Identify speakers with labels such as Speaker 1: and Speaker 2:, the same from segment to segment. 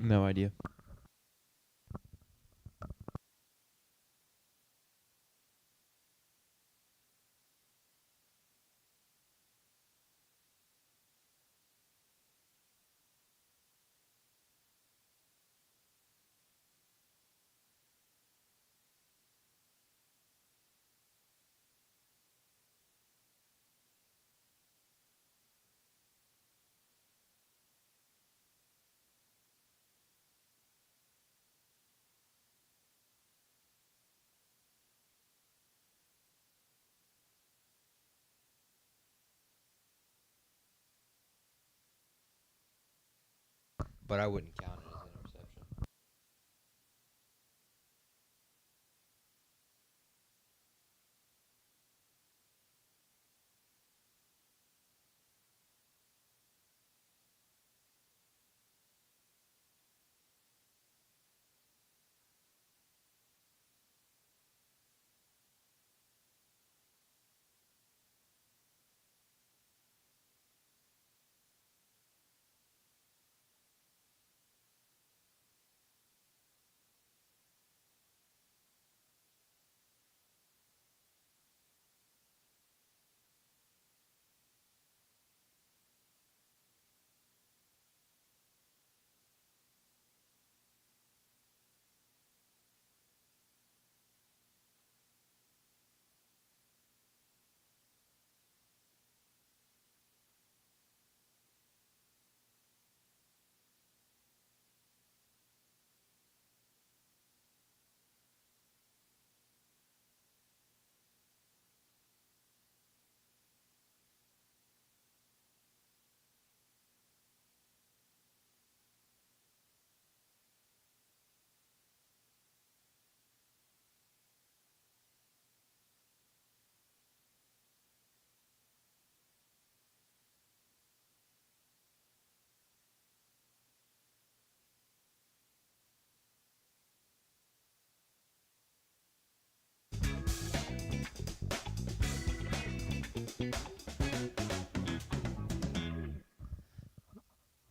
Speaker 1: No idea.
Speaker 2: But I wouldn't count it as an interception.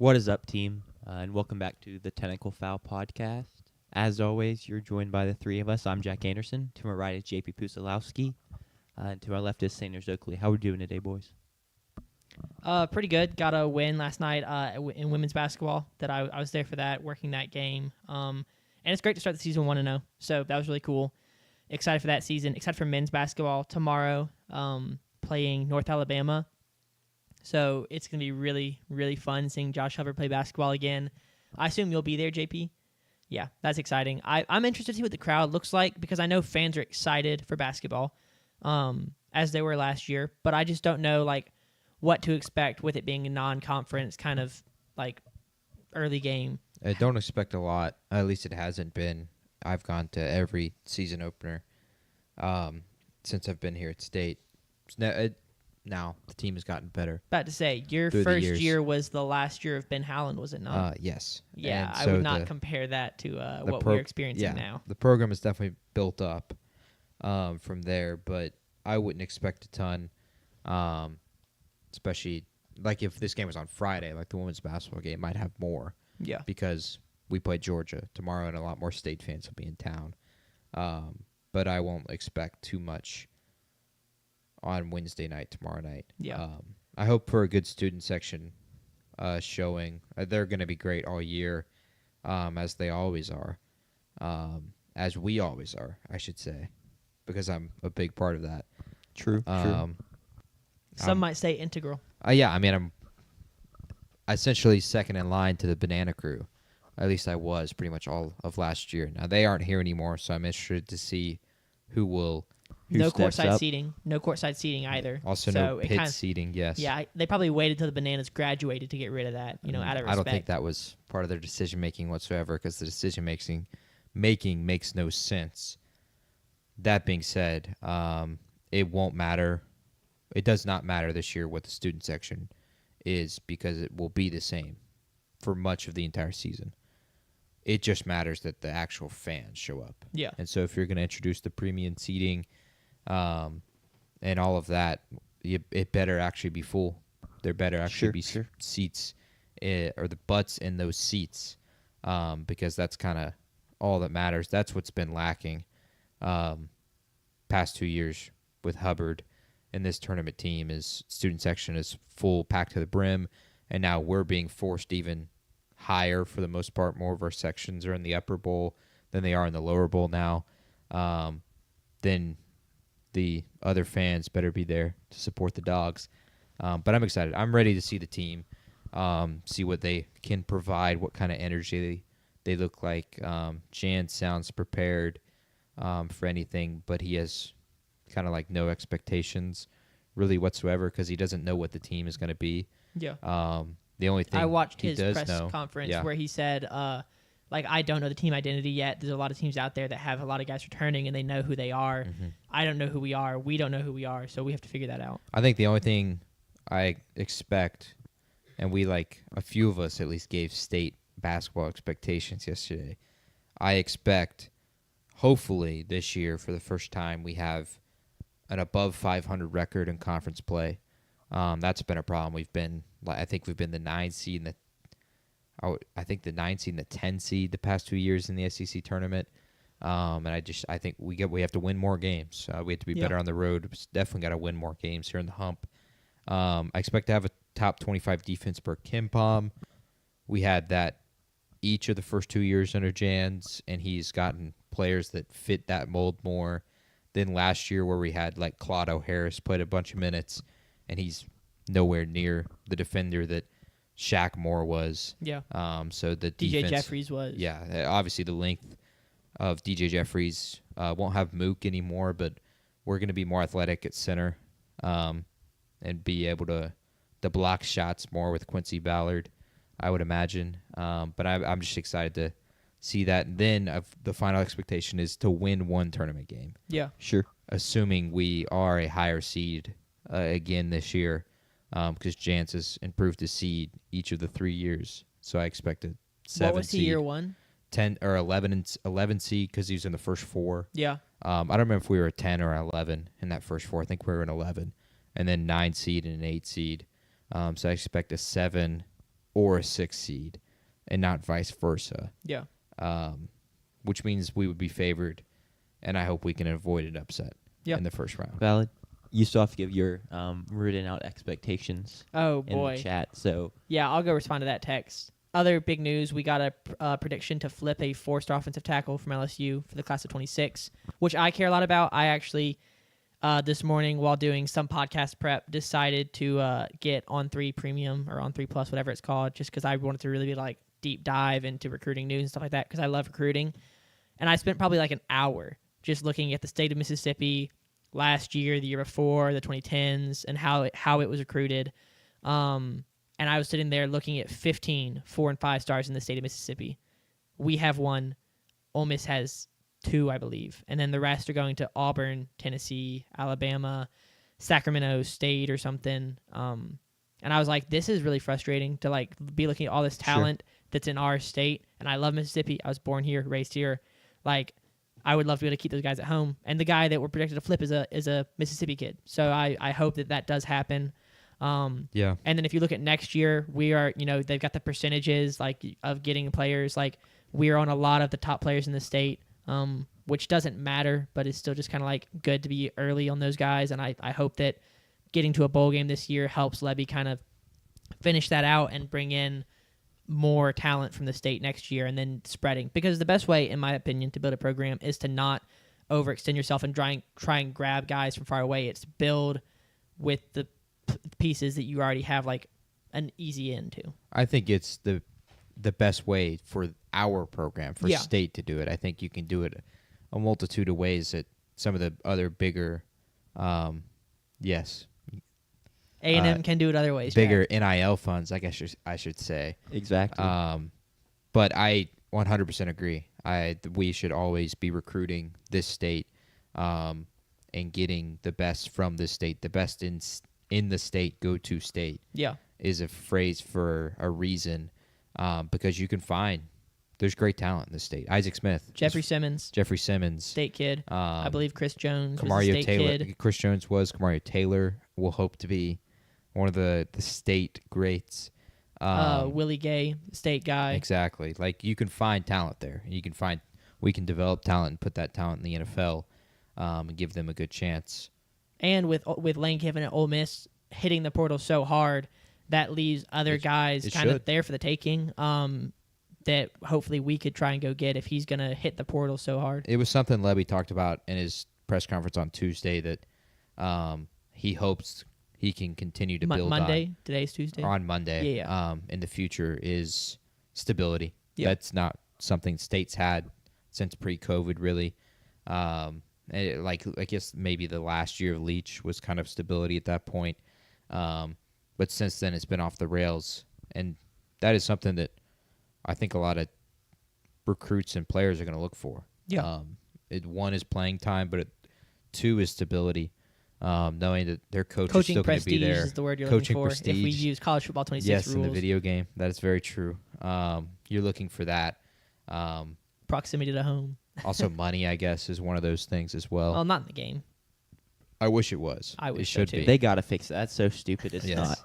Speaker 1: What is up, team? And welcome back to the Technical Fowl podcast. As always, you're joined by the three of us. I'm Jack Anderson. To my right is JP Pucylowski. And to our left is Sanders Oakley. How we doing today, boys?
Speaker 3: Pretty good. Got a win last night in women's basketball. I was there for that, working that game. And it's great to start the season 1-0. So that was really cool. Excited for that season. Excited for men's basketball tomorrow, playing North Alabama. So it's going to be really, really fun seeing Josh Hubbard play basketball again. I assume you'll be there, JP? Yeah, that's exciting. I'm interested to see what the crowd looks like because I know fans are excited for basketball, as they were last year. But I just don't know what to expect with it being a non-conference kind of early game.
Speaker 2: I don't expect a lot. At least it hasn't been. I've gone to every season opener since I've been here at State. Now the team has gotten better.
Speaker 3: About to say, your
Speaker 2: through the
Speaker 3: first
Speaker 2: years.
Speaker 3: year was the last year of Ben Howland, was it not?
Speaker 2: Yes.
Speaker 3: Yeah,
Speaker 2: And
Speaker 3: I
Speaker 2: so
Speaker 3: would not compare that to what we're experiencing now.
Speaker 2: The program is definitely built up from there, but I wouldn't expect a ton, especially if this game was on Friday, like the women's basketball game might have more.
Speaker 3: Yeah.
Speaker 2: Because we play Georgia tomorrow and a lot more State fans will be in town. But I won't expect too much on Wednesday night, tomorrow night.
Speaker 3: Yeah.
Speaker 2: I hope for a good student section showing. They're going to be great all year, as they always are, as we always are, I should say, because I'm a big part of that.
Speaker 1: True.
Speaker 3: Some might say integral.
Speaker 2: Yeah, I mean, I'm essentially second in line to the Banana Crew. At least I was pretty much all of last year. Now, they aren't here anymore, so I'm interested to see who will...
Speaker 3: No
Speaker 1: steps
Speaker 3: courtside
Speaker 1: up?
Speaker 3: seating. No courtside seating either.
Speaker 2: Also,
Speaker 3: so
Speaker 2: no
Speaker 3: it
Speaker 2: pit
Speaker 3: kinda-
Speaker 2: seating, yes.
Speaker 3: Yeah, they probably waited till the Bananas graduated to get rid of that, out of respect.
Speaker 2: I don't think that was part of their decision-making whatsoever because the decision-making makes no sense. That being said, it won't matter. It does not matter this year what the student section is because it will be the same for much of the entire season. It just matters that the actual fans show up.
Speaker 3: Yeah.
Speaker 2: And so if you're going to introduce the premium seating and all of that, it better actually be full. There better actually be seats or the butts in those seats because that's kind of all that matters. That's what's been lacking past 2 years with Hubbard and this tournament team is student section is full, packed to the brim, and now we're being forced even higher for the most part. More of our sections are in the upper bowl than they are in the lower bowl now. Then the other fans better be there to support the Dogs. But I'm excited. I'm ready to see the team, see what they can provide, what kind of energy they look like. Jan sounds prepared for anything, but he has kind of like no expectations really whatsoever because he doesn't know what the team is going to be.
Speaker 3: Yeah.
Speaker 2: The only thing
Speaker 3: I watched
Speaker 2: he
Speaker 3: his
Speaker 2: does
Speaker 3: press
Speaker 2: know,
Speaker 3: conference
Speaker 2: yeah.
Speaker 3: where he said, like, I don't know the team identity yet. There's a lot of teams out there that have a lot of guys returning and they know who they are.
Speaker 2: Mm-hmm.
Speaker 3: I don't know who we are. We don't know who we are. So we have to figure that out.
Speaker 2: I think the only thing I expect, and we like a few of us at least gave state basketball expectations yesterday. I expect, hopefully this year for the first time, we have an above 500 record in conference play. That's been a problem. I think we've been the 9 seed and I think the 9 seed and the 10 seed the past 2 years in the SEC tournament. And I think we have to win more games. We have to be better on the road. Definitely got to win more games here in the hump. I expect to have a top 25 defense per KenPom. We had that each of the first 2 years under Jans, and he's gotten players that fit that mold more than last year where we had like Claudio Harris played a bunch of minutes, and he's nowhere near the defender that Shaq Moore was.
Speaker 3: Yeah.
Speaker 2: So the
Speaker 3: DJ
Speaker 2: defense,
Speaker 3: Jeffries was.
Speaker 2: Yeah, obviously the length of DJ Jeffries won't have Mook anymore, but we're going to be more athletic at center and be able to block shots more with Quincy Ballard, I would imagine. But I'm just excited to see that. And then the final expectation is to win one tournament game.
Speaker 3: Yeah.
Speaker 1: Sure.
Speaker 2: Assuming we are a higher seed again this year, because Jans has improved his seed each of the 3 years. So I expect a 7
Speaker 3: What was
Speaker 2: seed.
Speaker 3: he year one?
Speaker 2: 10 or 11 seed because he was in the first 4.
Speaker 3: Yeah.
Speaker 2: I don't remember if we were a 10 or 11 in that first 4. I think we were an 11, and then 9 seed and an 8 seed. So I expect a 7 or a 6 seed, and not vice versa.
Speaker 3: Yeah.
Speaker 2: Which means we would be favored, and I hope we can avoid an upset in the first round.
Speaker 1: Valid. You still have to give your written out expectations
Speaker 3: Oh,
Speaker 1: in
Speaker 3: boy.
Speaker 1: the chat. So
Speaker 3: Yeah, I'll go respond to that text. Other big news, we got a prediction to flip a 4-star offensive tackle from LSU for the class of 26, which I care a lot about. I actually, this morning while doing some podcast prep, decided to get On3 Premium or On3 Plus, whatever it's called, just because I wanted to really be like deep dive into recruiting news and stuff like that because I love recruiting. And I spent probably like an hour just looking at the state of Mississippi last year, the year before, the 2010s, and how it was recruited. And I was sitting there looking at 15 4 and 5 stars in the state of Mississippi. We have 1. Ole Miss has 2, I believe. And then the rest are going to Auburn, Tennessee, Alabama, Sacramento State or something. And I was like, this is really frustrating to like be looking at all this talent that's in our state. And I love Mississippi. I was born here, raised here. Like, I would love to be able to keep those guys at home. And the guy that we're projected to flip is a Mississippi kid. So I hope that does happen.
Speaker 2: Yeah.
Speaker 3: And then if you look at next year, we are, they've got the percentages like of getting players. Like we are on a lot of the top players in the state, which doesn't matter, but it's still just kind of like good to be early on those guys. And I hope that getting to a bowl game this year helps Levy kind of finish that out and bring in more talent from the state next year and then spreading. Because the best way, in my opinion, to build a program is to not overextend yourself and try and grab guys from far away. It's build with the pieces that you already have like an easy end to.
Speaker 2: I think it's the best way for our program, for state to do it. I think you can do it a multitude of ways that some of the other bigger,
Speaker 3: A&M can do it other ways.
Speaker 2: bigger NIL funds, I guess I should say.
Speaker 1: exactly.
Speaker 2: But I 100% agree. We should always be recruiting this state and getting the best from this state, the best in the state, go to state.
Speaker 3: Yeah.
Speaker 2: Is a phrase for a reason, because you can find there's great talent in the state. Isaac Smith,
Speaker 3: Jeffrey Simmons,
Speaker 2: state
Speaker 3: kid. I believe Chris Jones was a
Speaker 2: Kamario
Speaker 3: state
Speaker 2: Taylor.
Speaker 3: kid.
Speaker 2: Chris Jones was. Kamario Taylor will hope to be one of the state greats.
Speaker 3: Willie Gay, state guy.
Speaker 2: Exactly. Like, you can find talent there. We can develop talent and put that talent in the NFL and give them a good chance.
Speaker 3: And with Lane Kiffin at Ole Miss hitting the portal so hard, that leaves other guys kind of there for the taking. That hopefully we could try and go get if he's going to hit the portal so hard.
Speaker 2: It was something Levy talked about in his press conference on Tuesday that he hopes he can continue to build
Speaker 3: Monday. Today's Tuesday.
Speaker 2: on Monday.
Speaker 3: Yeah.
Speaker 2: In the future is stability.
Speaker 3: Yep.
Speaker 2: That's not something states had since pre-COVID, really. I guess maybe the last year of Leach was kind of stability at that point. But since then, it's been off the rails. And that is something that I think a lot of recruits and players are going to look for.
Speaker 3: Yeah.
Speaker 2: One is playing time, but two is stability. Knowing that their coach is
Speaker 3: Coaching
Speaker 2: still going to be
Speaker 3: prestige
Speaker 2: there.
Speaker 3: is the word you're
Speaker 2: Coaching
Speaker 3: looking for.
Speaker 2: prestige.
Speaker 3: If we use college football 26
Speaker 2: yes,
Speaker 3: rules.
Speaker 2: in the video game. That is very true. You're looking for that.
Speaker 3: Proximity to home.
Speaker 2: Also, money, I guess, is one of those things as well.
Speaker 3: Well, not in the game.
Speaker 2: I wish it was.
Speaker 3: I wish
Speaker 2: it
Speaker 3: so
Speaker 2: should
Speaker 3: too.
Speaker 2: be.
Speaker 1: They got to fix that. That's so stupid. It's
Speaker 2: Yes.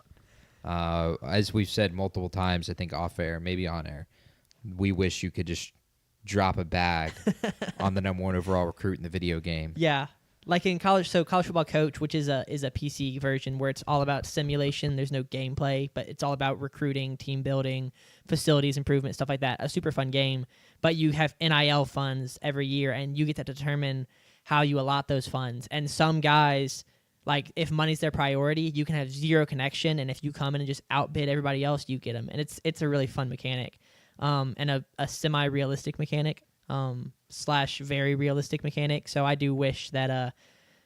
Speaker 1: not.
Speaker 2: As we've said multiple times, I think off air, maybe on air, we wish you could just drop a bag on the number one overall recruit in the video game.
Speaker 3: Yeah. Like in college, so College Football Coach, which is a PC version where it's all about simulation. There's no gameplay, but it's all about recruiting, team building, facilities improvement, stuff like that. A super fun game. But you have NIL funds every year, and you get to determine how you allot those funds. And some guys, like if money's their priority, you can have zero connection, and if you come in and just outbid everybody else, you get them. And it's a really fun mechanic, and a semi-realistic mechanic. / very realistic mechanic. So I do wish that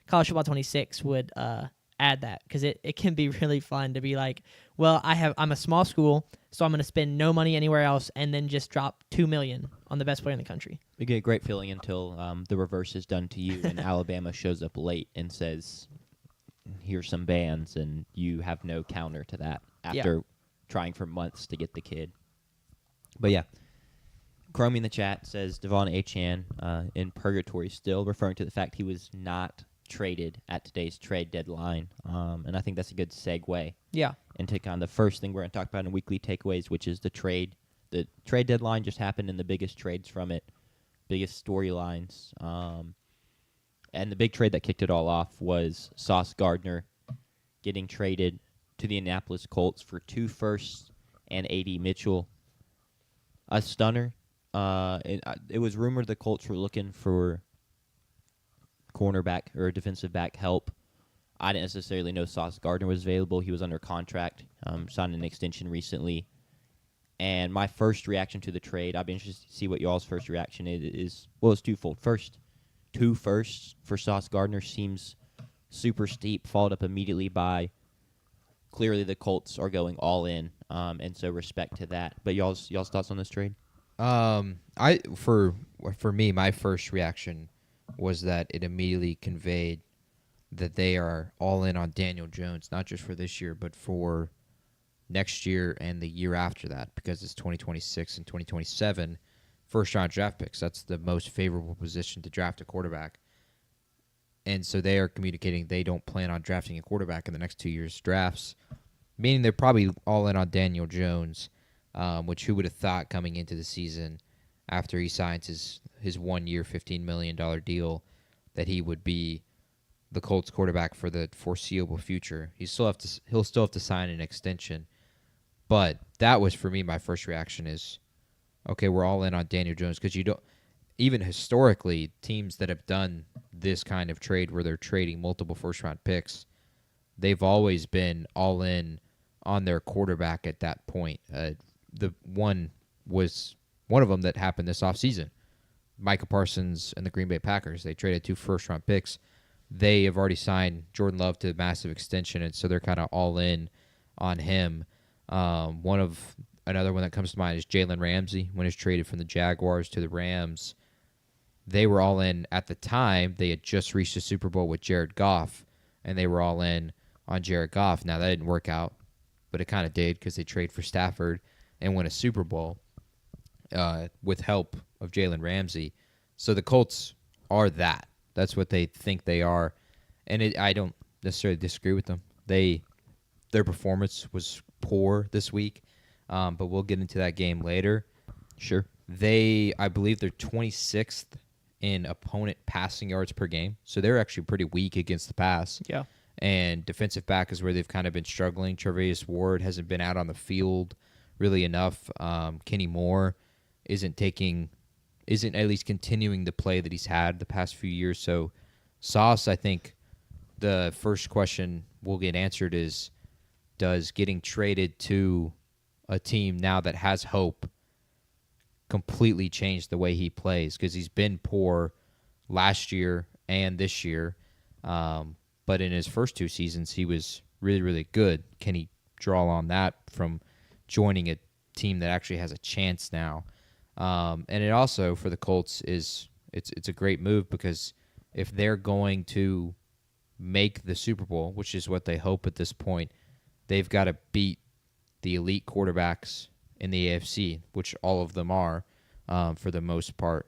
Speaker 3: College Football 26 would add that, because it can be really fun to be like, well, I'm a small school, so I'm going to spend no money anywhere else and then just drop $2 million on the best player in the country.
Speaker 1: You get a great feeling until the reverse is done to you and Alabama shows up late and says, here's some bands, and you have no counter to that after trying for months to get the kid. But yeah. Chromie in the chat says Devon Achane in purgatory still, referring to the fact he was not traded at today's trade deadline. And I think that's a good segue into kind of the first thing we're going to talk about in weekly takeaways, which is the trade. The trade deadline just happened, and the biggest trades from it, biggest storylines. And the big trade that kicked it all off was Sauce Gardner getting traded to the Indianapolis Colts for 2 firsts and A.D. Mitchell. A stunner. It was rumored the Colts were looking for cornerback or defensive back help. I didn't necessarily know Sauce Gardner was available. He was under contract, signed an extension recently. And my first reaction to the trade, I'd be interested to see what y'all's first reaction is. Well, it's twofold. First, 2 firsts for Sauce Gardner seems super steep, followed up immediately by clearly the Colts are going all in, and so respect to that. But y'all's thoughts on this trade?
Speaker 2: For me, my first reaction was that it immediately conveyed that they are all in on Daniel Jones, not just for this year, but for next year and the year after that, because it's 2026 and 2027 first-round draft picks. That's the most favorable position to draft a quarterback. And so they are communicating they don't plan on drafting a quarterback in the next 2 years' drafts, meaning they're probably all in on Daniel Jones. Which who would have thought coming into the season after he signs his 1 year, $15 million deal that he would be the Colts quarterback for the foreseeable future. He'll still have to sign an extension. But that was, for me, my first reaction is, okay, we're all in on Daniel Jones, because you don't, even historically, teams that have done this kind of trade where they're trading multiple first-round picks, they've always been all in on their quarterback at that point. The one of them that happened this offseason. Micah Parsons and the Green Bay Packers. They traded 2 first-round picks. They have already signed Jordan Love to a massive extension, and so they're kind of all in on him. Another one that comes to mind is Jalen Ramsey. When he was traded from the Jaguars to the Rams, they were all in at the time. They had just reached the Super Bowl with Jared Goff, and they were all in on Jared Goff. Now, that didn't work out, but it kind of did, because they traded for Stafford and win a Super Bowl with help of Jalen Ramsey. So the Colts are that. That's what they think they are. And I don't necessarily disagree with them. Their performance was poor this week. but we'll get into that game later.
Speaker 1: Sure.
Speaker 2: I believe they're 26th in opponent passing yards per game, so they're actually pretty weak against the pass.
Speaker 3: Yeah.
Speaker 2: And defensive back is where they've kind of been struggling. Tre'Davious Ward hasn't been out on the field really enough. Kenny Moore isn't at least continuing the play that he's had the past few years. So Sauce, I think the first question will get answered is, does getting traded to a team now that has hope completely change the way he plays? Because he's been poor last year and this year. But in his first 2 seasons, he was really, really good. Can he draw on that from joining a team that actually has a chance now? And it also, for the Colts, it's a great move because if they're going to make the Super Bowl, which is what they hope at this point, they've got to beat the elite quarterbacks in the AFC, which all of them are for the most part.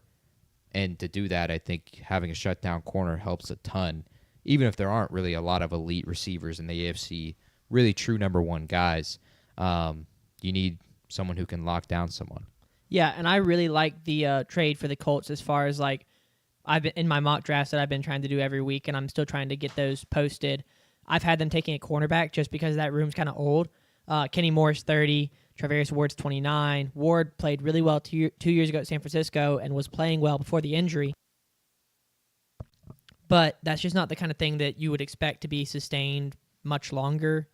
Speaker 2: And to do that, I think having a shutdown corner helps a ton. Even if there aren't really a lot of elite receivers in the AFC, really true number one guys, you need someone who can lock down someone.
Speaker 3: Yeah, and I really like the trade for the Colts as far as like I've been in my mock drafts that I've been trying to do every week, and I'm still trying to get those posted. I've had them taking a cornerback just because that room's kind of old. Kenny Moore's 30, Tre'Davious Ward's 29. Ward played really well 2 years ago at San Francisco and was playing well before the injury. But that's just not the kind of thing that you would expect to be sustained much longer.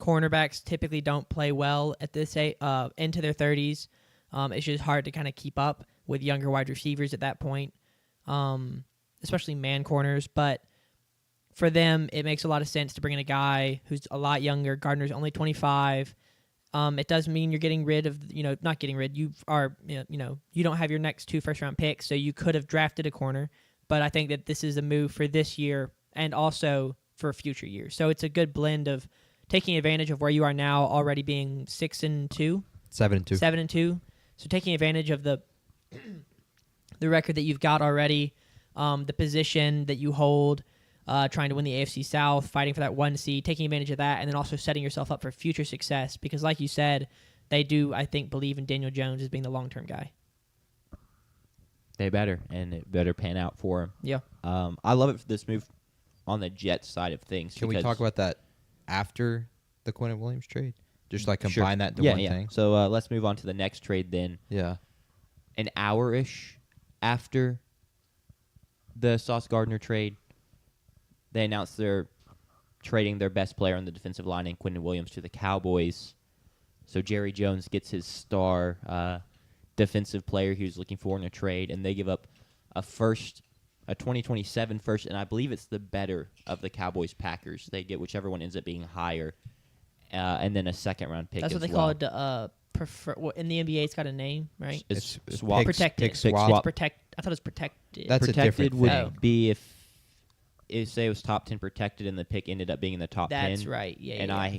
Speaker 3: Cornerbacks typically don't play well at this into their 30s. It's just hard to kind of keep up with younger wide receivers at that point, especially man corners. But for them, it makes a lot of sense to bring in a guy who's a lot younger. Gardner's only 25. It does mean you're getting rid of, not getting rid. You don't have your next 2 first-round picks, so you could have drafted a corner. But I think that this is a move for this year and also for future years. So it's a good blend of taking advantage of where you are now, already being 6-2,
Speaker 2: 7-2,
Speaker 3: 7-2. So taking advantage of the record that you've got already, the position that you hold, trying to win the AFC South, fighting for that 1 seed, taking advantage of that, and then also setting yourself up for future success. Because, like you said, they do, I think, believe in Daniel Jones as being the long-term guy.
Speaker 1: They better, and it better pan out for him.
Speaker 3: Yeah.
Speaker 1: I love it for this move on the Jets side of things.
Speaker 2: Can we talk about that after the Quentin Williams trade? Just like
Speaker 1: Sure.
Speaker 2: combine that into one thing?
Speaker 1: So let's move on to the next trade then.
Speaker 2: Yeah.
Speaker 1: An hour-ish after the Sauce Gardner trade, they announced they're trading their best player on the defensive line in Quentin Williams to the Cowboys. So Jerry Jones gets his star defensive player he was looking for in a trade, and they give up a 2027 first, and I believe it's the better of the Cowboys-Packers. They get whichever one ends up being higher, and then a second-round pick.
Speaker 3: That's what they call it. In the NBA, it's got a name, right?
Speaker 1: It's
Speaker 2: swap.
Speaker 3: Protected.
Speaker 2: Pick swap.
Speaker 3: It's I thought it was protected.
Speaker 2: That's a
Speaker 1: protected
Speaker 2: different
Speaker 1: would
Speaker 2: thing.
Speaker 1: be if say it was top 10 protected and the pick ended up being in the top 10.
Speaker 3: That's right. Yeah.
Speaker 1: And
Speaker 3: yeah.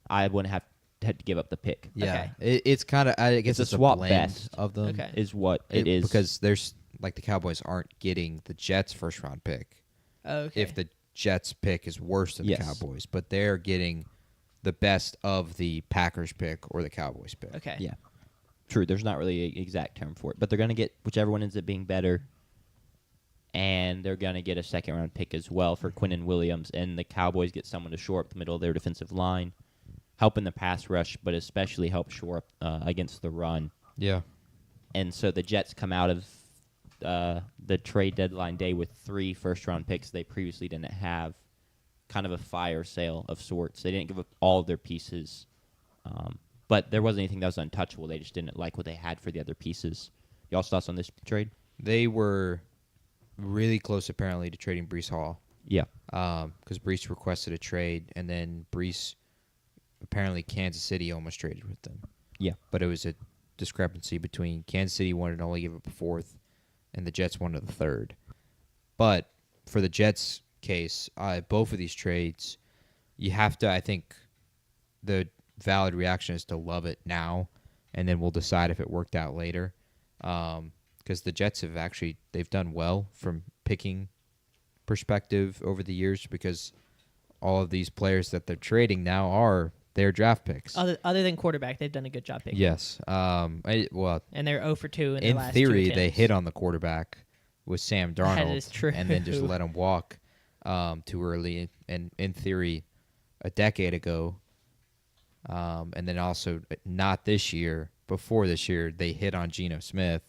Speaker 1: I wouldn't have had to give up the pick.
Speaker 2: Yeah.
Speaker 3: Okay.
Speaker 2: It's kind of, I guess
Speaker 1: It's
Speaker 2: it's
Speaker 1: a swap
Speaker 2: blend
Speaker 1: best.
Speaker 2: of them.
Speaker 3: Okay.
Speaker 1: Is what it is.
Speaker 2: Because there's, like, the Cowboys aren't getting the Jets' first-round pick.
Speaker 3: Okay.
Speaker 2: If the Jets' pick is worse than
Speaker 1: Yes.
Speaker 2: the Cowboys. But they're getting the best of the Packers' pick or the Cowboys' pick.
Speaker 3: Okay.
Speaker 1: Yeah. True. There's not really an exact term for it. But they're going to get whichever one ends up being better. And they're going to get a second-round pick as well for Quentin Williams. And the Cowboys get someone to shore up the middle of their defensive line, help in the pass rush, but especially help shore up against the run.
Speaker 2: Yeah.
Speaker 1: And so the Jets come out of the trade deadline day with 3 first-round picks they previously didn't have. Kind of a fire sale of sorts. They didn't give up all of their pieces, but there wasn't anything that was untouchable. They just didn't like what they had for the other pieces. Y'all's thoughts on this trade?
Speaker 2: They were really close, apparently, to trading Breece Hall.
Speaker 1: Yeah.
Speaker 2: Because Breece requested a trade, and then Breece, apparently Kansas City almost traded with them.
Speaker 1: Yeah.
Speaker 2: But it was a discrepancy between Kansas City wanted to only give up a 4th, and the Jets wanted a 3rd. But for the Jets' case, both of these trades, you have to, I think, the valid reaction is to love it now, and then we'll decide if it worked out later. Because the Jets have actually, they've done well from picking perspective over the years because all of these players that they're trading now are their draft picks.
Speaker 3: Other than quarterback, they've done a good job picking.
Speaker 2: Yes.
Speaker 3: And they're 0 for 2 in their
Speaker 2: in
Speaker 3: last
Speaker 2: theory,
Speaker 3: 2
Speaker 2: they
Speaker 3: attempts.
Speaker 2: hit on the quarterback with Sam Darnold.
Speaker 3: That is true.
Speaker 2: And then just let him walk too early. And in theory, a decade ago, and then also not this year, before this year, they hit on Geno Smith.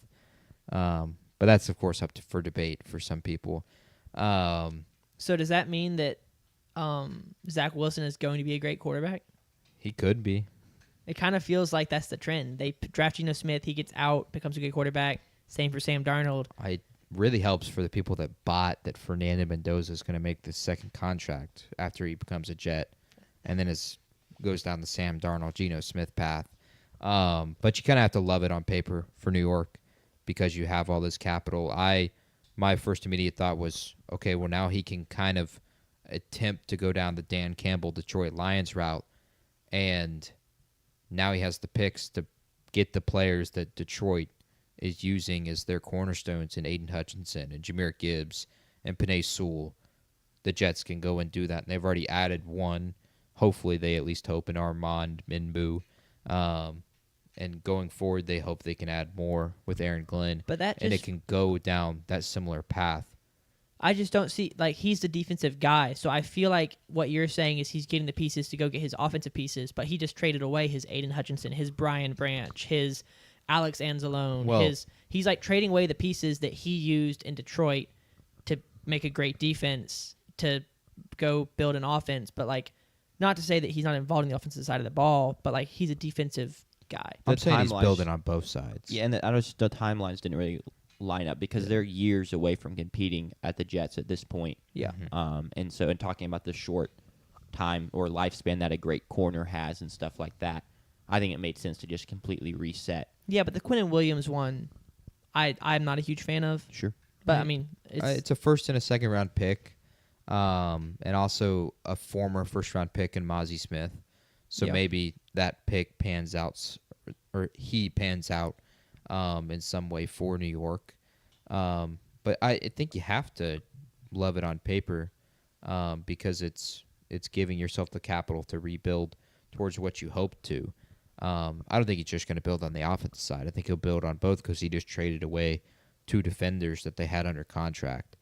Speaker 2: But that's, of course, for debate for some people.
Speaker 3: So does that mean that Zach Wilson is going to be a great quarterback?
Speaker 2: He could be.
Speaker 3: It kind of feels like that's the trend. They draft Geno Smith, he gets out, becomes a good quarterback. Same for Sam Darnold.
Speaker 2: It really helps for the people that bought that Fernando Mendoza is going to make the second contract after he becomes a Jet, and then goes down the Sam Darnold, Geno Smith path. But you kind of have to love it on paper for New York because you have all this capital. My first immediate thought was, okay, well, now he can kind of attempt to go down the Dan Campbell Detroit Lions route, and now he has the picks to get the players that Detroit is using as their cornerstones in Aiden Hutchinson and Jahmyr Gibbs and Penei Sewell. The Jets can go and do that, and they've already added one. Hopefully, they at least hope in Armand Minbu. And going forward, they hope they can add more with Aaron Glenn. And it can go down that similar path.
Speaker 3: I just don't see, he's the defensive guy. So I feel like what you're saying is he's getting the pieces to go get his offensive pieces, but he just traded away his Aiden Hutchinson, his Brian Branch, his Alex Anzalone. He's trading away the pieces that he used in Detroit to make a great defense, to go build an offense. But, not to say that he's not involved in the offensive side of the ball, but, he's a defensive guy.
Speaker 2: I'm saying he's building on both sides.
Speaker 1: Yeah, and the timelines didn't really line up because they're years away from competing at the Jets at this point.
Speaker 3: Yeah.
Speaker 1: And so in talking about the short time or lifespan that a great corner has and stuff like that, I think it made sense to just completely reset.
Speaker 3: Yeah, but the Quinnen Williams one, I'm not a huge fan of.
Speaker 1: Sure.
Speaker 3: But, I mean,
Speaker 2: it's a first and a second round pick, and also a former first round pick in Mozzie Smith. So maybe that pick pans out, or he pans out in some way for New York. But I think you have to love it on paper because it's giving yourself the capital to rebuild towards what you hope to. I don't think he's just going to build on the offensive side. I think he'll build on both because he just traded away 2 defenders that they had under contract.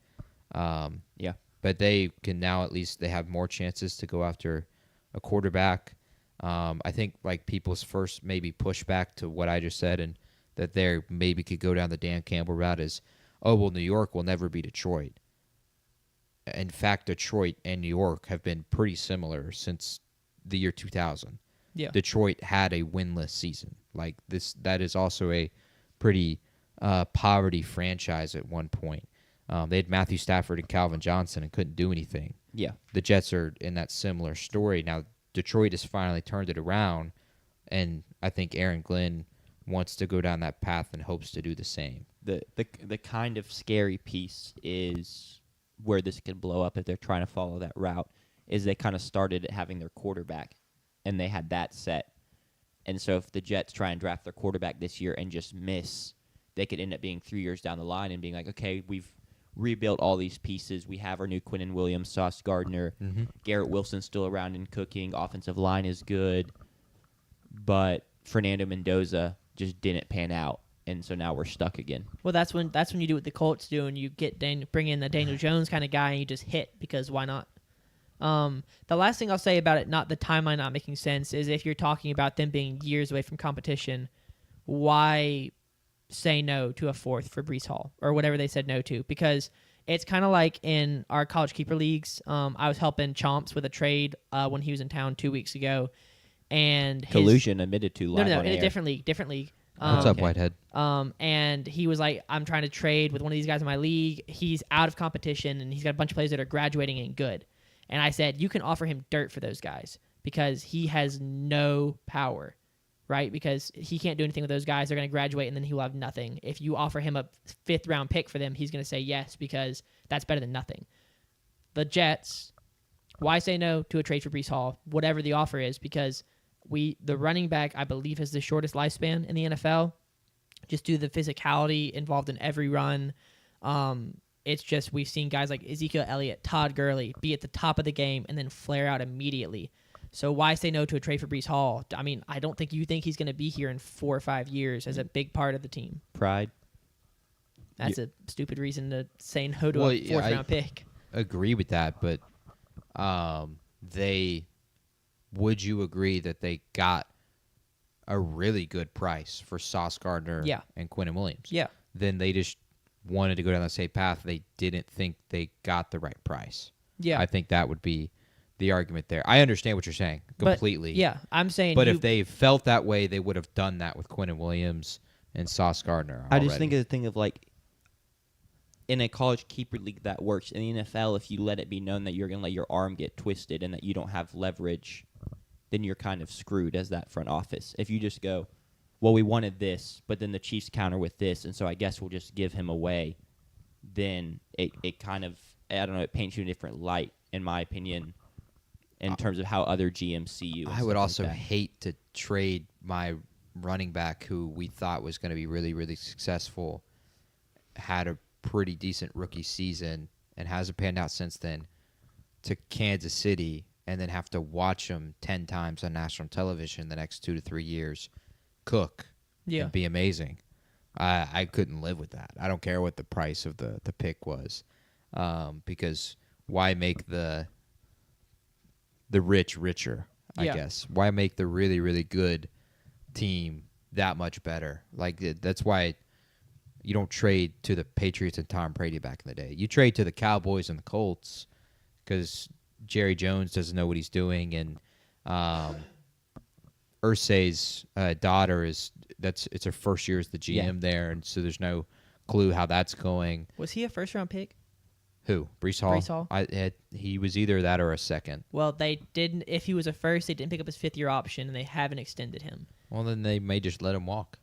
Speaker 2: But they can now, at least they have more chances to go after a quarterback. I think people's first maybe pushback to what I just said and that they maybe could go down the Dan Campbell route is, oh, well, New York will never be Detroit. In fact, Detroit and New York have been pretty similar since the year 2000.
Speaker 3: Yeah.
Speaker 2: Detroit had a winless season. That is also a pretty poverty franchise at one point. They had Matthew Stafford and Calvin Johnson and couldn't do anything.
Speaker 1: Yeah.
Speaker 2: The Jets are in that similar story. Now, Detroit has finally turned it around, and I think Aaron Glenn wants to go down that path and hopes to do the same.
Speaker 1: The kind of scary piece is where this could blow up if they're trying to follow that route is they kind of started at having their quarterback, and they had that set. And so if the Jets try and draft their quarterback this year and just miss, they could end up being 3 years down the line and being like, okay, we've rebuilt all these pieces. We have our new Quinnen Williams, Sauce Gardner, Garrett Wilson's still around and cooking. Offensive line is good. But Fernando Mendoza just didn't pan out, and so now we're stuck again.
Speaker 3: Well, that's when you do what the Colts do, and you bring in the Daniel Jones kind of guy, and you just hit because why not? The last thing I'll say about it, not the timeline not making sense, is if you're talking about them being years away from competition, why say no to a 4th for Breece Hall or whatever they said no to? Because it's kind of like in our college keeper leagues. I was helping Chomps with a trade when he was in town 2 weeks ago. And
Speaker 1: collusion admitted to live
Speaker 3: no,
Speaker 1: on
Speaker 3: in
Speaker 1: air.
Speaker 3: a different league.
Speaker 2: What's up, Whitehead?
Speaker 3: And he was like, I'm trying to trade with one of these guys in my league. He's out of competition, and he's got a bunch of players that are graduating and good. And I said, you can offer him dirt for those guys because he has no power, right? Because he can't do anything with those guys. They're going to graduate, and then he will have nothing. If you offer him a 5th-round pick for them, he's going to say yes because that's better than nothing. The Jets, why say no to a trade for Breece Hall, whatever the offer is, because the running back, I believe, has the shortest lifespan in the NFL. Just due to the physicality involved in every run. It's just we've seen guys like Ezekiel Elliott, Todd Gurley be at the top of the game and then flare out immediately. So why say no to a trade for Brees Hall? I mean, I don't think you think he's going to be here in 4 or 5 years as a big part of the team.
Speaker 1: Pride.
Speaker 3: That's a stupid reason to say no to
Speaker 2: Well,
Speaker 3: a
Speaker 2: yeah,
Speaker 3: fourth-round pick.
Speaker 2: Agree with that, but would you agree that they got a really good price for Sauce Gardner
Speaker 3: Yeah.
Speaker 2: and Quinnen Williams?
Speaker 3: Yeah.
Speaker 2: Then they just wanted to go down the same path. They didn't think they got the right price.
Speaker 3: Yeah.
Speaker 2: I think that would be the argument there. I understand what you're saying completely.
Speaker 3: But, yeah, I'm saying.
Speaker 2: But if they felt that way, they would have done that with Quinnen Williams and Sauce Gardner.
Speaker 1: I just think of the thing of like, in a college keeper league that works. In the NFL, if you let it be known that you're going to let your arm get twisted and that you don't have leverage, then you're kind of screwed as that front office. If you just go, well, we wanted this, but then the Chiefs counter with this, and so I guess we'll just give him away, then it kind of, I don't know, it paints you in a different light, in my opinion, in terms of how other GMs see you.
Speaker 2: I would also hate to trade my running back who we thought was going to be really, really successful, had a pretty decent rookie season, and hasn't panned out since then, to Kansas City, and then have to watch him 10 times on national television the next 2 to 3 years cook and be amazing. I couldn't live with that. I don't care what the price of the pick was, because why make the rich richer, I guess? Why make the really, really good team that much better? Like, that's why you don't trade to the Patriots and Tom Brady back in the day. You trade to the Cowboys and the Colts because Jerry Jones doesn't know what he's doing, and Irsay's daughter it's her first year as the GM there, and so there's no clue how that's going.
Speaker 3: Was he a first-round pick?
Speaker 2: Who? Brees Hall?
Speaker 3: Brees Hall?
Speaker 2: He was either that or a second.
Speaker 3: Well, they didn't. If he was a first, they didn't pick up his 5th-year option, and they haven't extended him.
Speaker 2: Well, then they may just let him walk.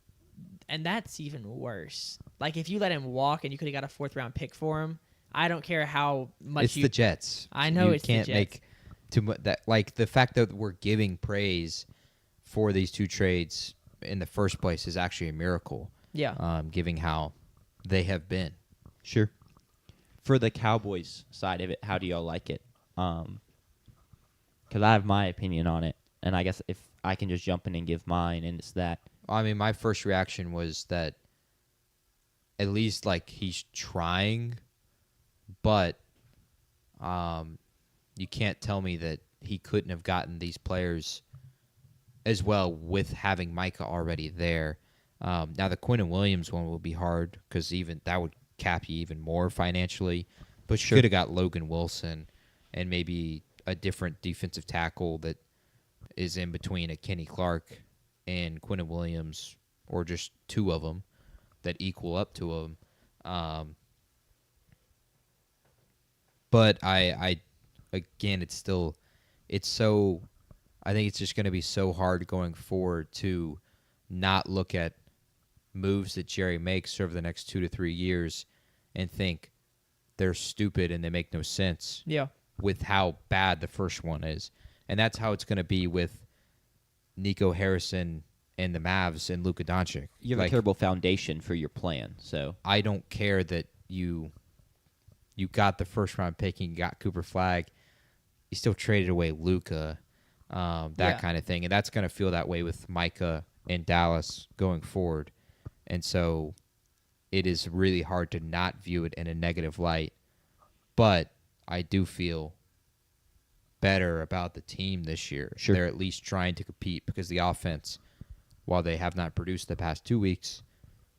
Speaker 3: And that's even worse. Like, if you let him walk and you could have got a 4th-round pick for him, I don't care how much
Speaker 2: it's the Jets.
Speaker 3: I know
Speaker 2: you
Speaker 3: it's
Speaker 2: can't
Speaker 3: the Jets.
Speaker 2: make too much. That, like, the fact that we're giving praise for these 2 trades in the first place is actually a miracle.
Speaker 3: Yeah.
Speaker 2: Given how they have been.
Speaker 1: Sure. For the Cowboys side of it, how do y'all like it? Because I have my opinion on it, and I guess if I can just jump in and give mine, and it's that.
Speaker 2: I mean, my first reaction was that at least, like, he's trying, but you can't tell me that he couldn't have gotten these players as well with having Micah already there. Now, the Quinnen Williams one will be hard because even that would cap you even more financially, but you could have got Logan Wilson and maybe a different defensive tackle that is in between a Kenny Clark and Quinnen Williams, or just 2 of them that equal up to him. But I again, it's so, I think it's just going to be so hard going forward to not look at moves that Jerry makes over the next 2 to 3 years and think they're stupid and they make no sense.
Speaker 3: Yeah.
Speaker 2: With how bad the first one is. And that's how it's going to be with Nico Harrison and the Mavs and Luka Doncic.
Speaker 1: You have a terrible foundation for your plan, so
Speaker 2: I don't care that you got the first round pick and you got Cooper Flagg. You still traded away Luka, kind of thing. And that's going to feel that way with Micah and Dallas going forward. And so it is really hard to not view it in a negative light. But I do feel better about the team this year.
Speaker 1: Sure.
Speaker 2: They're at least trying to compete because the offense, while they have not produced the past 2 weeks,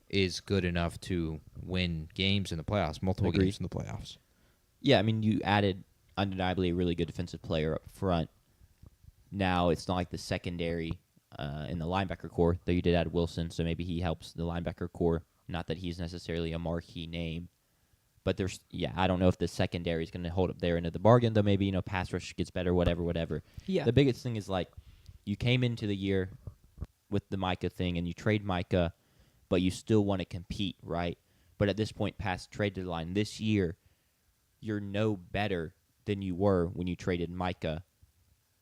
Speaker 2: is good enough to win games in the playoffs, multiple games in the playoffs.
Speaker 1: Yeah, I mean, you added undeniably a really good defensive player up front. Now it's not like the secondary in the linebacker core, though you did add Wilson, so maybe he helps the linebacker core. Not that he's necessarily a marquee name. But I don't know if the secondary is going to hold up their end of the bargain, though maybe, pass rush gets better, whatever.
Speaker 3: Yeah.
Speaker 1: The biggest thing is, like, you came into the year with the Micah thing, and you trade Micah, but you still want to compete, right? But at this point, past trade deadline, this year, you're no better than you were when you traded Micah,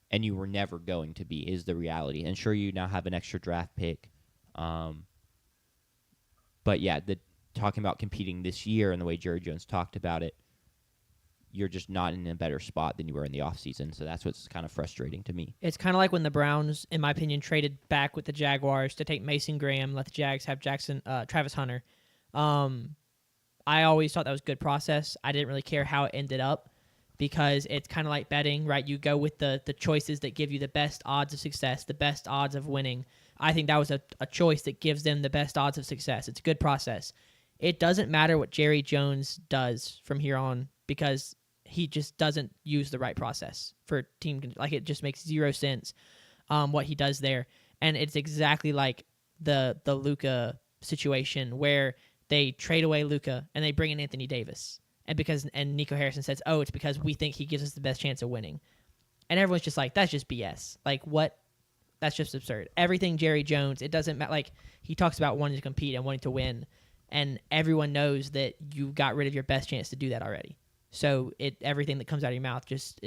Speaker 1: and you were never going to be, is the reality. And sure, you now have an extra draft pick. But, yeah, talking about competing this year and the way Jerry Jones talked about it, you're just not in a better spot than you were in the offseason. So that's what's kind of frustrating to me.
Speaker 3: It's kind of like when the Browns, in my opinion, traded back with the Jaguars to take Mason Graham, let the Jags have Travis Hunter. I always thought that was a good process. I didn't really care how it ended up because it's kind of like betting, right? You go with the choices that give you the best odds of success, the best odds of winning. I think that was a choice that gives them the best odds of success. It's a good process. It doesn't matter what Jerry Jones does from here on because he just doesn't use the right process for team. Like, it just makes zero sense what he does there. And it's exactly like the Luka situation where they trade away Luka and they bring in Anthony Davis. And Nico Harrison says, oh, it's because we think he gives us the best chance of winning. And everyone's just like, that's just BS. Like, what? That's just absurd. Everything Jerry Jones, it doesn't matter. Like, he talks about wanting to compete and wanting to win. And everyone knows that you got rid of your best chance to do that already. So everything that comes out of your mouth just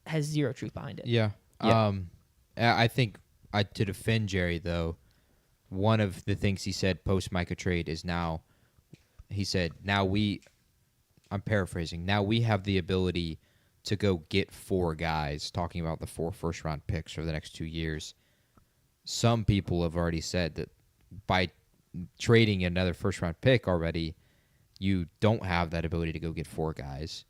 Speaker 3: has zero truth behind it.
Speaker 2: Yeah. I think to defend Jerry, though, one of the things he said post-Micah trade is I'm paraphrasing, now we have the ability to go get 4 guys, talking about the 4 first-round picks for the next 2 years. Some people have already said that by trading another first-round pick already, you don't have that ability to go get 4 guys.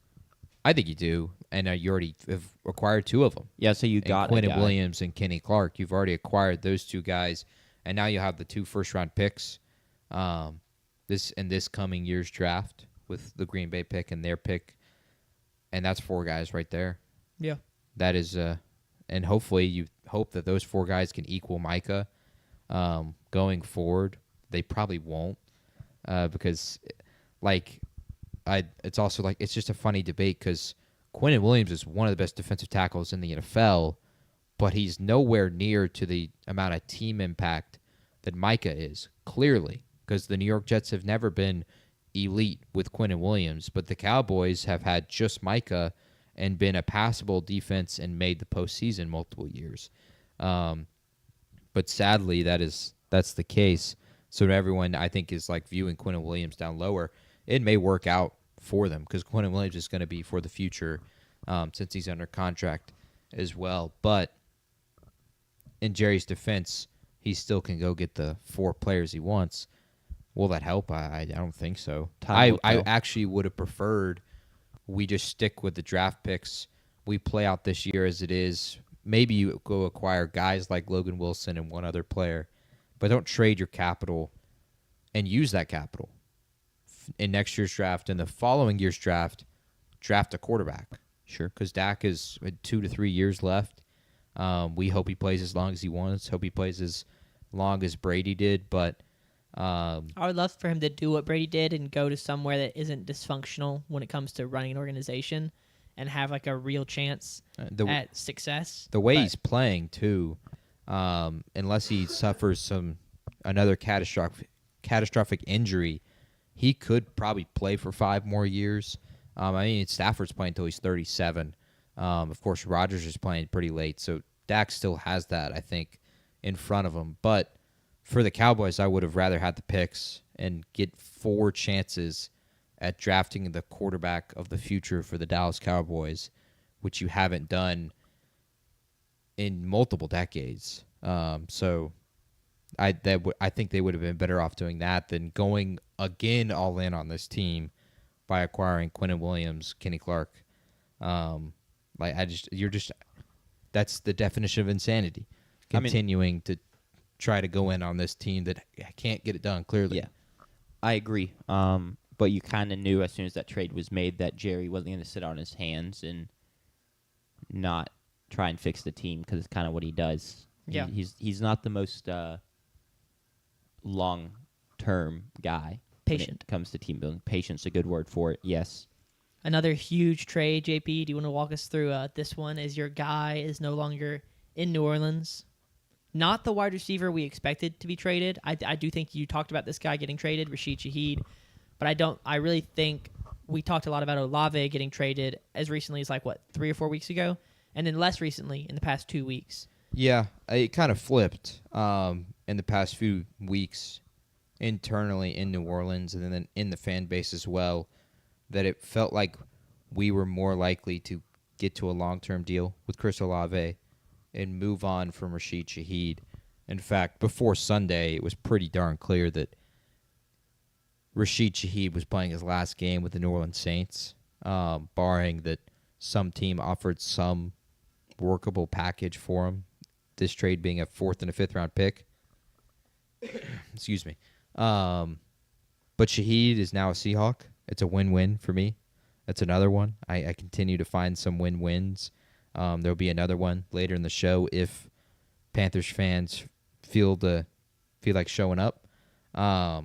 Speaker 2: I think you do, and you already have acquired 2 of them.
Speaker 1: Yeah, so you got
Speaker 2: Quentin Williams and Kenny Clark. You've already acquired those 2 guys, and now you have the 2 first-round picks this coming year's draft with the Green Bay pick and their pick, and that's 4 guys right there.
Speaker 3: Yeah.
Speaker 2: That is, and hopefully you hope that those 4 guys can equal Micah going forward. They probably won't because, it's also like it's just a funny debate because Quentin Williams is one of the best defensive tackles in the NFL, but he's nowhere near to the amount of team impact that Micah is, clearly, because the New York Jets have never been elite with Quentin Williams, but the Cowboys have had just Micah and been a passable defense and made the postseason multiple years. But sadly, that's the case. So everyone, I think, is like viewing Quentin Williams down lower. It may work out for them because Quentin Williams is going to be for the future since he's under contract as well. But in Jerry's defense, he still can go get the 4 players he wants. Will that help? I don't think so. I actually would have preferred we just stick with the draft picks. We play out this year as it is. Maybe you go acquire guys like Logan Wilson and one other player, but don't trade your capital and use that capital in next year's draft and the following year's draft a quarterback.
Speaker 1: Sure.
Speaker 2: Because Dak is 2 to 3 years left. We hope he plays as long as he wants. Hope he plays as long as Brady did, but
Speaker 3: I would love for him to do what Brady did and go to somewhere that isn't dysfunctional when it comes to running an organization and have like a real chance at success.
Speaker 2: The way he's playing too, unless he suffers another catastrophic injury, he could probably play for 5 more years. Stafford's playing until he's 37. Of course, Rodgers is playing pretty late, so Dak still has that, I think, in front of him. But for the Cowboys, I would have rather had the picks and get 4 chances at drafting the quarterback of the future for the Dallas Cowboys, which you haven't done in multiple decades. So I think they would have been better off doing that than going again all in on this team by acquiring Quentin Williams, Kenny Clark. That's the definition of insanity. Continuing to try to go in on this team that can't get it done, clearly.
Speaker 1: Yeah, I agree. But you kind of knew as soon as that trade was made that Jerry wasn't going to sit on his hands and not try and fix the team because it's kind of what he does.
Speaker 3: Yeah.
Speaker 1: He's not the most long-term guy.
Speaker 3: Patient.
Speaker 1: When it comes to team building. Patient's a good word for it, yes.
Speaker 3: Another huge trade, JP. Do you want to walk us through this one? Is your guy is no longer in New Orleans? Not the wide receiver we expected to be traded. I do think you talked about this guy getting traded, Rashid Shaheed, but I really think we talked a lot about Olave getting traded as recently as 3 or 4 weeks ago, and then less recently in the past 2 weeks.
Speaker 2: Yeah, it kind of flipped in the past few weeks internally in New Orleans and then in the fan base as well, that it felt like we were more likely to get to a long-term deal with Chris Olave and move on from Rashid Shaheed. In fact, before Sunday, it was pretty darn clear that Rashid Shaheed was playing his last game with the New Orleans Saints, barring that some team offered some workable package for him, this trade being a 4th and a 5th round pick. Excuse me. But Shaheed is now a Seahawk. It's a win-win for me. That's another one. I continue to find some win-wins. There'll be another one later in the show if Panthers fans feel like showing up. But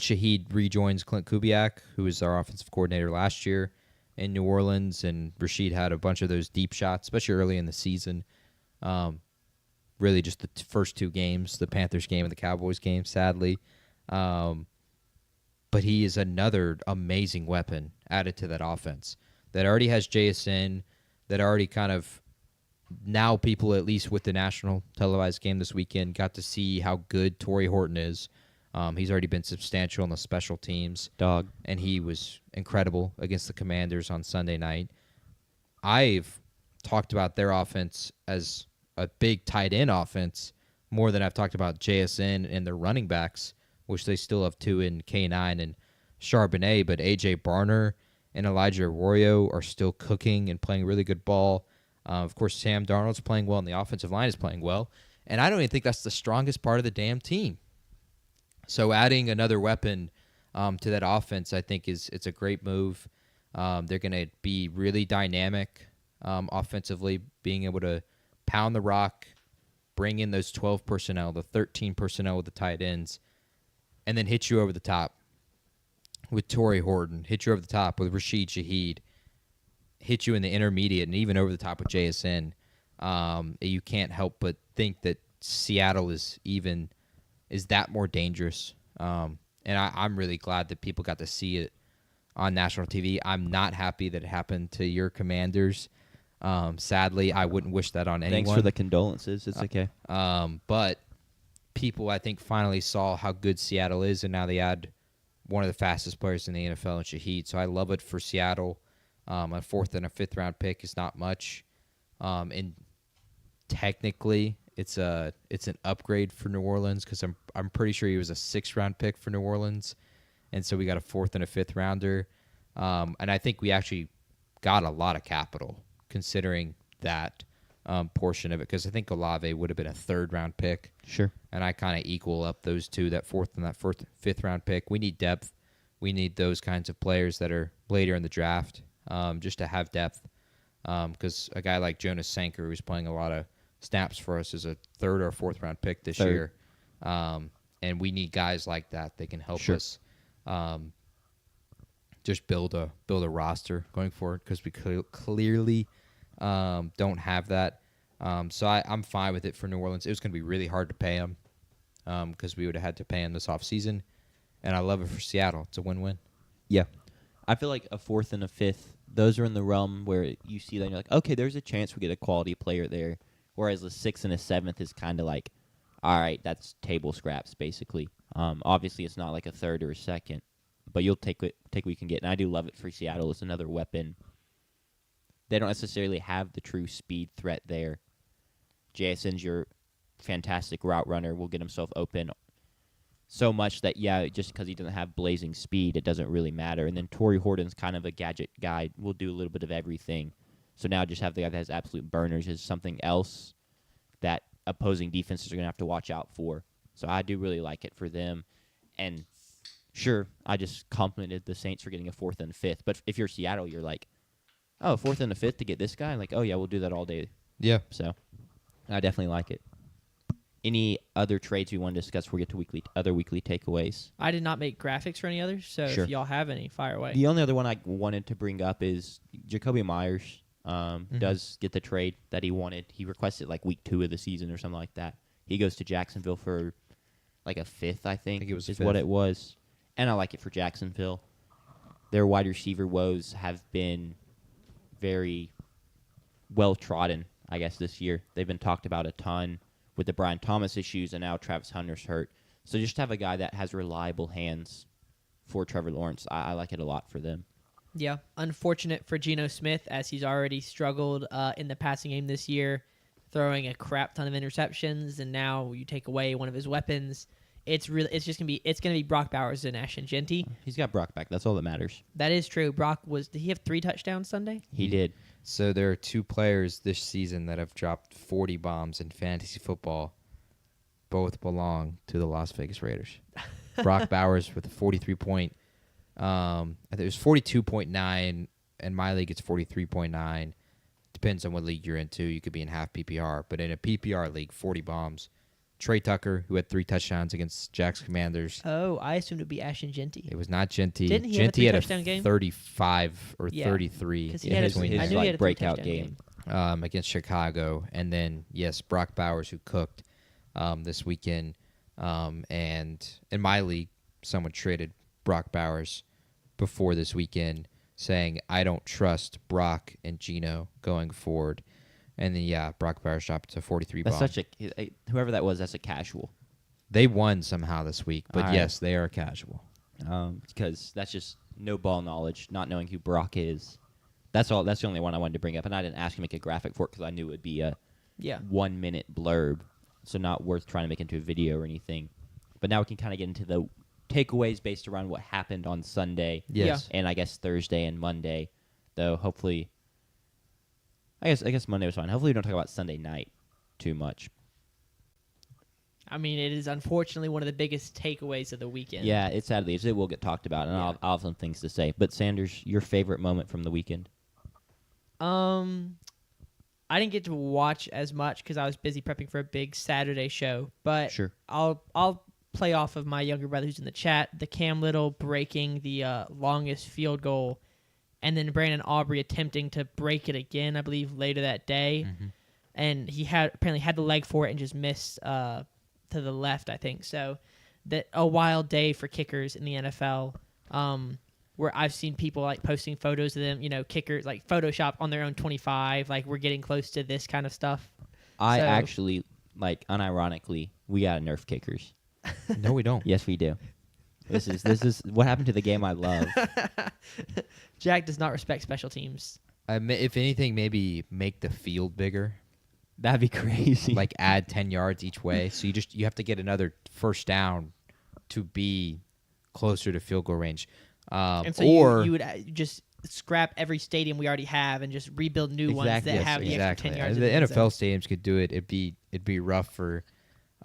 Speaker 2: Shaheed rejoins Clint Kubiak, who was our offensive coordinator last year in New Orleans, and Rashid had a bunch of those deep shots, especially early in the season. Really just the first 2 games, the Panthers game and the Cowboys game, sadly. But he is another amazing weapon added to that offense that already has JSN, that already kind of now people, at least with the national televised game this weekend, got to see how good Torrey Horton is. He's already been substantial on the special teams.
Speaker 1: Dog.
Speaker 2: And he was incredible against the Commanders on Sunday night. I've talked about their offense as a big tight end offense more than I've talked about JSN and their running backs, which they still have 2 in K9 and Charbonnet, but A.J. Barner and Elijah Arroyo are still cooking and playing really good ball. Of course, Sam Darnold's playing well, and the offensive line is playing well. And I don't even think that's the strongest part of the damn team. So adding another weapon to that offense, I think, it's a great move. They're going to be really dynamic offensively, being able to pound the rock, bring in those 12 personnel, the 13 personnel with the tight ends, and then hit you over the top with Torrey Horton, hit you over the top with Rashid Shaheed, hit you in the intermediate, and even over the top with JSN. You can't help but think that Seattle is that more dangerous. And I'm really glad that people got to see it on national TV. I'm not happy that it happened to your Commanders. Sadly, I wouldn't wish that on anyone.
Speaker 1: Thanks for the condolences. It's okay.
Speaker 2: But people, I think, finally saw how good Seattle is, and now they add one of the fastest players in the NFL in Shaheed. So I love it for Seattle. A 4th and a 5th round pick is not much. And technically, it's an upgrade for New Orleans because I'm pretty sure he was a 6th round pick for New Orleans, and so we got a 4th and a 5th rounder. And I think we actually got a lot of capital considering that portion of it, because I think Olave would have been a 3rd round pick.
Speaker 1: Sure.
Speaker 2: And I kind of equal up those two, that 4th and that 5th round pick. We need depth. We need those kinds of players that are later in the draft, just to have depth. Because a guy like Jonas Sanker, who's playing a lot of snaps for us, is a 3rd or 4th round pick this year. And we need guys like that. They can help us just build a roster going forward, because we clearly don't have that. So I'm fine with it for New Orleans. It was going to be really hard to pay him because we would have had to pay him this offseason. And I love it for Seattle. It's a win-win.
Speaker 1: Yeah. I feel like a 4th and a 5th, those are in the realm where you see that and you're like, okay, there's a chance we get a quality player there. Whereas the 6th and a 7th is kind of like, all right, that's table scraps, basically. Obviously, it's not like a 3rd or a 2nd, but you'll take what you can get. And I do love it for Seattle. It's another weapon. They don't necessarily have the true speed threat there. JSN's your fantastic route runner, will get himself open so much that, yeah, just because he doesn't have blazing speed, it doesn't really matter. And then Torrey Horton's kind of a gadget guy, will do a little bit of everything. So now just have the guy that has absolute burners is something else that opposing defenses are going to have to watch out for. So I do really like it for them. And sure, I just complimented the Saints for getting a 4th and 5th. But if you're Seattle, you're like, oh, 4th and a 5th to get this guy? Like, oh, yeah, we'll do that all day.
Speaker 2: Yeah.
Speaker 1: So I definitely like it. Any other trades we want to discuss before we get to other weekly takeaways?
Speaker 3: I did not make graphics for any others, so
Speaker 1: Sure.
Speaker 3: if y'all have any, fire away.
Speaker 1: The only other one I wanted to bring up is Jacoby Myers does get the trade that he wanted. He requested like week 2 of the season or something like that. He goes to Jacksonville for like a 5th, I think
Speaker 2: it was
Speaker 1: is
Speaker 2: 5th.
Speaker 1: what it was. And I like it for Jacksonville. Their wide receiver woes have been very well trodden, I guess, this year. They've been talked about a ton with the Brian Thomas issues, and now Travis Hunter's hurt. So just have a guy that has reliable hands for Trevor Lawrence. I like it a lot for them.
Speaker 3: Yeah, unfortunate for Geno Smith as he's already struggled in the passing game this year, throwing a crap ton of interceptions, and now you take away one of his weapons. It's gonna be Brock Bowers and Ashton Genty.
Speaker 1: He's got Brock back. That's all that matters.
Speaker 3: That is true. Did he have 3 touchdowns Sunday?
Speaker 1: He did.
Speaker 2: So there are 2 players this season that have dropped 40 bombs in fantasy football. Both belong to the Las Vegas Raiders. Brock Bowers with a 43 point. I think it was 42.9. In my league, it's 43.9. Depends on what league you're into. You could be in half PPR, but in a PPR league, 40 bombs. Trey Tucker, who had 3 touchdowns against Jack's Commanders.
Speaker 3: Oh, I assumed it would be Ashton Genty.
Speaker 2: It was not Genty.
Speaker 3: Didn't he have a
Speaker 2: Genty had
Speaker 3: 3-touchdown game?
Speaker 2: 35 or
Speaker 3: Yeah,
Speaker 2: 33
Speaker 3: 'cause he
Speaker 2: in
Speaker 3: had
Speaker 2: between
Speaker 3: I knew he had a
Speaker 1: breakout
Speaker 3: 3-touchdown
Speaker 1: game.
Speaker 2: against Chicago. And then, yes, Brock Bowers, who cooked this weekend. And in my league, someone traded Brock Bowers before this weekend, saying, I don't trust Brock and Geno going forward. And then, yeah, Brock Bowers dropped to 43
Speaker 1: That's
Speaker 2: bombs.
Speaker 1: such a whoever that was. That's a casual.
Speaker 2: They won somehow this week, but
Speaker 1: All right.
Speaker 2: yes, they are casual.
Speaker 1: Because that's just no ball knowledge, not knowing who Brock is. That's all. That's the only one I wanted to bring up, and I didn't ask him to make a graphic for it because I knew it would be a
Speaker 3: Yeah.
Speaker 1: 1 minute blurb, so not worth trying to make into a video or anything. But now we can kind of get into the takeaways based around what happened on Sunday,
Speaker 2: Yes.
Speaker 1: and I guess Thursday and Monday. Though hopefully, I guess Monday was fine. Hopefully, we don't talk about Sunday night too much.
Speaker 3: I mean, it is unfortunately one of the biggest takeaways of the weekend.
Speaker 1: Yeah, it sadly it will get talked about, and
Speaker 3: Yeah.
Speaker 1: I'll have some things to say. But Sanders, your favorite moment from the weekend?
Speaker 3: I didn't get to watch as much because I was busy prepping for a big Saturday show. But
Speaker 1: Sure.
Speaker 3: I'll play off of my younger brother who's in the chat. The Cam Little breaking the longest field goal, and then Brandon Aubrey attempting to break it again, I believe, later that day.
Speaker 2: Mm-hmm.
Speaker 3: And he apparently had the leg for it and just missed to the left, I think. So a wild day for kickers in the NFL. Where I've seen people like posting photos of them, kickers like Photoshop on their own 25. Like we're getting close to this kind of stuff.
Speaker 1: I
Speaker 3: So-
Speaker 1: actually, unironically, we got to nerf kickers.
Speaker 2: No, we don't.
Speaker 1: Yes, we do. This is what happened to the game I love.
Speaker 3: Jack does not respect special teams.
Speaker 2: If anything, maybe make the field bigger.
Speaker 1: That'd be crazy.
Speaker 2: Like add 10 yards each way. So you have to get another first down to be closer to field goal range.
Speaker 3: And so
Speaker 2: or
Speaker 3: you would just scrap every stadium we already have and just rebuild new ones that
Speaker 1: Exactly.
Speaker 3: have the extra 10 yards.
Speaker 2: The
Speaker 3: in end
Speaker 2: NFL
Speaker 3: zone.
Speaker 2: stadiums could do it. It'd be rough for.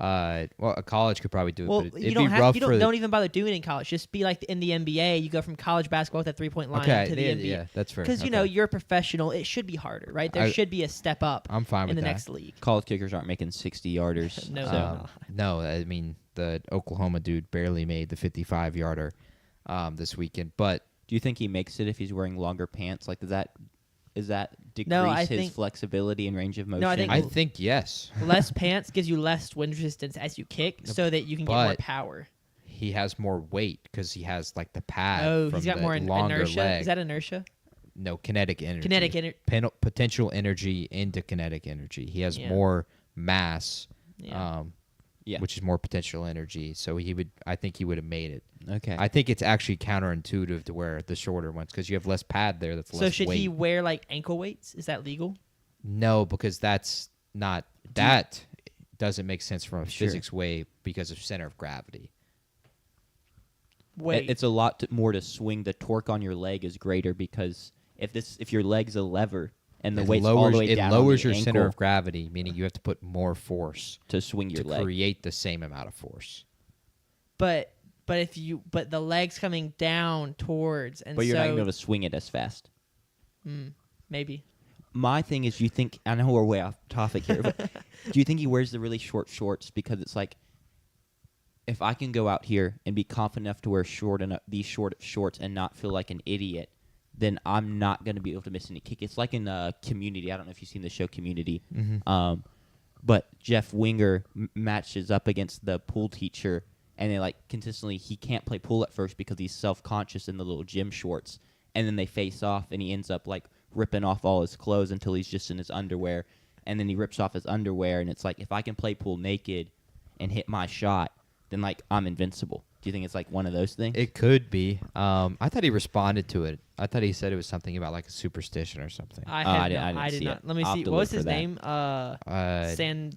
Speaker 2: A college could probably do it.
Speaker 3: Well,
Speaker 2: but
Speaker 3: you
Speaker 2: it'd
Speaker 3: don't
Speaker 2: be rough
Speaker 3: you
Speaker 2: for
Speaker 3: don't even bother doing it in college. Just be like in the NBA. You go from college basketball with that 3-point line
Speaker 2: Okay,
Speaker 3: to the
Speaker 2: yeah,
Speaker 3: NBA.
Speaker 2: yeah, that's fair.
Speaker 3: Because
Speaker 2: Okay.
Speaker 3: you're a professional. It should be harder, right? There should be a step up
Speaker 2: I'm fine
Speaker 3: in
Speaker 2: with
Speaker 3: the
Speaker 2: that.
Speaker 3: next league.
Speaker 1: College kickers aren't making 60-yarders.
Speaker 3: No,
Speaker 1: so.
Speaker 3: they're not.
Speaker 2: No, I mean the Oklahoma dude barely made the 55-yarder this weekend. But
Speaker 1: Do you think he makes it if he's wearing longer pants? Like, does that decrease
Speaker 3: No, I
Speaker 1: his
Speaker 3: think-
Speaker 1: flexibility and range of motion?
Speaker 3: No, I think-
Speaker 2: I think yes,
Speaker 3: Less pants gives you less wind resistance as you kick, so that you can get more
Speaker 2: But-
Speaker 3: power.
Speaker 2: he has more weight because he has like the pad.
Speaker 3: Oh,
Speaker 2: from
Speaker 3: he's got
Speaker 2: the
Speaker 3: more
Speaker 2: longer
Speaker 3: inertia.
Speaker 2: leg.
Speaker 3: Is that inertia?
Speaker 2: No, kinetic energy.
Speaker 3: Kinetic energy.
Speaker 2: Potential energy into kinetic energy. He has
Speaker 3: Yeah.
Speaker 2: more mass,
Speaker 3: Yeah.
Speaker 1: Yeah.
Speaker 2: which is more potential energy. So I think he would have made it.
Speaker 1: Okay.
Speaker 2: I think it's actually counterintuitive to wear the shorter ones because you have less pad there. That's
Speaker 3: So
Speaker 2: less
Speaker 3: should
Speaker 2: weight.
Speaker 3: he wear like ankle weights? Is that legal?
Speaker 2: No, because that's not that doesn't make sense from a
Speaker 1: Sure.
Speaker 2: physics way because of center of gravity.
Speaker 3: Wait.
Speaker 1: It's a lot more to swing. The torque on your leg is greater because if your leg's a lever and the weight's all the way down on
Speaker 2: lowers
Speaker 1: the
Speaker 2: your center
Speaker 1: ankle
Speaker 2: of gravity, meaning you have to put more force
Speaker 1: to swing your
Speaker 2: to
Speaker 1: leg.
Speaker 2: create the same amount of force.
Speaker 3: but the legs coming down towards, and
Speaker 1: But you're
Speaker 3: so
Speaker 1: not going to be able to swing it as fast.
Speaker 3: maybe.
Speaker 1: My thing is, you think, I know we're way off topic here, but do you think he wears the really short shorts because it's like, if I can go out here and be confident enough to wear these short shorts and not feel like an idiot, then I'm not going to be able to miss any kick. It's like in Community. I don't know if you've seen the show Community.
Speaker 2: Mm-hmm.
Speaker 1: But Jeff Winger matches up against the pool teacher, and they consistently, he can't play pool at first because he's self-conscious in the little gym shorts. And then they face off, and he ends up ripping off all his clothes until he's just in his underwear. And then he rips off his underwear, and it's like, if I can play pool naked and hit my shot, then I'm invincible. Do Do you think it's like one of those things?
Speaker 2: It could be. I thought he responded to it. I thought he said it was something about like a superstition or something.
Speaker 1: I didn't
Speaker 3: I did
Speaker 1: see
Speaker 3: not.
Speaker 1: it.
Speaker 3: Let me
Speaker 1: I'll
Speaker 3: see.
Speaker 1: have to
Speaker 3: What was
Speaker 1: look
Speaker 3: his
Speaker 1: for that.
Speaker 3: name?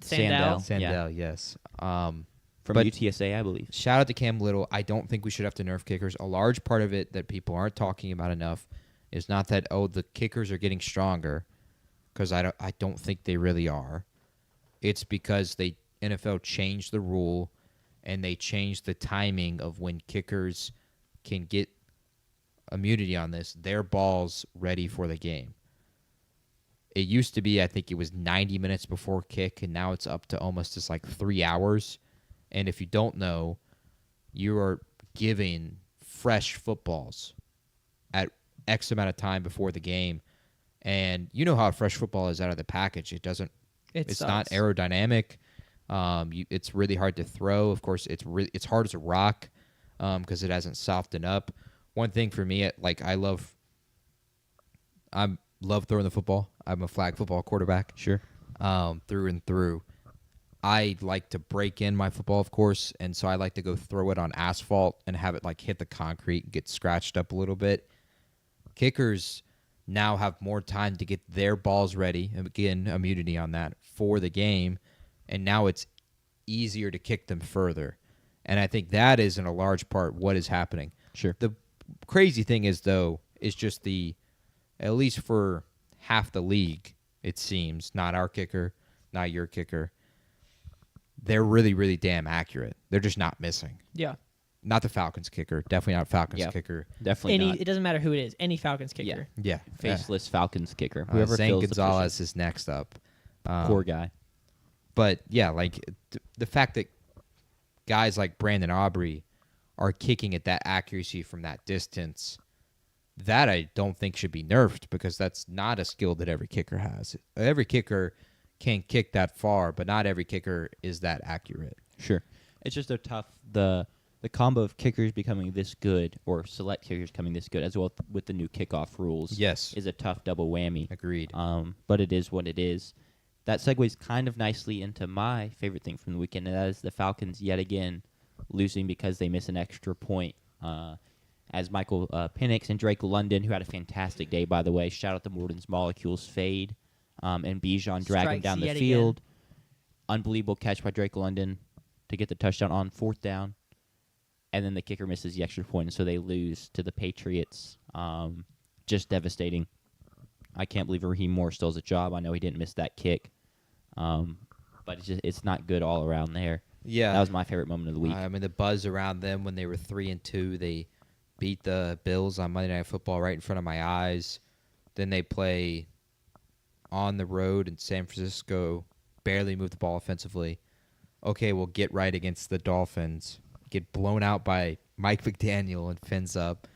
Speaker 3: Sandell.
Speaker 1: Sandell.
Speaker 2: Sandell, yes.
Speaker 1: From
Speaker 2: but-
Speaker 1: UTSA, I believe.
Speaker 2: Shout out to Cam Little. I don't think we should have to nerf kickers. A large part of it that people aren't talking about enough is not that the kickers are getting stronger, because I don't think they really are. It's because the NFL changed the rule and they changed the timing of when kickers can get immunity on this, their balls ready for the game. It used to be, I think it was 90 minutes before kick, and now it's up to almost just like 3 hours. And if you don't know, you are giving fresh footballs at X amount of time before the game. And you know how a fresh football is out of the package. It's not aerodynamic. It's really hard to throw. Of course, it's hard as a rock because it hasn't softened up. One thing for me, I love throwing the football. I'm a flag football quarterback.
Speaker 1: Sure.
Speaker 2: Through and through. I like to break in my football, of course, and so I like to go throw it on asphalt and have it hit the concrete and get scratched up a little bit. Kickers now have more time to get their balls ready, and again, immunity on that, for the game, and now it's easier to kick them further. And I think that is, in a large part, what is happening.
Speaker 1: Sure.
Speaker 2: The crazy thing is, though, is just at least for half the league, it seems, not our kicker, not your kicker, they're really, really damn accurate. They're just not missing.
Speaker 3: Yeah.
Speaker 2: Not the Falcons kicker. Definitely not Falcons kicker.
Speaker 1: Definitely not.
Speaker 3: It doesn't matter who it is. Any Falcons kicker.
Speaker 2: Yeah.
Speaker 1: Faceless Falcons kicker. Whoever
Speaker 2: Zane
Speaker 1: fills
Speaker 2: Gonzalez is next up.
Speaker 1: the poor guy.
Speaker 2: But, yeah, the fact that guys like Brandon Aubrey are kicking at that accuracy from that distance, that I don't think should be nerfed, because that's not a skill that every kicker has. Every kicker can kick that far, but not every kicker is that accurate.
Speaker 1: Sure. It's just a tough the combo of kickers becoming this good, or select kickers coming this good, as well with the new kickoff rules.
Speaker 2: Yes.
Speaker 1: Is a tough double whammy.
Speaker 2: Agreed.
Speaker 1: But it is what it is. That segues kind of nicely into my favorite thing from the weekend, and that is the Falcons yet again losing because they miss an extra point. As Michael Penix and Drake London, who had a fantastic day, by the way, shout out to Morden's Molecules fade, and Bijan drag him down the field. Unbelievable catch by Drake London to get the touchdown on 4th down. And then the kicker misses the extra point, and so they lose to the Patriots. Just devastating. I can't believe Raheem Moore still has a job. I know he didn't miss that kick. But it's not good all around there.
Speaker 2: Yeah.
Speaker 1: That was my favorite moment of the week.
Speaker 2: I mean, the buzz around them when they were 3-2, they beat the Bills on Monday Night Football right in front of my eyes. Then they play on the road in San Francisco, barely move the ball offensively. Okay, we'll get right against the Dolphins. Get blown out by Mike McDaniel and fins up.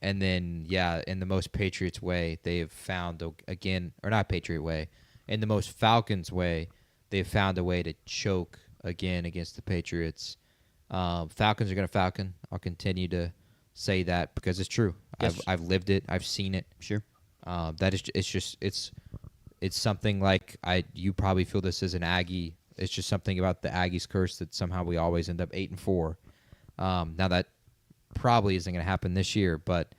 Speaker 2: And then, yeah, in the most Patriots way, they have found, again, or not Patriot way, in the most Falcons way, they've found a way to choke again against the Patriots. Falcons are going to Falcon. I'll continue to say that because it's true.
Speaker 1: Yes.
Speaker 2: I've lived it. I've seen it.
Speaker 1: Sure.
Speaker 2: That is, it's something like you probably feel this as an Aggie. It's just something about the Aggies curse that somehow we always end up 8-4. Now that probably isn't going to happen this year, but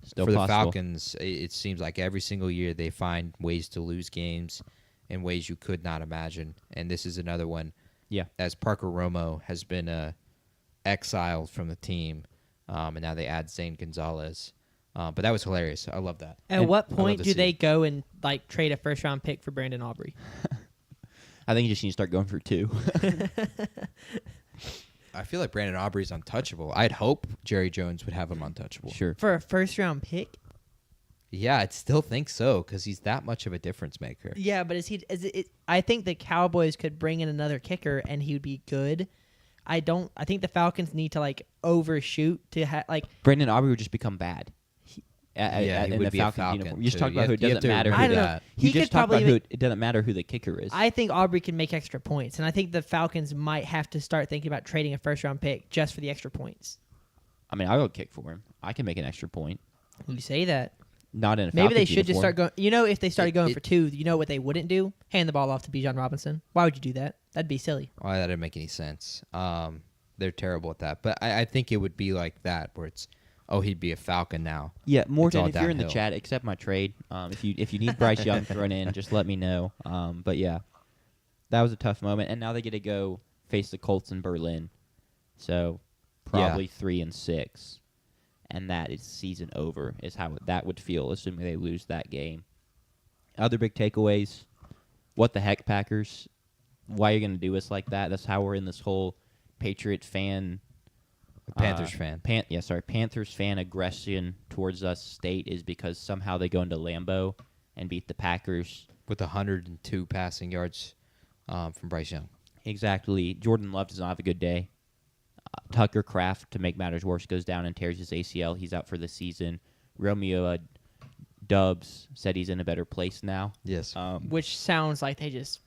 Speaker 1: Still
Speaker 2: for
Speaker 1: possible.
Speaker 2: the Falcons, it seems like every single year they find ways to lose games in ways you could not imagine. And this is another one.
Speaker 1: Yeah.
Speaker 2: As Parker Romo has been exiled from the team, and now they add Zane Gonzalez. But that was hilarious. I love that.
Speaker 3: At what point
Speaker 2: to
Speaker 3: do
Speaker 2: see
Speaker 3: they
Speaker 2: it.
Speaker 3: go and trade a first-round pick for Brandon Aubrey?
Speaker 1: I think you just need to start going for 2.
Speaker 2: I feel like Brandon Aubrey's untouchable. I'd hope Jerry Jones would have him untouchable.
Speaker 1: Sure.
Speaker 3: For a first-round pick?
Speaker 2: Yeah, I still think so because he's that much of a difference maker.
Speaker 3: Yeah, but I think the Cowboys could bring in another kicker and he would be good. I think the Falcons need to overshoot to
Speaker 1: Brandon Aubrey would just become bad.
Speaker 2: He
Speaker 1: in
Speaker 2: would
Speaker 1: the
Speaker 2: be a
Speaker 1: Falcons
Speaker 2: Falcon,
Speaker 1: uniform. You just
Speaker 2: too.
Speaker 1: talked about who it
Speaker 2: You have
Speaker 1: doesn't
Speaker 2: to
Speaker 1: matter.
Speaker 2: agree
Speaker 3: I
Speaker 2: to
Speaker 3: don't know.
Speaker 2: that.
Speaker 3: He
Speaker 1: You just
Speaker 3: could
Speaker 1: talked about
Speaker 3: probably
Speaker 1: it doesn't matter who the kicker is.
Speaker 3: I think Aubrey can make extra points, and I think the Falcons might have to start thinking about trading a first-round pick just for the extra points.
Speaker 1: I mean, I'll go kick for him. I can make an extra point.
Speaker 3: You say that.
Speaker 1: Not in a
Speaker 3: Maybe
Speaker 1: Falcons
Speaker 3: they should just
Speaker 1: uniform.
Speaker 3: start going. If they started going for 2, you know what they wouldn't do? Hand the ball off to Bijan Robinson. Why would you do that? That'd be silly.
Speaker 2: Oh, that didn't make any sense. They're terrible at that. But I think it would be like that, where it's, oh, he'd be a Falcon now.
Speaker 1: Yeah, Morgan,
Speaker 2: all
Speaker 1: if you're in the
Speaker 2: downhill.
Speaker 1: chat, accept my trade. If you need Bryce Young thrown in, just let me know. But yeah, that was a tough moment, and now they get to go face the Colts in Berlin, so probably 3-6, and that is season over. Is how that would feel, assuming they lose that game. Other big takeaways: what the heck, Packers? Why are you going to do us like that? That's how we're in this whole Patriot fan.
Speaker 2: Panthers fan.
Speaker 1: Panthers fan aggression towards us state is because somehow they go into Lambeau and beat the Packers.
Speaker 2: With 102 passing yards from Bryce Young.
Speaker 1: Exactly. Jordan Love does not have a good day. Tucker Kraft, to make matters worse, goes down and tears his ACL. He's out for the season. Romeo Dubs said he's in a better place now.
Speaker 2: Yes.
Speaker 3: Which sounds like they just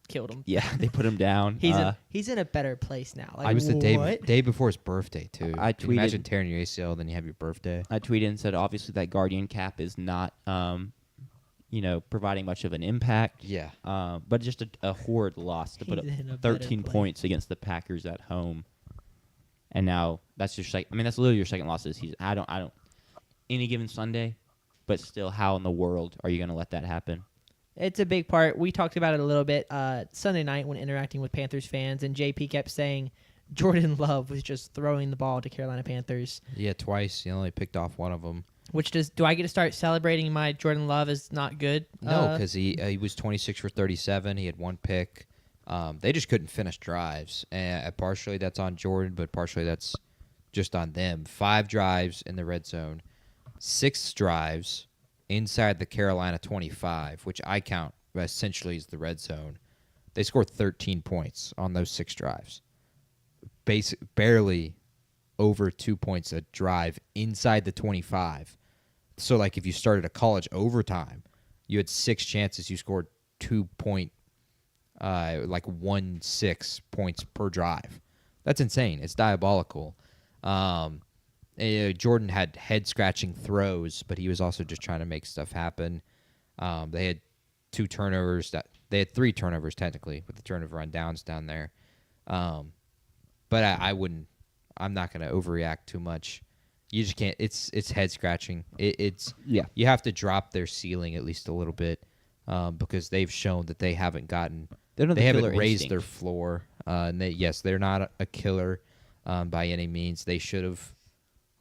Speaker 3: killed him.
Speaker 1: Yeah, they put him down.
Speaker 3: He's in a better place now. Like,
Speaker 2: I was the
Speaker 3: what?
Speaker 2: day before his birthday, too.
Speaker 1: I
Speaker 2: Can you imagine
Speaker 1: tweeted-
Speaker 2: tearing your ACL, then you have your birthday.
Speaker 1: I tweeted and said, obviously, that Guardian cap is not, providing much of an impact.
Speaker 2: Yeah.
Speaker 1: But just a horrid loss to put up
Speaker 3: He's in a better
Speaker 1: 13
Speaker 3: place.
Speaker 1: points against the Packers at home. And now that's your second. I mean, that's literally your second loss of the season. I don't. Any given Sunday, but still, how in the world are you going to let that happen?
Speaker 3: It's a big part. We talked about it a little bit Sunday night when interacting with Panthers fans, and JP kept saying Jordan Love was just throwing the ball to Carolina Panthers.
Speaker 2: Yeah, twice. He only picked off one of them.
Speaker 3: Which do I get to start celebrating my Jordan Love as not good?
Speaker 2: No, because he was 26 for 37. He had one pick. They just couldn't finish drives. And partially that's on Jordan, but partially that's just on them. 5 drives in the red zone, 6 drives inside the Carolina 25, which I count essentially as the red zone. They scored 13 points on those 6 drives. Barely over 2 points a drive inside the 25. So, like, if you started a college overtime, you had 6 chances. You scored 1.6 points per drive. That's insane. It's diabolical. Jordan had head-scratching throws, but he was also just trying to make stuff happen. They had 2 turnovers. They had 3 turnovers, technically, with the turnover on downs down there. But I wouldn't. I'm not going to overreact too much. You just can't. It's head-scratching.
Speaker 1: Yeah.
Speaker 2: You have to drop their ceiling at least a little bit because they've shown that they haven't gotten.
Speaker 1: They don't have
Speaker 2: They
Speaker 1: the
Speaker 2: haven't
Speaker 1: killer
Speaker 2: raised
Speaker 1: instinct.
Speaker 2: their floor. And they're not a killer by any means. They should have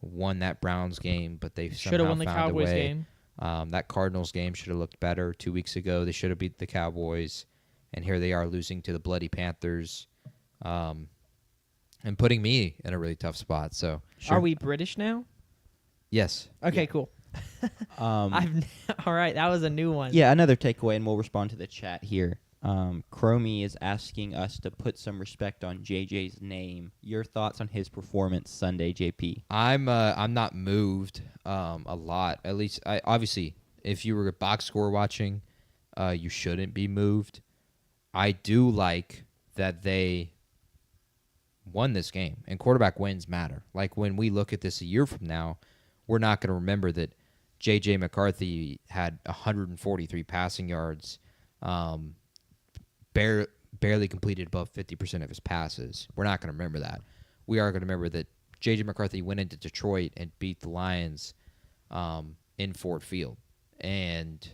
Speaker 2: won that Browns game, but they
Speaker 3: Should have
Speaker 2: somehow
Speaker 3: won the
Speaker 2: found
Speaker 3: Cowboys
Speaker 2: a way.
Speaker 3: game.
Speaker 2: That Cardinals game should have looked better 2 weeks ago. They should have beat the Cowboys, and here they are losing to the bloody Panthers, and putting me in a really tough spot. So,
Speaker 3: Are we British now?
Speaker 2: yes,
Speaker 3: Okay, cool. All right, that was a new one.
Speaker 1: Yeah, another takeaway, and we'll respond to the chat here. Chromie is asking us to put some respect on JJ's name. Your thoughts on his performance Sunday, JP?
Speaker 2: I'm not moved a lot. At least, obviously, if you were a box score watching, you shouldn't be moved. I do like that they won this game, and quarterback wins matter. Like, when we look at this a year from now, we're not going to remember that J.J. McCarthy had 143 passing yards, barely completed above 50% of his passes. We're not going to remember that. We are going to remember that J.J. McCarthy went into Detroit and beat the Lions in Ford Field, and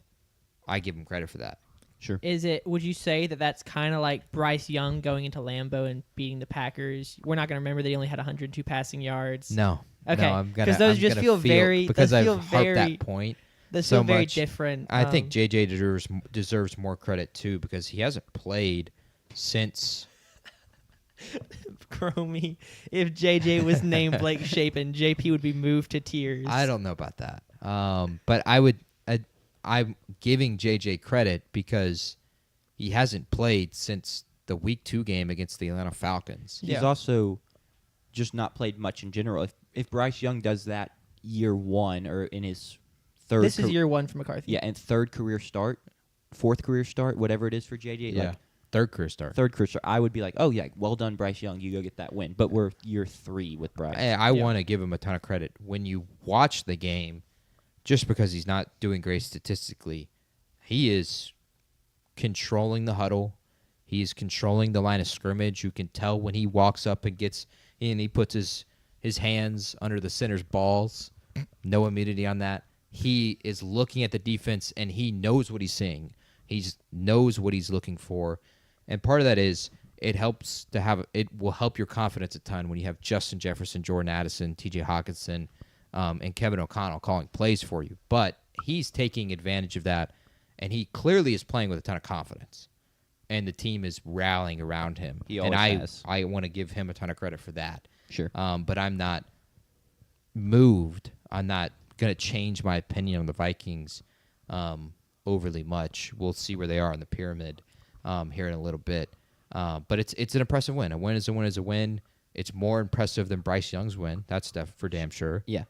Speaker 2: I give him credit for that.
Speaker 1: Sure.
Speaker 3: Would you say that that's kind of like Bryce Young going into Lambeau and beating the Packers? We're not going to remember that he only had 102 passing yards.
Speaker 2: No.
Speaker 3: Okay,
Speaker 2: No, I'm gonna,
Speaker 3: 'cause those
Speaker 2: I'm
Speaker 3: just
Speaker 2: gonna
Speaker 3: feel very-
Speaker 2: because
Speaker 3: those
Speaker 2: I've
Speaker 3: feel
Speaker 2: harped
Speaker 3: very-
Speaker 2: that point.
Speaker 3: That's
Speaker 2: so
Speaker 3: so very
Speaker 2: much.
Speaker 3: different.
Speaker 2: I think JJ deserves more credit too because he hasn't played since.
Speaker 3: Chromie, if JJ was named Blake Shapen, JP would be moved to tears.
Speaker 2: I don't know about that, but I'm giving JJ credit because he hasn't played since the Week 2 game against the Atlanta Falcons.
Speaker 1: He's also just not played much in general. If Bryce Young does that year 1 or in his third,
Speaker 3: This is year 1 for McCarthy.
Speaker 1: yeah, and fourth career start, whatever it is for JJ, like
Speaker 2: third career start.
Speaker 1: third career start, I would be like, oh yeah, well done, Bryce Young, you go get that win. But we're year 3 with Bryce.
Speaker 2: I want to give him a ton of credit. When you watch the game, just because he's not doing great statistically, he is controlling the huddle. He's controlling the line of scrimmage. You can tell when he walks up and gets and he puts his hands under the center's balls. No immunity on that. He is looking at the defense, and he knows what he's seeing. He knows what he's looking for. And part of that is it will help your confidence a ton when you have Justin Jefferson, Jordan Addison, TJ Hawkinson, and Kevin O'Connell calling plays for you. But he's taking advantage of that, and he clearly is playing with a ton of confidence. And the team is rallying around him.
Speaker 1: He always has.
Speaker 2: I want to give him a ton of credit for that.
Speaker 1: Sure.
Speaker 2: But I'm not moved. I'm not going to change my opinion on the Vikings overly much. We'll see where they are in the pyramid here in a little bit. But it's an impressive win. A win is a win is a win. It's more impressive than Bryce Young's win. That's for damn sure.
Speaker 1: Yeah.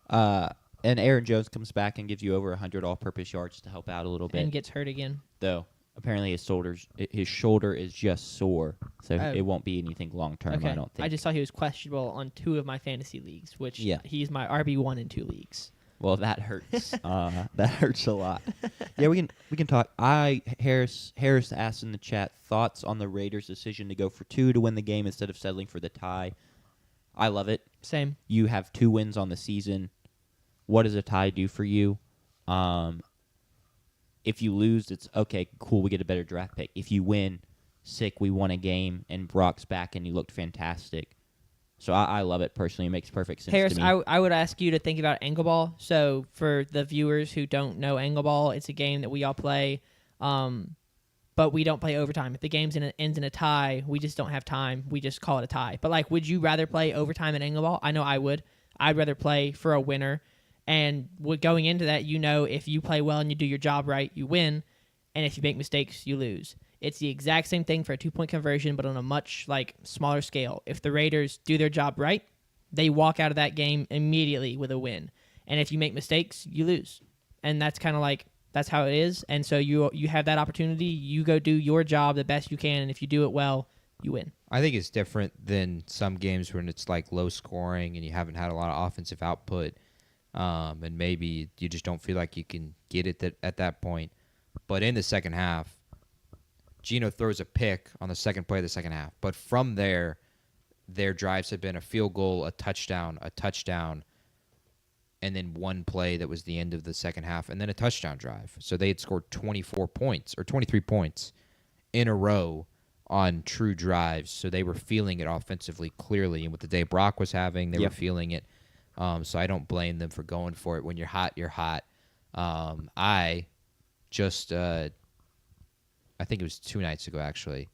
Speaker 1: And Aaron Jones comes back and gives you over 100 all-purpose yards to help out a little bit.
Speaker 3: And gets hurt again.
Speaker 1: Though, apparently his shoulder is just sore, so it won't be anything long-term,
Speaker 3: Okay.
Speaker 1: I don't think.
Speaker 3: I just saw he was questionable on 2 of my fantasy leagues, which he's my RB1 in 2 leagues.
Speaker 1: Well, that hurts. That hurts a lot. Yeah, we can talk. Harris asked in the chat thoughts on the Raiders' decision to go for 2 to win the game instead of settling for the tie. I love it.
Speaker 3: Same.
Speaker 1: You have 2 wins on the season. What does a tie do for you? If you lose, it's okay, cool, we get a better draft pick. If you win, sick, we won a game, and Brock's back, and you looked fantastic. So I love it personally. It makes perfect sense
Speaker 3: Harris,
Speaker 1: to me.
Speaker 3: I would ask you to think about Engleball. So for the viewers who don't know Engleball, it's a game that we all play, but we don't play overtime. If the game ends in a tie, we just don't have time. We just call it a tie. But, like, would you rather play overtime in Engleball? I know I would. I'd rather play for a winner. And going into that, if you play well and you do your job right, you win. And if you make mistakes, you lose. It's the exact same thing for a 2-point conversion, but on a much smaller scale. If the Raiders do their job right, they walk out of that game immediately with a win. And if you make mistakes, you lose. And that's kind of that's how it is. And so you have that opportunity. You go do your job the best you can, and if you do it well, you win.
Speaker 2: I think it's different than some games when it's low scoring and you haven't had a lot of offensive output, and maybe you just don't feel like you can get it at that point. But in the second half, Geno throws a pick on the second play of the second half. But from there, their drives have been a field goal, a touchdown, and then one play that was the end of the second half, and then a touchdown drive. So they had scored 24 points or 23 points in a row on true drives. So they were feeling it offensively clearly. And with the day Brock was having, they were feeling it. So I don't blame them for going for it. When you're hot, you're hot. I just... I think it was 2 nights ago, actually,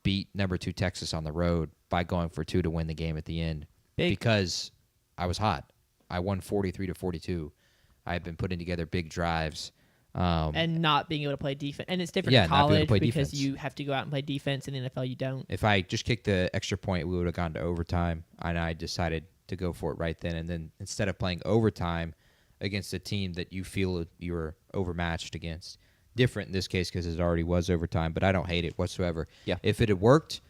Speaker 2: beat number 2 Texas on the road by going for 2 to win the game at the end. Because I was hot. I won 43-42. I had been putting together big drives.
Speaker 3: And not being able to play defense. And it's different in
Speaker 2: not being able
Speaker 3: college
Speaker 2: to play
Speaker 3: because
Speaker 2: defense.
Speaker 3: you have to go out and play defense. In the NFL, you don't.
Speaker 2: If I just kicked the extra point, we would have gone to overtime, and I decided to go for it right then. And then instead of playing overtime against a team that you feel you were overmatched against, different in this case because it already was overtime, but I don't hate it whatsoever.
Speaker 1: Yeah.
Speaker 2: If it had worked,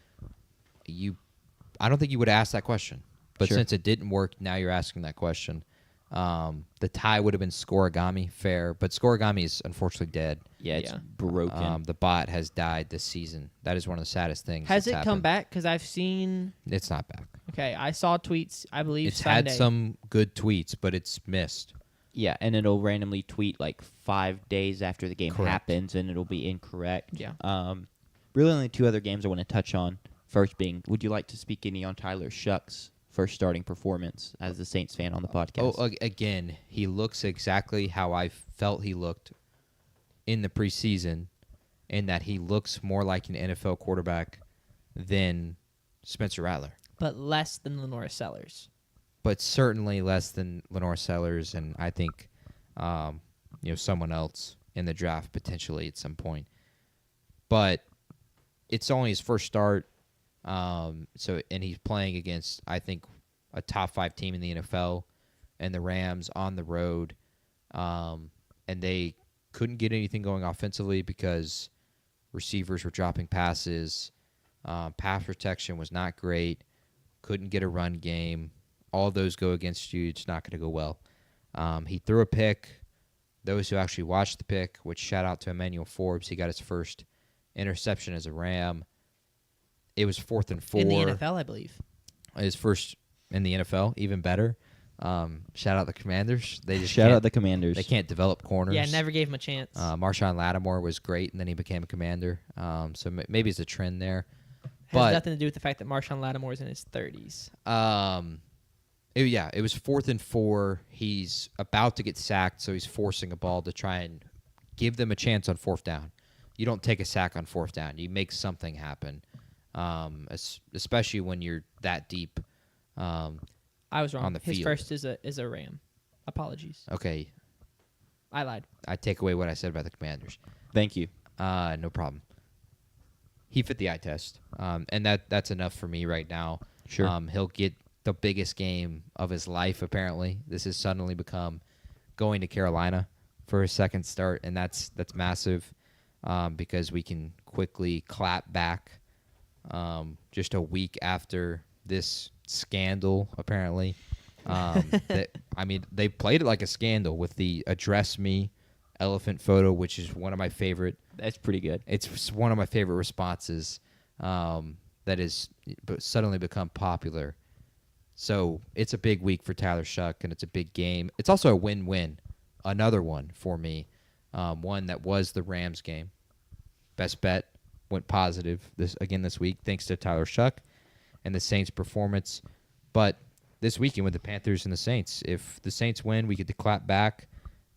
Speaker 2: I don't think you would have asked that question. But since it didn't work, now you're asking that question. The tie would have been Scorigami, fair, but Scorigami is unfortunately dead.
Speaker 1: Yeah, it's broken.
Speaker 2: The bot has died this season. That is one of the saddest things.
Speaker 3: Has
Speaker 2: that's
Speaker 3: it come
Speaker 2: happened.
Speaker 3: back? Because I've seen...
Speaker 2: It's not back.
Speaker 3: Okay, I saw tweets, I believe,
Speaker 2: It's
Speaker 3: Sunday.
Speaker 2: had some good tweets, but it's missed.
Speaker 1: Yeah, and it'll randomly tweet 5 days after the game happens, and it'll be incorrect.
Speaker 3: Yeah.
Speaker 1: Really only 2 other games I want to touch on. First being, would you like to speak any on Tyler Shuck's first starting performance as a Saints fan on the podcast?
Speaker 2: Oh, again, he looks exactly how I felt he looked in the preseason, in that he looks more like an NFL quarterback than Spencer Rattler.
Speaker 3: But less than Lenore Sellers.
Speaker 2: But certainly less than Lenore Sellers, and I think someone else in the draft potentially at some point. But it's only his first start, and he's playing against, I think, a top 5 team in the NFL, and the Rams on the road, and they couldn't get anything going offensively because receivers were dropping passes, pass protection was not great, couldn't get a run game. All of those go against you. It's not going to go well. He threw a pick. Those who actually watched the pick, which shout out to Emmanuel Forbes, he got his first interception as a Ram. It was 4th and 4.
Speaker 3: In the NFL, I believe.
Speaker 2: His first in the NFL, even better. Shout out the Commanders. They just
Speaker 1: Shout
Speaker 2: can't-
Speaker 1: out the Commanders.
Speaker 2: They can't develop corners.
Speaker 3: Yeah, never gave him a chance.
Speaker 2: Marshawn Lattimore was great, and then he became a Commander. So maybe it's a trend there.
Speaker 3: Has
Speaker 2: But
Speaker 3: nothing to do with the fact that Marshawn Lattimore is in his 30s.
Speaker 2: it was 4th and 4. He's about to get sacked, so he's forcing a ball to try and give them a chance on 4th down. You don't take a sack on 4th down. You make something happen, especially when you're that deep.
Speaker 3: I was wrong.
Speaker 2: On the
Speaker 3: His
Speaker 2: field.
Speaker 3: first is a Ram. Apologies.
Speaker 2: Okay,
Speaker 3: I lied.
Speaker 2: I take away what I said about the Commanders.
Speaker 1: Thank you.
Speaker 2: No problem. He fit the eye test, and that's enough for me right now.
Speaker 1: Sure.
Speaker 2: He'll get the biggest game of his life, apparently. This has suddenly become going to Carolina for his second start, and that's massive because we can quickly clap back just a week after this scandal, apparently. They played it like a scandal with the Address Me elephant photo, which is one of my favorite.
Speaker 1: That's pretty good.
Speaker 2: It's one of my favorite responses that has suddenly become popular. So it's a big week for Tyler Shuck, and it's a big game. It's also a win-win, another one for me, one that was the Rams game. Best bet went positive this week thanks to Tyler Shuck and the Saints' performance. But this weekend with the Panthers and the Saints, if the Saints win, we get to clap back.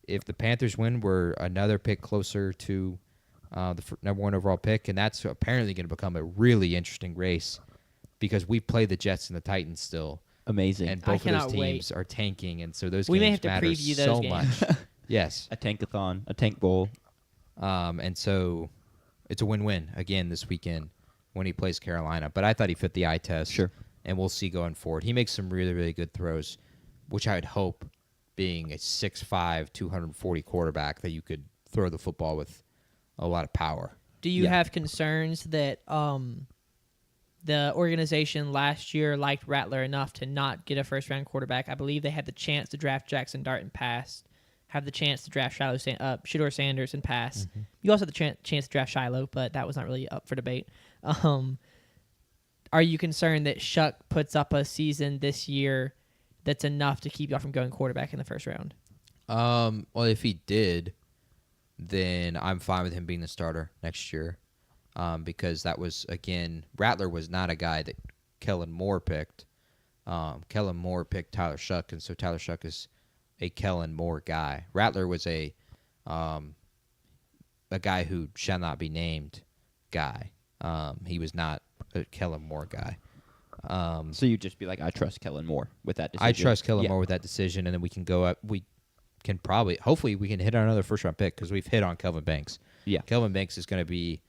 Speaker 2: If the Panthers win, we're another pick closer to the number 1 overall pick, and that's apparently going to become a really interesting race because we play the Jets and the Titans still.
Speaker 1: Amazing.
Speaker 2: And
Speaker 3: I
Speaker 2: both of those
Speaker 3: cannot
Speaker 2: teams are tanking, and so those
Speaker 3: We may
Speaker 2: games
Speaker 3: have to
Speaker 2: matter
Speaker 3: preview those
Speaker 2: so
Speaker 3: games.
Speaker 2: much. Yes.
Speaker 1: A tankathon, a tank bowl.
Speaker 2: And so it's a win-win again this weekend when he plays Carolina. But I thought he fit the eye test.
Speaker 1: Sure.
Speaker 2: And we'll see going forward. He makes some really, really good throws, which I would hope, being a 6'5", 240 quarterback, that you could throw the football with a lot of power.
Speaker 3: Do you
Speaker 1: Yeah.
Speaker 3: have concerns that the organization last year liked Rattler enough to not get a first-round quarterback? I believe they had the chance to draft Jackson Dart and pass, have the chance to draft Shedeur Sanders and pass.
Speaker 2: Mm-hmm.
Speaker 3: You also had the chance to draft Shiloh, but that was not really up for debate. Are you concerned that Shuck puts up a season this year that's enough to keep y'all from going quarterback in the first round?
Speaker 2: Well, if he did, then I'm fine with him being the starter next year, because that was, again, Rattler was not a guy that Kellen Moore picked. Kellen Moore picked Tyler Shuck, and so Tyler Shuck is a Kellen Moore guy. Rattler was a guy who shall not be named guy. He was not a Kellen Moore guy.
Speaker 1: So you'd just be like, I trust Kellen Moore with that decision.
Speaker 2: I trust Kellen
Speaker 1: Yeah.
Speaker 2: Moore with that decision, and then we can go up. We can hopefully we can hit on another first-round pick because we've hit on Kelvin Banks.
Speaker 1: Yeah.
Speaker 2: Kelvin Banks is going to be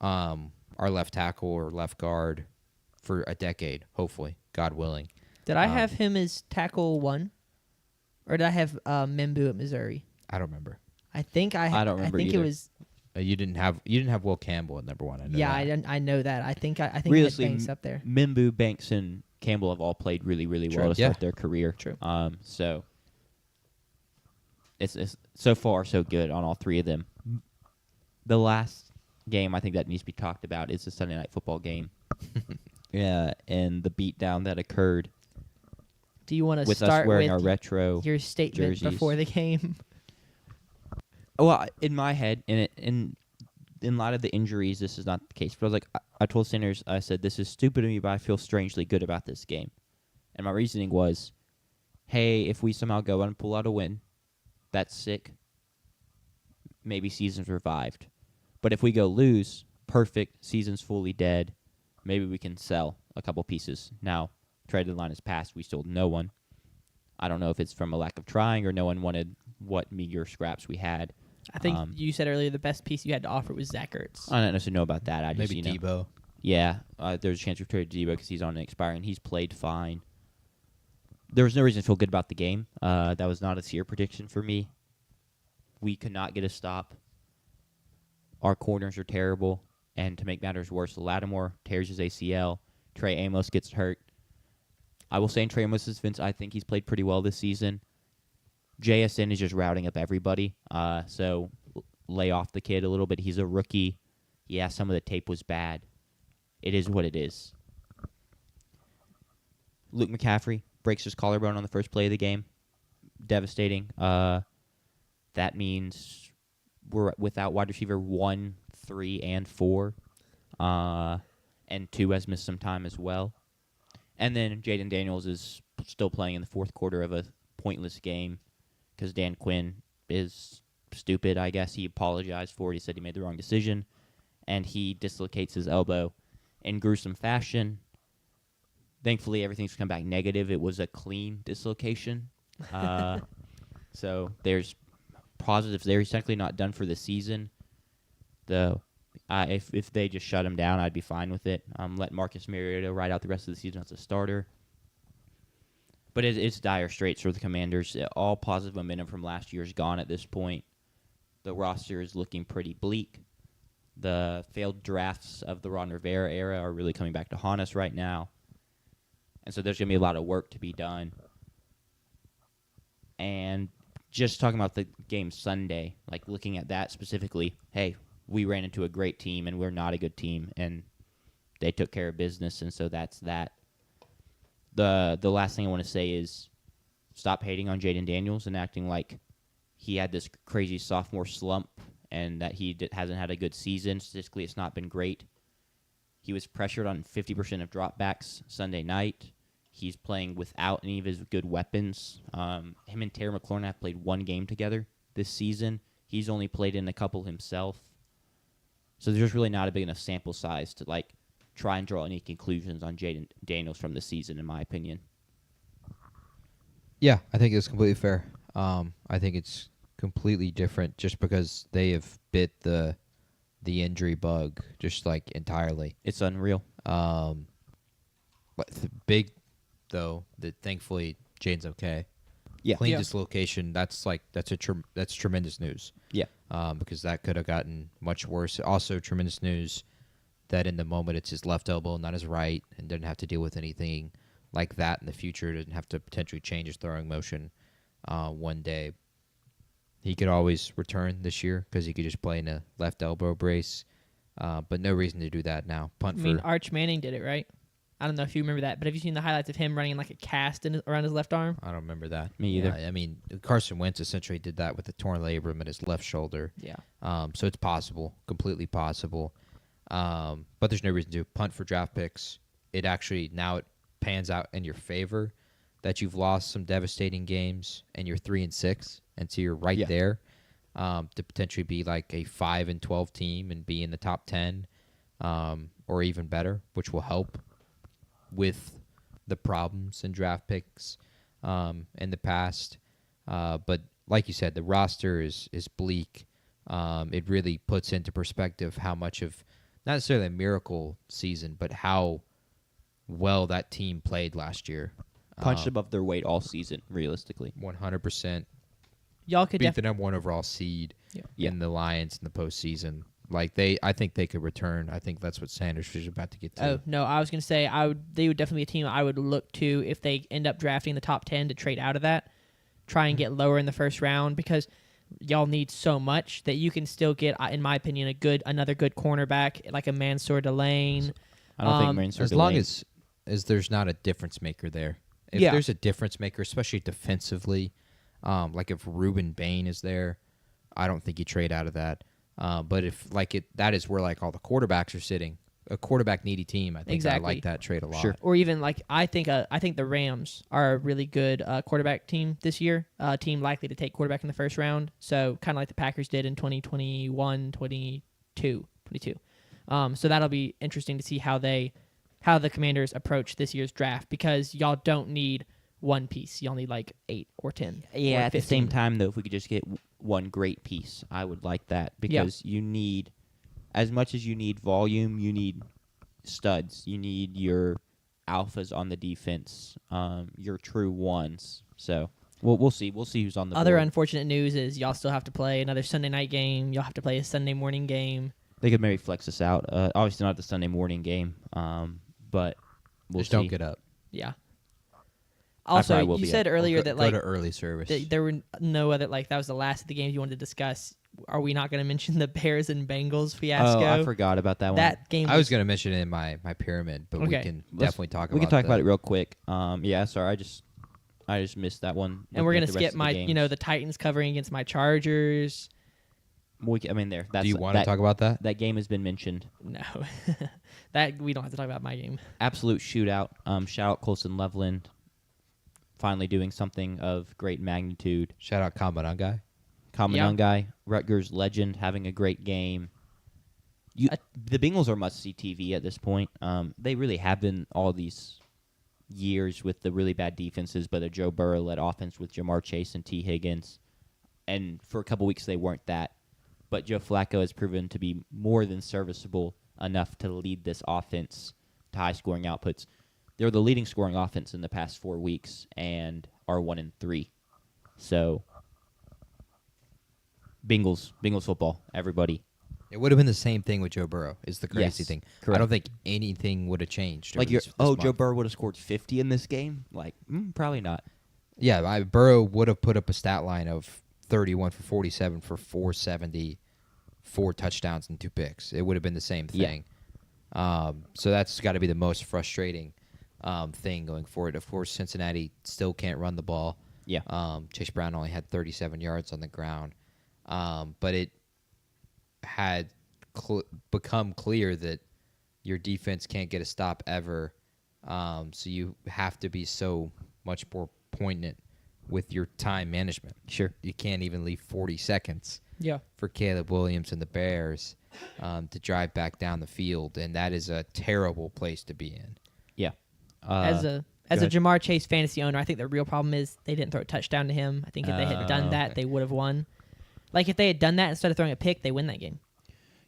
Speaker 2: our left tackle or left guard for a decade, hopefully, God willing.
Speaker 3: Did I have him as tackle 1? Or did I have Membu at Missouri?
Speaker 2: I don't remember.
Speaker 3: I think I
Speaker 1: don't remember
Speaker 3: I think
Speaker 1: either.
Speaker 3: it was.
Speaker 2: You didn't have Will Campbell at number 1. I know that.
Speaker 3: I know that. I think I think
Speaker 1: Realistically,
Speaker 3: I had Banks up there.
Speaker 1: Mimbu, Banks, and Campbell have all played really, really
Speaker 3: True.
Speaker 1: well to
Speaker 2: Yeah.
Speaker 1: start their career.
Speaker 3: True.
Speaker 1: So it's so far so good on all three of them. The last game I think that needs to be talked about is the Sunday Night Football game. Yeah, and the beatdown that occurred
Speaker 3: Do you want to
Speaker 1: with
Speaker 3: start
Speaker 1: us wearing our
Speaker 3: with
Speaker 1: retro
Speaker 3: your statement
Speaker 1: jerseys.
Speaker 3: before the game?
Speaker 1: Well, in my head, in light of the injuries, this is not the case. But I was like, I told Sanders, I said, this is stupid of me, but I feel strangely good about this game. And my reasoning was, hey, if we somehow go and pull out a win, that's sick. Maybe season's revived. But if we go lose, perfect, season's fully dead. Maybe we can sell a couple pieces. Now, trade deadline is passed. We sold no one. I don't know if it's from a lack of trying or no one wanted what meager scraps we had.
Speaker 3: I think you said earlier the best piece you had to offer was Zach Ertz.
Speaker 1: I don't necessarily know about that. I just,
Speaker 2: Maybe Debo.
Speaker 1: Yeah, there's a chance we've traded Debo because he's on an expiring. He's played fine. There was no reason to feel good about the game. That was not a seer prediction for me. We could not get a stop. Our corners are terrible. And to make matters worse, Lattimore tears his ACL. Trey Amos gets hurt. I will say in Trey Amos' defense, I think he's played pretty well this season. JSN is just routing up everybody. So lay off the kid a little bit. He's a rookie. Yeah, some of the tape was bad. It is what it is. Luke McCaffrey breaks his collarbone on the first play of the game. Devastating. That means we're without wide receiver 1, 3, and 4. And 2 has missed some time as well. And then Jaden Daniels is still playing in the fourth quarter of a pointless game because Dan Quinn is stupid, I guess. He apologized for it. He said he made the wrong decision. And he dislocates his elbow in gruesome fashion. Thankfully, everything's come back negative. It was a clean dislocation. So there's positives there. He's technically not done for the season. If they just shut him down, I'd be fine with it. Let Marcus Mariota ride out the rest of the season as a starter. But it's dire straits for the Commanders. All positive momentum from last year is gone at this point. The roster is looking pretty bleak. The failed drafts of the Ron Rivera era are really coming back to haunt us right now. And so there's going to be a lot of work to be done. And just talking about the game Sunday, like looking at that specifically, hey, we ran into a great team and we're not a good team, and they took care of business, and so that's that. The last thing I want to say is stop hating on Jaden Daniels and acting like he had this crazy sophomore slump and that he hasn't had a good season. Statistically, it's not been great. He was pressured on 50% of dropbacks Sunday night. He's playing without any of his good weapons. Him and Terry McLaurin have played one game together this season. He's only played in a couple himself. So there's really not a big enough sample size to like try and draw any conclusions on Jaden Daniels from the season, in my opinion.
Speaker 2: Yeah, I think it's completely fair. I think it's completely different just because they have bit the injury bug just like entirely.
Speaker 1: It's unreal.
Speaker 2: But big though that thankfully Jaden's okay.
Speaker 1: Yeah.
Speaker 2: Clean dislocation. That's tremendous news.
Speaker 1: Yeah.
Speaker 2: Because that could have gotten much worse. Also, tremendous news that in the moment it's his left elbow, not his right, and doesn't have to deal with anything like that in the future. Doesn't have to potentially change his throwing motion one day. He could always return this year because he could just play in a left elbow brace, but no reason to do that now.
Speaker 3: Arch Manning did it, right? I don't know if you remember that, but have you seen the highlights of him running like a cast around his left arm?
Speaker 2: I don't remember that.
Speaker 1: Me either.
Speaker 2: I mean, Carson Wentz essentially did that with a torn labrum in his left shoulder.
Speaker 3: Yeah.
Speaker 2: So it's possible, completely possible. But there's no reason to punt for draft picks. It pans out in your favor that you've lost some devastating games and you're 3-6, and so you're right there to potentially be like a 5-12 team and be in the top 10 or even better, which will help with the problems in draft picks in the past. But like you said, the roster is bleak. It really puts into perspective how much of, not necessarily a miracle season, but how well that team played last year.
Speaker 1: Punched above their weight all season, realistically.
Speaker 2: 100%.
Speaker 3: Y'all could
Speaker 2: beat the number one overall seed in the Lions in the postseason. I think they could return. I think that's what Sanders was about to get to.
Speaker 3: Oh no, I was gonna say they would definitely be a team I would look to if they end up drafting the top 10 to trade out of that, try and get lower in the first round because y'all need so much that you can still get, in my opinion, another good cornerback like a Mansour Delane.
Speaker 1: I don't think Mansour
Speaker 2: as long as there's not a difference maker there. If there's a difference maker, especially defensively, like if Reuben Bain is there, I don't think you trade out of that. But if that is where like all the quarterbacks are sitting, a quarterback needy team, I think I like that trade a lot.
Speaker 1: Sure.
Speaker 3: Or even like I think the Rams are a really good quarterback team this year. Team likely to take quarterback in the first round. So kind of like the Packers did in 2021, 22. So that'll be interesting to see how the Commanders approach this year's draft because y'all don't need one piece. Y'all need like 8 or 10.
Speaker 1: Yeah,
Speaker 3: or
Speaker 1: at
Speaker 3: 15.
Speaker 1: the same time, though, if we could just get one great piece, I would like that because you need, as much as you need volume, you need studs. You need your alphas on the defense, your true ones. So we'll see. We'll see who's on the
Speaker 3: Other
Speaker 1: board.
Speaker 3: unfortunate news is y'all still have to play another Sunday night game. Y'all have to play a Sunday morning game.
Speaker 1: They could maybe flex us out. Obviously not the Sunday morning game, but we'll
Speaker 2: Just
Speaker 1: see.
Speaker 2: don't get up.
Speaker 3: Yeah. Also,
Speaker 1: probably will
Speaker 3: you
Speaker 1: be
Speaker 3: said earlier that
Speaker 2: go to early service.
Speaker 3: there were no other that was the last of the games you wanted to discuss. are we not going to mention the Bears and Bengals fiasco?
Speaker 1: Oh, I forgot about that one.
Speaker 3: That game.
Speaker 2: I was going to mention it in my pyramid, but we
Speaker 3: Okay.
Speaker 2: can
Speaker 1: Let's-
Speaker 2: definitely talk
Speaker 1: we
Speaker 2: about
Speaker 1: can talk
Speaker 2: the-
Speaker 1: about it real quick. Yeah, sorry, I just missed that one.
Speaker 3: and we're
Speaker 1: looking
Speaker 3: going
Speaker 1: at
Speaker 3: to
Speaker 1: the rest
Speaker 3: skip
Speaker 1: of
Speaker 3: my,
Speaker 1: games.
Speaker 3: the Titans covering against my Chargers.
Speaker 1: That's
Speaker 2: Do you want to talk about that?
Speaker 1: that game has been mentioned.
Speaker 3: No, that we don't have to talk about my game.
Speaker 1: Absolute shootout. Shout out Colson Loveland, finally doing something of great magnitude.
Speaker 2: Shout out Commandant guy.
Speaker 1: Commandant guy, Rutgers legend, having a great game. The Bengals are must-see TV at this point. They really have been all these years with the really bad defenses, but a Joe Burrow-led offense with Jamar Chase and T. Higgins. And for a couple weeks, they weren't that. But Joe Flacco has proven to be more than serviceable enough to lead this offense to high-scoring outputs. They're the leading scoring offense in the past 4 weeks and are 1-3. So, Bengals football, everybody.
Speaker 2: It would have been the same thing with Joe Burrow. Is the crazy
Speaker 1: Yes,
Speaker 2: thing.
Speaker 1: correct.
Speaker 2: I don't think anything would have changed.
Speaker 1: Like,
Speaker 2: over this
Speaker 1: Joe
Speaker 2: month.
Speaker 1: Burrow would have scored 50 in this game? Like, probably not.
Speaker 2: Yeah, Burrow would have put up a stat line of 31 for 47 for 470, 4 touchdowns and 2 picks. It would have been the same
Speaker 1: Yeah.
Speaker 2: thing. So that's got to be the most frustrating thing going forward. Of course, Cincinnati still can't run the ball.
Speaker 1: Yeah.
Speaker 2: Chase Brown only had 37 yards on the ground. But it had become clear that your defense can't get a stop ever. So you have to be so much more poignant with your time management.
Speaker 1: Sure.
Speaker 2: You can't even leave 40 seconds
Speaker 3: Yeah.
Speaker 2: for Caleb Williams and the Bears to drive back down the field, and that is a terrible place to be in.
Speaker 1: Yeah.
Speaker 3: As a
Speaker 1: ahead.
Speaker 3: Jamar Chase fantasy owner, I think the real problem is they didn't throw a touchdown to him. I think if they had done that,
Speaker 2: okay.
Speaker 3: they would have won. Like if they had done that instead of throwing a pick, they win that game.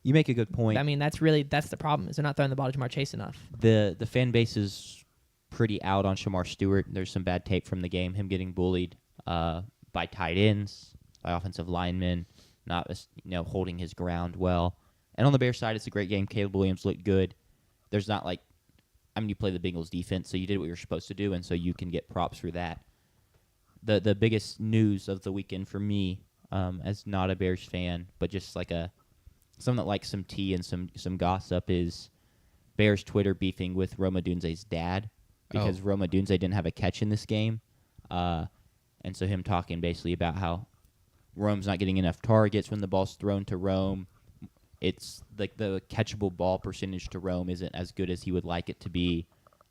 Speaker 1: You make a good point.
Speaker 3: I mean, that's the problem is they're not throwing the ball to Jamar Chase enough.
Speaker 1: The fan base is pretty out on Shamar Stewart. There's some bad tape from the game, him getting bullied by tight ends, by offensive linemen, not holding his ground well. And on the Bears side, it's a great game. Caleb Williams looked good. There's not you play the Bengals defense, so you did what you're supposed to do, and so you can get props for that. The biggest news of the weekend for me, as not a Bears fan, but just like something that likes some tea and some gossip, is Bears Twitter beefing with Rome Odunze's dad because Rome Odunze didn't have a catch in this game, and so him talking basically about how Rome's not getting enough targets when the ball's thrown to Rome. It's like the catchable ball percentage to Rome isn't as good as he would like it to be.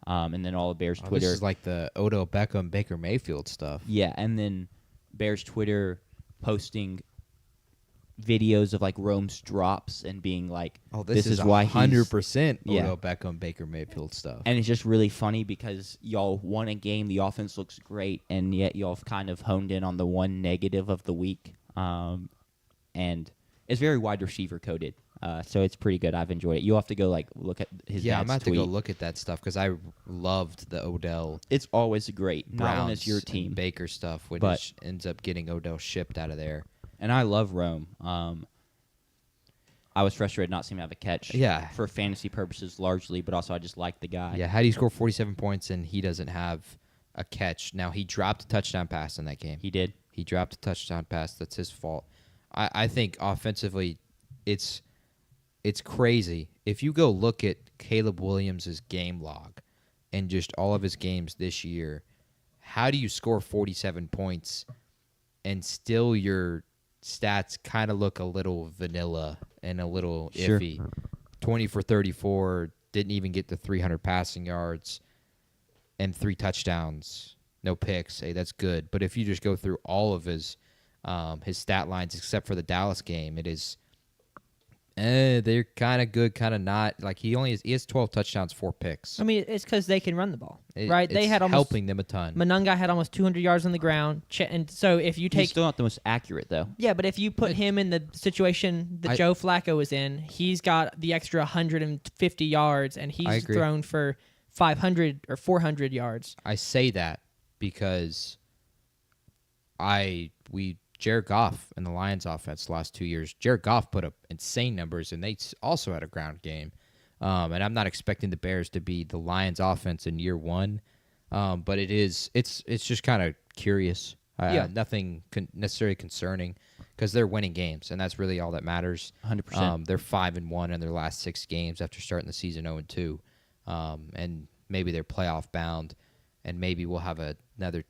Speaker 1: And then all the Bears Twitter.
Speaker 2: This is like the Odell Beckham, Baker Mayfield stuff.
Speaker 1: Yeah, and then Bears Twitter posting videos of like Rome's drops and being like,
Speaker 2: This is
Speaker 1: why
Speaker 2: 100%
Speaker 1: Yeah.
Speaker 2: Odell Beckham, Baker Mayfield stuff.
Speaker 1: And it's just really funny because y'all won a game, the offense looks great, and yet y'all have kind of honed in on the one negative of the week. And it's very wide receiver coded, so it's pretty good. I've enjoyed it. You'll have to go look at his
Speaker 2: Yeah, I'm
Speaker 1: dad's
Speaker 2: about to
Speaker 1: tweet.
Speaker 2: go look at that stuff because I loved the Odell
Speaker 1: It's always great, not when
Speaker 2: Browns
Speaker 1: it's your
Speaker 2: and
Speaker 1: team.
Speaker 2: Baker stuff, which
Speaker 1: But-
Speaker 2: ends up getting Odell shipped out of there.
Speaker 1: And I love Rome. I was frustrated not seeing him have a catch.
Speaker 2: Yeah.
Speaker 1: For fantasy purposes largely, but also I just like the guy.
Speaker 2: Yeah, how do you score 47 points and he doesn't have a catch? Now, he dropped a touchdown pass in that game.
Speaker 1: He did.
Speaker 2: He dropped a touchdown pass. That's his fault. I think offensively, it's crazy. If you go look at Caleb Williams' game log and just all of his games this year, how do you score 47 points and still your stats kind of look a little vanilla and a little
Speaker 1: Sure.
Speaker 2: iffy? 20 for 34, didn't even get to 300 passing yards and 3 touchdowns, no picks. Hey, that's good. But if you just go through all of his stat lines except for the Dallas game, it is they're kind of good, kind of not. Like he has 12 touchdowns, 4 picks.
Speaker 3: I mean, it's because they can run the ball, right? They
Speaker 2: It's
Speaker 3: had almost
Speaker 2: helping them a ton.
Speaker 3: Monunga had almost 200 yards on the ground, and so if you
Speaker 1: He's
Speaker 3: take
Speaker 1: still not the most accurate though.
Speaker 3: yeah, but if you put him in the situation that Joe Flacco was in, he's got the extra 150 yards, and
Speaker 2: I
Speaker 3: he's
Speaker 2: agree.
Speaker 3: thrown for 500 or 400 yards.
Speaker 2: I say that because Jared Goff and the Lions offense the last 2 years, Jared Goff put up insane numbers, and they also had a ground game. And I'm not expecting the Bears to be the Lions offense in year one, but it's just kind of curious
Speaker 3: Yeah.
Speaker 2: Nothing necessarily concerning because they're winning games, and that's really all that matters.
Speaker 1: 100%.
Speaker 2: They're 5-1 in their last 6 games after starting the season 0-2, and maybe they're playoff bound, and maybe we'll have another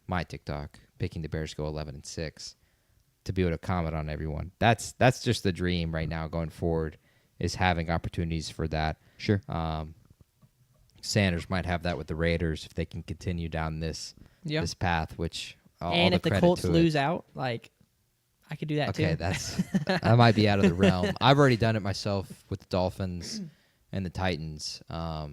Speaker 2: my TikTok, picking the Bears to go 11-6 to be able to comment on everyone. That's just the dream right now going forward, is having opportunities for that.
Speaker 1: Sure.
Speaker 2: Sanders might have that with the Raiders if they can continue down this path, which all
Speaker 3: And
Speaker 2: the
Speaker 3: if the
Speaker 2: credit
Speaker 3: Colts
Speaker 2: to it.
Speaker 3: lose out, like, I could do that
Speaker 2: Okay,
Speaker 3: too.
Speaker 2: that might be out of the realm. I've already done it myself with the Dolphins and the Titans, but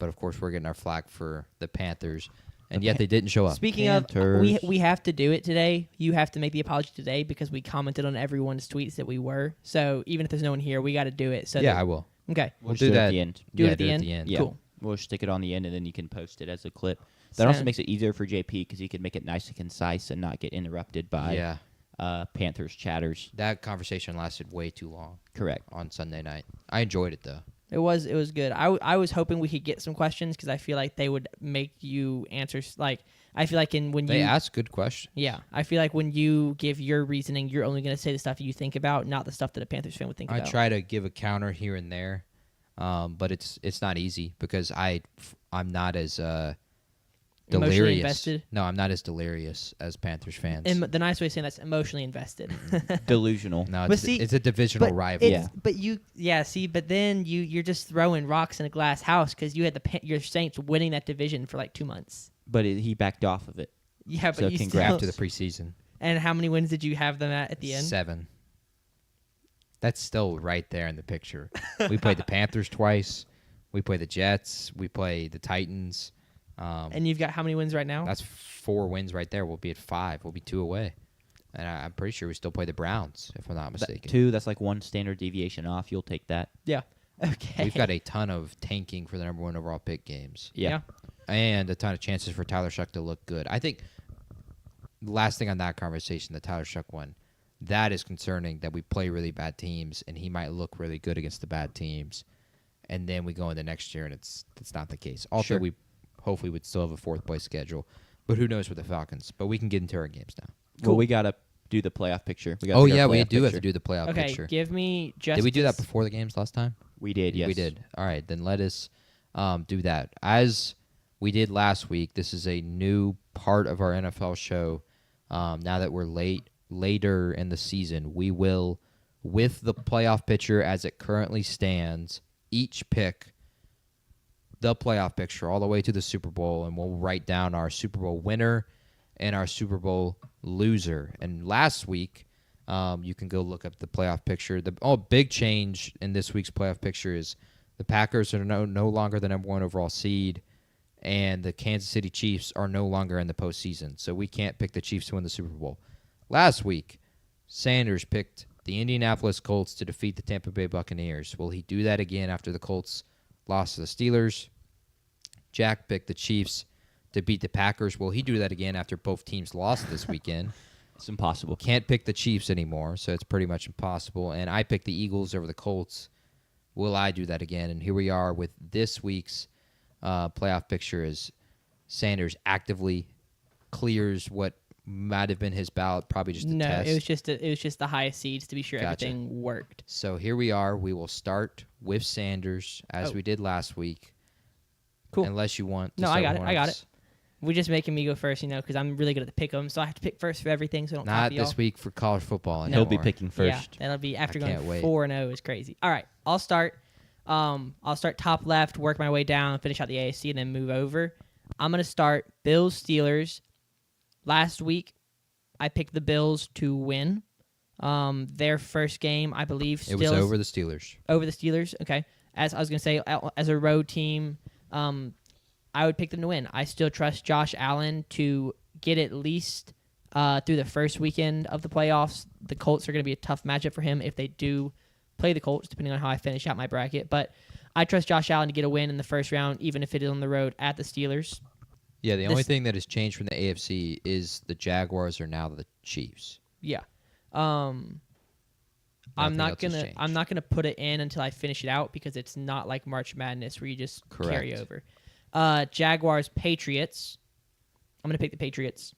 Speaker 2: of course we're getting our flack for the Panthers, and yet they didn't show up.
Speaker 3: Speaking of,
Speaker 1: Panthers.
Speaker 3: we have to do it today. You have to make the apology today because we commented on everyone's tweets that we were. So even if there's no one here, we got to do it. So
Speaker 2: Yeah,
Speaker 3: that,
Speaker 2: I will.
Speaker 3: okay.
Speaker 2: We'll
Speaker 1: just
Speaker 2: do that
Speaker 1: at the end.
Speaker 3: Do it
Speaker 2: Yeah,
Speaker 3: at the end?
Speaker 1: Yeah.
Speaker 3: Cool.
Speaker 1: We'll stick it on the end, and then you can post it as a clip. That also
Speaker 3: Sound-
Speaker 1: makes it easier for JP because he can make it nice and concise and not get interrupted by
Speaker 2: Yeah,
Speaker 1: Panthers chatters.
Speaker 2: that conversation lasted way too long
Speaker 1: Correct.
Speaker 2: on Sunday night. I enjoyed it though.
Speaker 3: It was good. I was hoping we could get some questions because I feel like they would make you answer like I feel like when
Speaker 2: They
Speaker 3: you
Speaker 2: asked good questions.
Speaker 3: yeah I feel like when you give your reasoning, you're only going to say the stuff you think about, not the stuff that a Panthers fan would think
Speaker 2: I
Speaker 3: about.
Speaker 2: try to give a counter here and there, but it's not easy because I'm not as
Speaker 3: Emotionally
Speaker 2: delirious.
Speaker 3: invested?
Speaker 2: No, I'm not as delirious as Panthers fans.
Speaker 3: And the nice way of saying that's emotionally invested.
Speaker 1: Delusional.
Speaker 2: No,
Speaker 3: But
Speaker 2: it's,
Speaker 3: see-
Speaker 2: it's a divisional
Speaker 3: But
Speaker 2: rival.
Speaker 3: it's- But you, but then you're just throwing rocks in a glass house because you had your Saints winning that division for like 2 months.
Speaker 1: But he backed off of it.
Speaker 3: Yeah, but
Speaker 1: So
Speaker 3: you
Speaker 1: congrats
Speaker 3: still.
Speaker 2: After the preseason.
Speaker 3: And how many wins did you have them at the end?
Speaker 2: 7. That's still right there in the picture. We played the Panthers twice. We play the Jets. We play the Titans.
Speaker 3: And you've got how many wins right now?
Speaker 2: That's 4 wins right there. We'll be at 5. We'll be 2 away. And I'm pretty sure we still play the Browns, if I'm not mistaken.
Speaker 1: 2, that's like 1 standard deviation off. You'll take that.
Speaker 3: Yeah. Okay.
Speaker 2: We've got a ton of tanking for the number 1 overall pick games.
Speaker 1: Yeah.
Speaker 2: And a ton of chances for Tyler Shuck to look good. I think last thing on that conversation, the Tyler Shuck one, that is concerning that we play really bad teams and he might look really good against the bad teams. And then we go into next year and it's not the case. Also,
Speaker 1: Sure.
Speaker 2: we hopefully would still have a 4th place schedule. But who knows with the Falcons. But we can get into our games now.
Speaker 1: Well, we got to do the playoff picture. We gotta
Speaker 2: Oh,
Speaker 1: pick our
Speaker 2: yeah, we
Speaker 1: playoff
Speaker 2: do have to
Speaker 1: picture.
Speaker 2: do the playoff
Speaker 3: Okay,
Speaker 2: picture.
Speaker 3: give me just.
Speaker 2: Did we do that before the games last time?
Speaker 1: We did, yes.
Speaker 2: We did. All right, then let us do that. As we did last week, this is a new part of our NFL show. Now that we're later in the season, we will, with the playoff picture as it currently stands, each pick the playoff picture all the way to the Super Bowl, and we'll write down our Super Bowl winner and our Super Bowl loser. And last week, you can go look up the playoff picture. The big change in this week's playoff picture is the Packers are no longer the number 1 overall seed, and the Kansas City Chiefs are no longer in the postseason. So we can't pick the Chiefs to win the Super Bowl. Last week, Sanders picked the Indianapolis Colts to defeat the Tampa Bay Buccaneers. Will he do that again after the Colts lost to the Steelers? Jack picked the Chiefs to beat the Packers. Will he do that again after both teams lost this weekend?
Speaker 1: It's impossible.
Speaker 2: Can't pick the Chiefs anymore, so it's pretty much impossible. And I picked the Eagles over the Colts. Will I do that again? And here we are with this week's playoff picture as Sanders actively clears what might have been his ballot, probably just a
Speaker 3: No,
Speaker 2: test.
Speaker 3: it was just the highest seeds to be sure
Speaker 2: Gotcha.
Speaker 3: everything worked.
Speaker 2: So here we are. We will start with Sanders as we did last week.
Speaker 3: Cool.
Speaker 2: Unless you want to
Speaker 3: No, I got it.
Speaker 2: start
Speaker 3: I got
Speaker 2: once.
Speaker 3: it. We're just making me go first, because I'm really good at the pick 'em, so I have to pick first for everything, so I don't
Speaker 2: Not
Speaker 3: copy y'all.
Speaker 2: this week for college football
Speaker 1: He'll be
Speaker 2: anymore.
Speaker 1: picking first.
Speaker 3: Yeah, that'll be after
Speaker 2: I can't
Speaker 3: going
Speaker 2: wait.
Speaker 3: 4-0 is crazy. All right, I'll start. I'll start top left, work my way down, finish out the AFC, and then move over. I'm gonna start Bills Steelers. Last week, I picked the Bills to win. Their first game, I believe,
Speaker 2: It was over the Steelers.
Speaker 3: over the Steelers. Okay, as I was gonna say, as a road team, I would pick them to win. I still trust Josh Allen to get at least through the first weekend of the playoffs. The Colts are going to be a tough matchup for him if they do play the Colts, depending on how I finish out my bracket. But I trust Josh Allen to get a win in the first round, even if it is on the road at the Steelers.
Speaker 2: Yeah, the only
Speaker 3: This-
Speaker 2: thing that has changed from the AFC is the Jaguars are now the Chiefs.
Speaker 3: Yeah.
Speaker 2: Nothing
Speaker 3: I'm not
Speaker 2: else has
Speaker 3: gonna
Speaker 2: changed.
Speaker 3: I'm not gonna put it in until I finish it out because it's not like March Madness where you just carry
Speaker 2: Correct.
Speaker 3: over. Jaguars Patriots. I'm gonna pick the Patriots.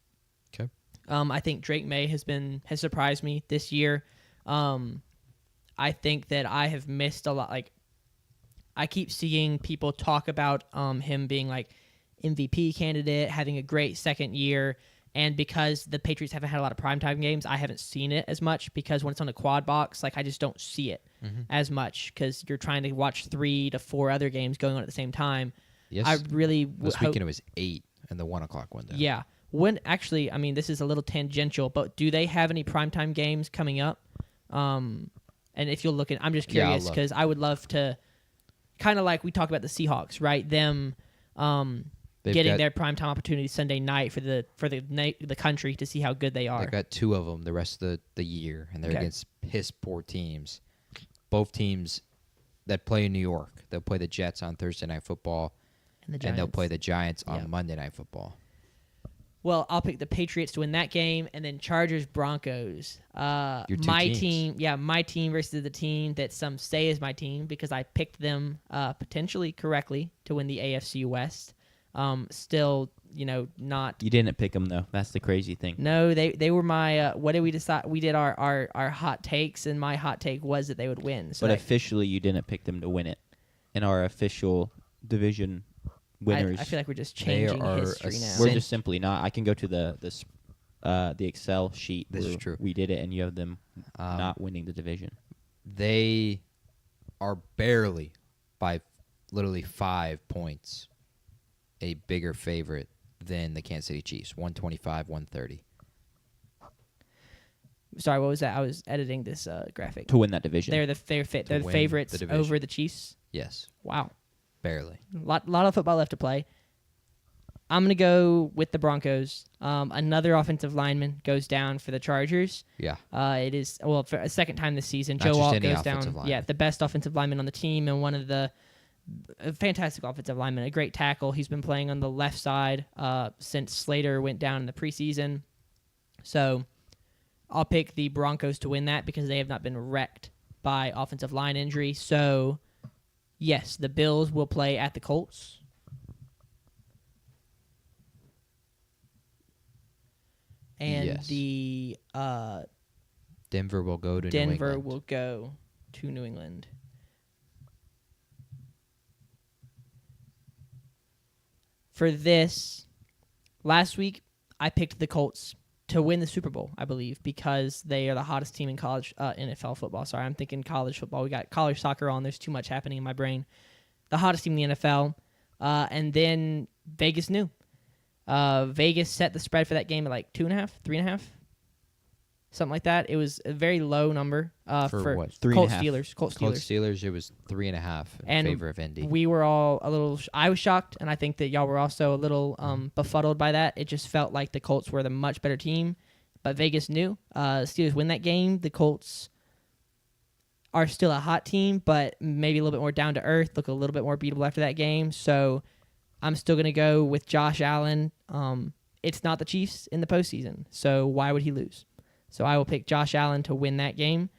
Speaker 2: Okay.
Speaker 3: I think Drake May has surprised me this year. I think that I have missed a lot. Like, I keep seeing people talk about him being like MVP candidate, having a great second year. And because the Patriots haven't had a lot of primetime games, I haven't seen it as much because when it's on a quad box, like I just don't see it as much because you're trying to watch 3 to 4 other games going on at the same time.
Speaker 2: Yes.
Speaker 3: I really
Speaker 2: This weekend it was 8 in the 1 o'clock window.
Speaker 3: Yeah. When actually, I mean, this is a little tangential, but do they have any primetime games coming up? And if you'll look at, I'm just
Speaker 2: Yeah, I'll
Speaker 3: curious
Speaker 2: look.
Speaker 3: because I would love to, kind of like we talk about the Seahawks, right? Them
Speaker 2: They've
Speaker 3: getting
Speaker 2: got-
Speaker 3: their primetime opportunity Sunday night for the country to see how good they are.
Speaker 2: They've got 2 of them the rest of the year, and they're
Speaker 3: Okay.
Speaker 2: against piss poor teams. Both teams that play in New York. They'll play the Jets on Thursday Night Football,
Speaker 3: and
Speaker 2: and they'll play the Giants on
Speaker 3: Yeah.
Speaker 2: Monday Night Football.
Speaker 3: Well, I'll pick the Patriots to win that game, and then Chargers Broncos.
Speaker 2: Your 2
Speaker 3: my
Speaker 2: teams.
Speaker 3: team, yeah, my team versus the team that some say is my team because I picked them potentially correctly to win the AFC West. Still, not.
Speaker 1: You didn't pick them though. That's the crazy thing.
Speaker 3: No, they were my. What did we decide? We did our hot takes, and my hot take was that they would win. So
Speaker 1: But
Speaker 3: that-
Speaker 1: officially, you didn't pick them to win it. In our official division winners,
Speaker 3: I feel like we're just
Speaker 2: They
Speaker 3: changing
Speaker 2: are
Speaker 3: history now.
Speaker 1: we're
Speaker 2: Cent-
Speaker 1: just simply not. I can go to the Excel sheet.
Speaker 2: This is
Speaker 1: where
Speaker 2: true.
Speaker 1: We did it, and you have them
Speaker 2: Um,
Speaker 1: not winning the division.
Speaker 2: They are barely, by literally 5 points, a bigger favorite than the Kansas City Chiefs. 125-130.
Speaker 3: Sorry, what was that? I was editing this graphic.
Speaker 1: To win that division.
Speaker 3: They're the
Speaker 2: win the
Speaker 3: favorites
Speaker 2: division.
Speaker 3: over the Chiefs.
Speaker 2: Yes,
Speaker 3: Wow.
Speaker 2: barely.
Speaker 3: Lot of football left to play. I'm going to go with the Broncos. Another offensive lineman goes down for the Chargers.
Speaker 2: Yeah.
Speaker 3: It is, for a second time this season.
Speaker 2: Not
Speaker 3: Joe
Speaker 2: just
Speaker 3: Alt
Speaker 2: any
Speaker 3: goes
Speaker 2: offensive
Speaker 3: down.
Speaker 2: lineman.
Speaker 3: Yeah, the best offensive lineman on the team and one of the fantastic offensive lineman, a great tackle. He's been playing on the left side since Slater went down in the preseason. So I'll pick the Broncos to win that because they have not been wrecked by offensive line injury. So, yes, the Bills will play at the Colts. And
Speaker 2: Yes.
Speaker 3: the
Speaker 2: Denver will go to New
Speaker 3: Denver
Speaker 2: England.
Speaker 3: will go to New England. For this, last week I picked the Colts to win the Super Bowl, I believe, because they are the hottest team in college NFL football. Sorry, I'm thinking college football. We got college soccer on. There's too much happening in my brain. The hottest team in the NFL. And then Vegas knew. Vegas set the spread for that game at like 2.5, 3.5, something like that. It was a very low number
Speaker 2: For what?
Speaker 1: 3.5.
Speaker 3: Colts Steelers. Colts
Speaker 2: Colts
Speaker 3: Steelers.
Speaker 2: Steelers, it was 3.5 in
Speaker 3: And
Speaker 2: favor of Indy.
Speaker 3: We were all a little. I was shocked, and I think that y'all were also a little befuddled by that. It just felt like the Colts were the much better team, but Vegas knew. Steelers win that game. The Colts are still a hot team, but maybe a little bit more down to earth. Look a little bit more beatable after that game. So I'm still gonna go with Josh Allen. It's not the Chiefs in the postseason, so why would he lose? So I will pick Josh Allen to win that game,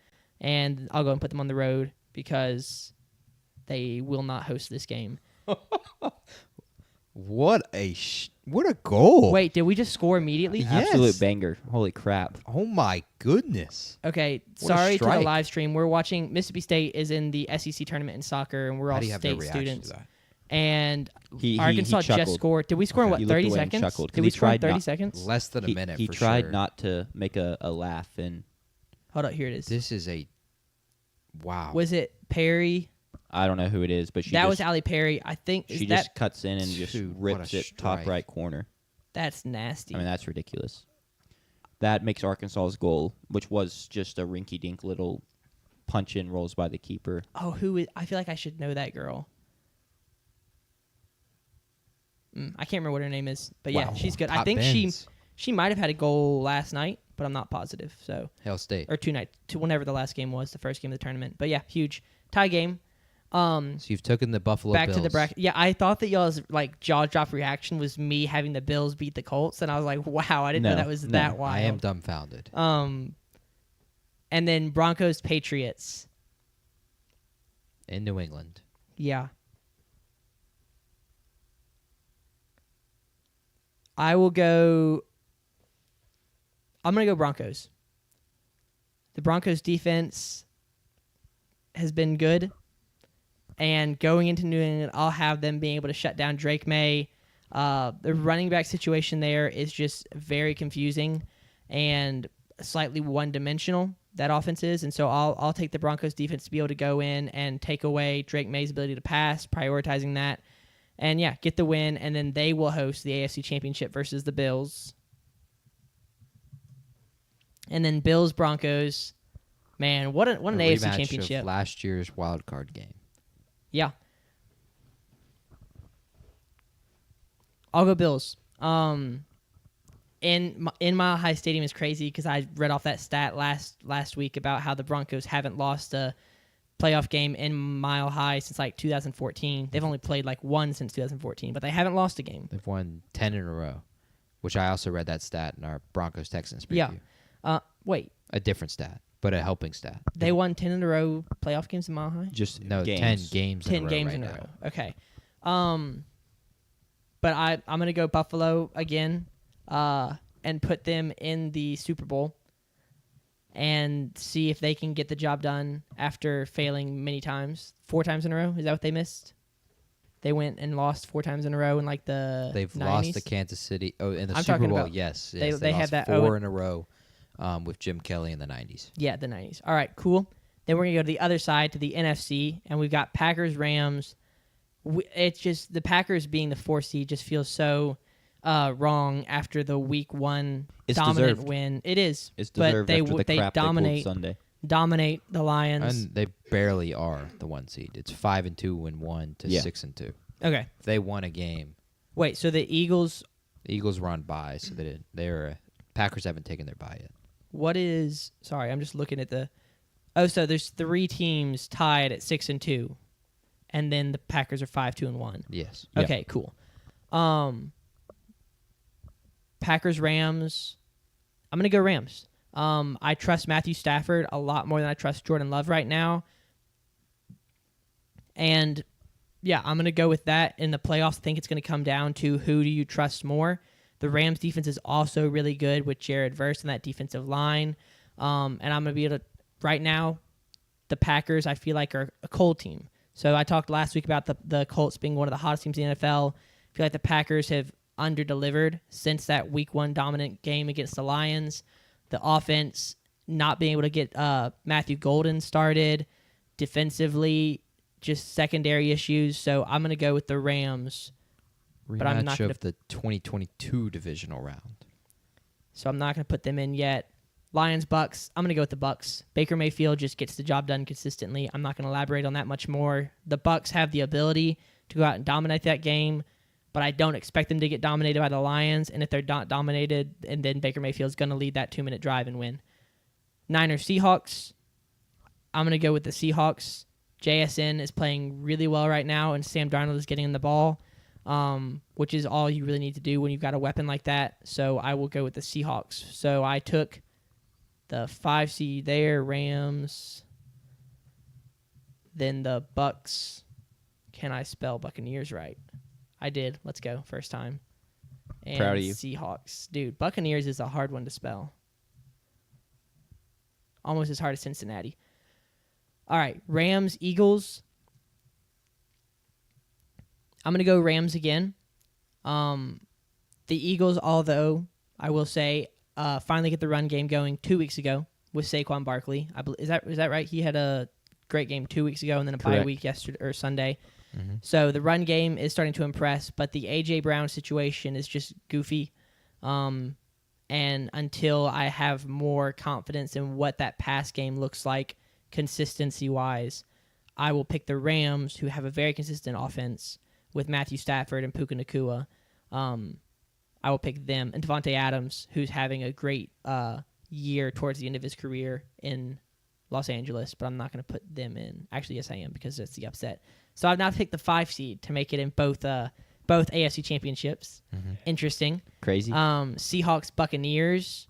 Speaker 3: and I'll go and put them on the road because they will not host this game.
Speaker 2: What a goal!
Speaker 3: Wait, did we just score immediately?
Speaker 2: Yes.
Speaker 1: Absolute banger. Holy crap.
Speaker 2: Oh my goodness!
Speaker 3: Okay,
Speaker 2: What a
Speaker 3: sorry to the
Speaker 2: strike.
Speaker 3: live stream. We're watching Mississippi State is in the SEC tournament in soccer, and we're
Speaker 2: How
Speaker 3: all
Speaker 2: do you have their
Speaker 3: state
Speaker 2: reaction
Speaker 3: students.
Speaker 2: to that?
Speaker 3: And
Speaker 1: He
Speaker 3: Arkansas just
Speaker 1: chuckled.
Speaker 3: scored. Did we score in
Speaker 2: Okay.
Speaker 3: what,
Speaker 1: He looked
Speaker 3: 30
Speaker 1: away and
Speaker 3: seconds?
Speaker 1: chuckled, 'cause
Speaker 3: Did
Speaker 1: he
Speaker 3: we score in
Speaker 1: tried
Speaker 3: 30
Speaker 1: not-
Speaker 3: seconds?
Speaker 2: Less than a
Speaker 1: He
Speaker 2: minute. for
Speaker 1: tried
Speaker 2: sure.
Speaker 1: not to make a laugh, and
Speaker 3: Hold up, here it is.
Speaker 2: This is a wow.
Speaker 3: Was it Perry?
Speaker 1: I don't know who it is, but
Speaker 3: That was Allie Perry. I think
Speaker 1: she
Speaker 3: is that
Speaker 1: just cuts in and just
Speaker 2: Dude, what
Speaker 1: rips
Speaker 2: a
Speaker 1: it top
Speaker 2: strike.
Speaker 1: right corner.
Speaker 3: that's nasty.
Speaker 1: I mean, that's ridiculous. That makes Arkansas's goal, which was just a rinky-dink little punch-in rolls by the keeper.
Speaker 3: Oh, who is? I feel like I should know that girl. I can't remember what her name is, but yeah,
Speaker 2: Wow.
Speaker 3: she's good. I
Speaker 2: Top
Speaker 3: think
Speaker 2: bends.
Speaker 3: she might have had a goal last night, but I'm not positive. So
Speaker 2: Hail State.
Speaker 3: or whenever the last game was, the first game of the tournament. But yeah, huge tie game.
Speaker 2: So you've taken the Buffalo
Speaker 3: Back
Speaker 2: Bills.
Speaker 3: to the bracket. Yeah, I thought that y'all's like jaw drop reaction was me having the Bills beat the Colts, and I was like, wow, I didn't know
Speaker 1: No,
Speaker 3: that was
Speaker 1: no.
Speaker 3: that wild.
Speaker 2: I am dumbfounded.
Speaker 3: And then Broncos Patriots.
Speaker 2: In New England.
Speaker 3: Yeah. I will go. I'm going to go Broncos. The Broncos defense has been good. And going into New England, I'll have them being able to shut down Drake May. The running back situation there is just very confusing and slightly one-dimensional, that offense is. And so I'll take the Broncos defense to be able to go in and take away Drake May's ability to pass, prioritizing that. And, yeah, get the win. And then they will host the AFC Championship versus the Bills. And then Bills-Broncos. Man, what an AFC
Speaker 2: rematch
Speaker 3: Championship.
Speaker 2: Of last year's wild card game.
Speaker 3: Yeah. I'll go Bills. In Mile High Stadium is crazy because I read off that stat last week about how the Broncos haven't lost a playoff game in Mile High since like 2014. They've only played like one since 2014, but they haven't lost a game.
Speaker 2: They've won 10 in a row, which I also read that stat in our Broncos-Texans preview.
Speaker 3: Yeah. Wait.
Speaker 2: A different stat, but a helping stat.
Speaker 3: They won 10 in a row playoff games in Mile High?
Speaker 1: Just
Speaker 2: No,
Speaker 1: games.
Speaker 2: 10 games
Speaker 3: 10
Speaker 2: in a row
Speaker 3: games
Speaker 2: right
Speaker 3: in a
Speaker 2: now.
Speaker 3: row. Okay. But I'm going to go Buffalo again and put them in the Super Bowl and see if they can get the job done after failing many times. 4 times in a row? Is that what they missed? They went and lost 4 times in a row in like the
Speaker 2: They've
Speaker 3: 90s?
Speaker 2: lost to Kansas City. Oh, in the
Speaker 3: I'm
Speaker 2: Super
Speaker 3: talking
Speaker 2: Bowl,
Speaker 3: about-
Speaker 2: yes.
Speaker 3: they
Speaker 2: They
Speaker 3: had
Speaker 2: lost
Speaker 3: that
Speaker 2: 4 in a row with Jim Kelly in the 90s.
Speaker 3: Yeah, the 90s. All right, cool. Then we're going to go to the other side, to the NFC, and we've got Packers, Rams. It's just the Packers being the 4 seed just feels so wrong after the Week 1
Speaker 1: It's
Speaker 3: dominant
Speaker 1: deserved.
Speaker 3: win. It is.
Speaker 1: It's
Speaker 3: but
Speaker 1: deserved
Speaker 3: they
Speaker 1: after the
Speaker 3: they
Speaker 1: crap they
Speaker 3: dominate
Speaker 1: pulled Sunday.
Speaker 3: dominate the Lions.
Speaker 2: And they barely are the 1 seed. It's 5-2 and 1 to
Speaker 1: Yeah.
Speaker 2: 6-2.
Speaker 3: Okay.
Speaker 2: If they won a game,
Speaker 3: Wait, so the Eagles,
Speaker 2: the Eagles were on bye, so they didn't. Packers haven't taken their bye yet.
Speaker 3: what is, sorry, I'm just looking at so there's 3 teams tied at 6-2, and then the Packers are 5-2-1.
Speaker 2: Yes.
Speaker 1: Yeah.
Speaker 3: Okay, cool. Packers, Rams. I'm going to go Rams. I trust Matthew Stafford a lot more than I trust Jordan Love right now. And, yeah, I'm going to go with that. In the playoffs, I think it's going to come down to who do you trust more. The Rams defense is also really good with Jared Verse and that defensive line. And I'm going to be able to, right now, the Packers, I feel like, are a cold team. So I talked last week about the Colts being one of the hottest teams in the NFL. I feel like the Packers have under-delivered since that Week 1 dominant game against the Lions. The offense not being able to get Matthew Golden started. Defensively, just secondary issues. So I'm going to go with the Rams. But I'm not
Speaker 2: Rematch
Speaker 3: gonna-
Speaker 2: of the 2022 divisional round.
Speaker 3: So I'm not going to put them in yet. Lions, Bucks. I'm going to go with the Bucks. Baker Mayfield just gets the job done consistently. I'm not going to elaborate on that much more. The Bucks have the ability to go out and dominate that game, but I don't expect them to get dominated by the Lions. And if they're not dominated, and then Baker Mayfield's going to lead that 2-minute drive and win. Niners, Seahawks. I'm going to go with the Seahawks. JSN is playing really well right now, and Sam Darnold is getting in the ball, which is all you really need to do when you've got a weapon like that. So I will go with the Seahawks. So I took the 5 seed there, Rams. Then the Bucks. Can I spell Buccaneers right? I did. Let's go. First time. And
Speaker 1: Proud of you.
Speaker 3: Seahawks. Dude, Buccaneers is a hard one to spell. Almost as hard as Cincinnati. All right, Rams, Eagles. I'm going to go Rams again. The Eagles, although I will say, finally get the run game going 2 weeks ago with Saquon Barkley. Is that right? He had a great game 2 weeks ago and then a bye
Speaker 1: Correct.
Speaker 3: week yesterday or Sunday.
Speaker 2: Mm-hmm.
Speaker 3: So the run game is starting to impress, but the A.J. Brown situation is just goofy. And until I have more confidence in what that pass game looks like consistency-wise, I will pick the Rams, who have a very consistent offense with Matthew Stafford and Puka Nacua. I will pick them. And Devontae Adams, who's having a great year towards the end of his career in Los Angeles, but I'm not going to put them in. Actually, yes, I am, because it's the upset. So I've now picked the 5 seed to make it in both AFC championships.
Speaker 2: Mm-hmm.
Speaker 3: Interesting.
Speaker 1: Crazy.
Speaker 3: Seahawks, Buccaneers.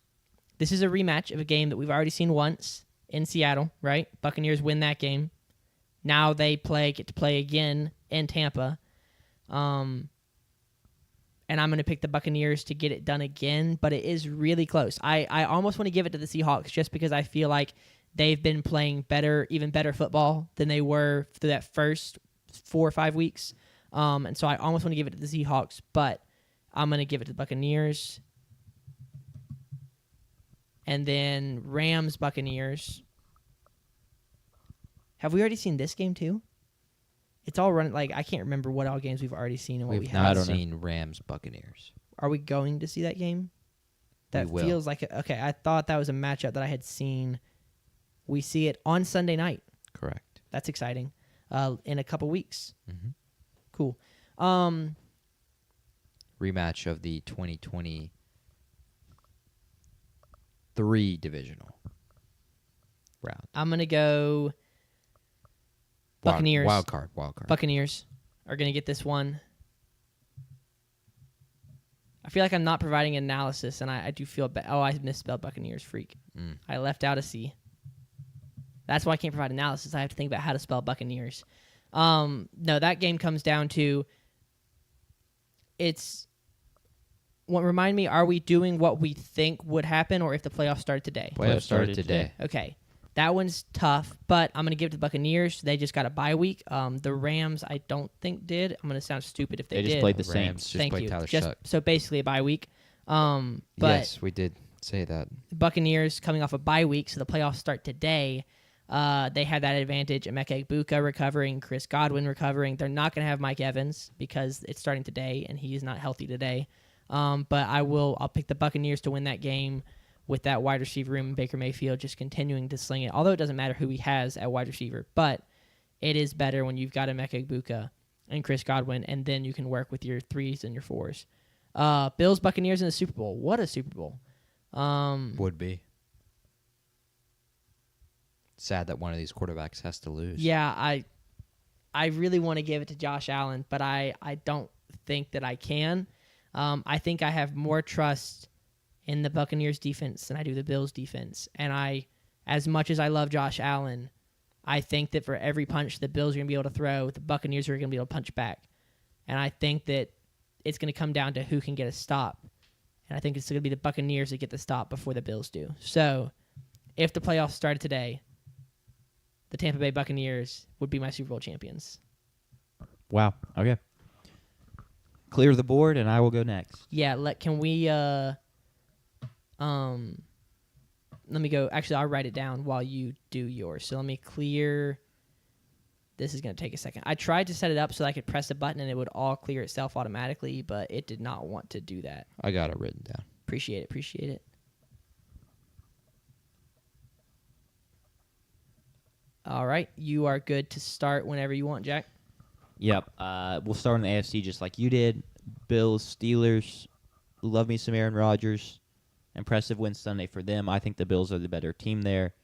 Speaker 3: This is a rematch of a game that we've already seen once in Seattle, right? Buccaneers win that game. Now they get to play again in Tampa. And and I'm going to pick the Buccaneers to get it done again, but it is really close. I almost want to give it to the Seahawks just because I feel like they've been playing even better football than they were through that first 4 or 5 weeks. And so I almost want to give it to the Seahawks, but I'm going to give it to the Buccaneers. And then Rams, Buccaneers. Have we already seen this game too? It's all running, like, I can't remember what all games we've already seen and what we
Speaker 2: We've
Speaker 3: haven't
Speaker 2: not
Speaker 3: seen.
Speaker 2: seen Rams Buccaneers.
Speaker 3: Are we going to see that game? That
Speaker 2: We will.
Speaker 3: feels like okay. I thought that was a matchup that I had seen. We see it on Sunday night.
Speaker 2: Correct.
Speaker 3: That's exciting. In a couple weeks.
Speaker 2: Mm-hmm.
Speaker 3: Cool.
Speaker 2: Rematch of the 2023 divisional round.
Speaker 3: I'm gonna go Buccaneers.
Speaker 2: Wild card.
Speaker 3: Buccaneers are gonna get this one. I feel like I'm not providing analysis, and I do feel bad. Oh, I misspelled Buccaneers. Freak. I left out a C. That's why I can't provide analysis. I have to think about how to spell Buccaneers. No, that game comes down to remind me, are we doing what we think would happen, or if the playoffs start today?
Speaker 2: Playoffs started today.
Speaker 3: Okay. That one's tough, but I'm going to give it to the Buccaneers. They just got a bye week. The Rams, I don't think did. I'm going to sound stupid if they did.
Speaker 1: They just played the
Speaker 2: Rams
Speaker 1: Saints.
Speaker 2: just
Speaker 3: Thank
Speaker 2: played
Speaker 3: you.
Speaker 2: Tyler
Speaker 3: Just,
Speaker 2: Shuck.
Speaker 3: so basically a bye week. But
Speaker 2: Yes, we did say that.
Speaker 3: the Buccaneers coming off a bye week, so the playoffs start today. They have that advantage. Emeka Egbuka recovering, Chris Godwin recovering. They're not going to have Mike Evans because it's starting today, and he's not healthy today. But I'll pick the Buccaneers to win that game with that wide receiver room, Baker Mayfield just continuing to sling it. Although it doesn't matter who he has at wide receiver, but it is better when you've got Emeka Egbuka and Chris Godwin, and then you can work with your 3s and your 4s. Bills Buccaneers in the Super Bowl. What a Super Bowl!
Speaker 2: Would be. Sad that one of these quarterbacks has to lose.
Speaker 3: Yeah, I really want to give it to Josh Allen, but I don't think that I can. I think I have more trust in the Buccaneers defense than I do the Bills defense. And as much as I love Josh Allen, I think that for every punch the Bills are going to be able to throw, the Buccaneers are going to be able to punch back. And I think that it's going to come down to who can get a stop. And I think it's going to be the Buccaneers that get the stop before the Bills do. So if the playoffs started today, the Tampa Bay Buccaneers would be my Super Bowl champions.
Speaker 1: Wow. Okay. Clear the board, and I will go next.
Speaker 3: Yeah, can we let me go. Actually, I'll write it down while you do yours. So let me clear. This is going to take a second. I tried to set it up so that I could press a button and it would all clear itself automatically, but it did not want to do that.
Speaker 2: I got it written down.
Speaker 3: Appreciate it. All right. You are good to start whenever you want, Jack.
Speaker 1: Yep. We'll start on the AFC just like you did. Bills, Steelers. Love me some Aaron Rodgers. Impressive win Sunday for them. I think the Bills are the better team there,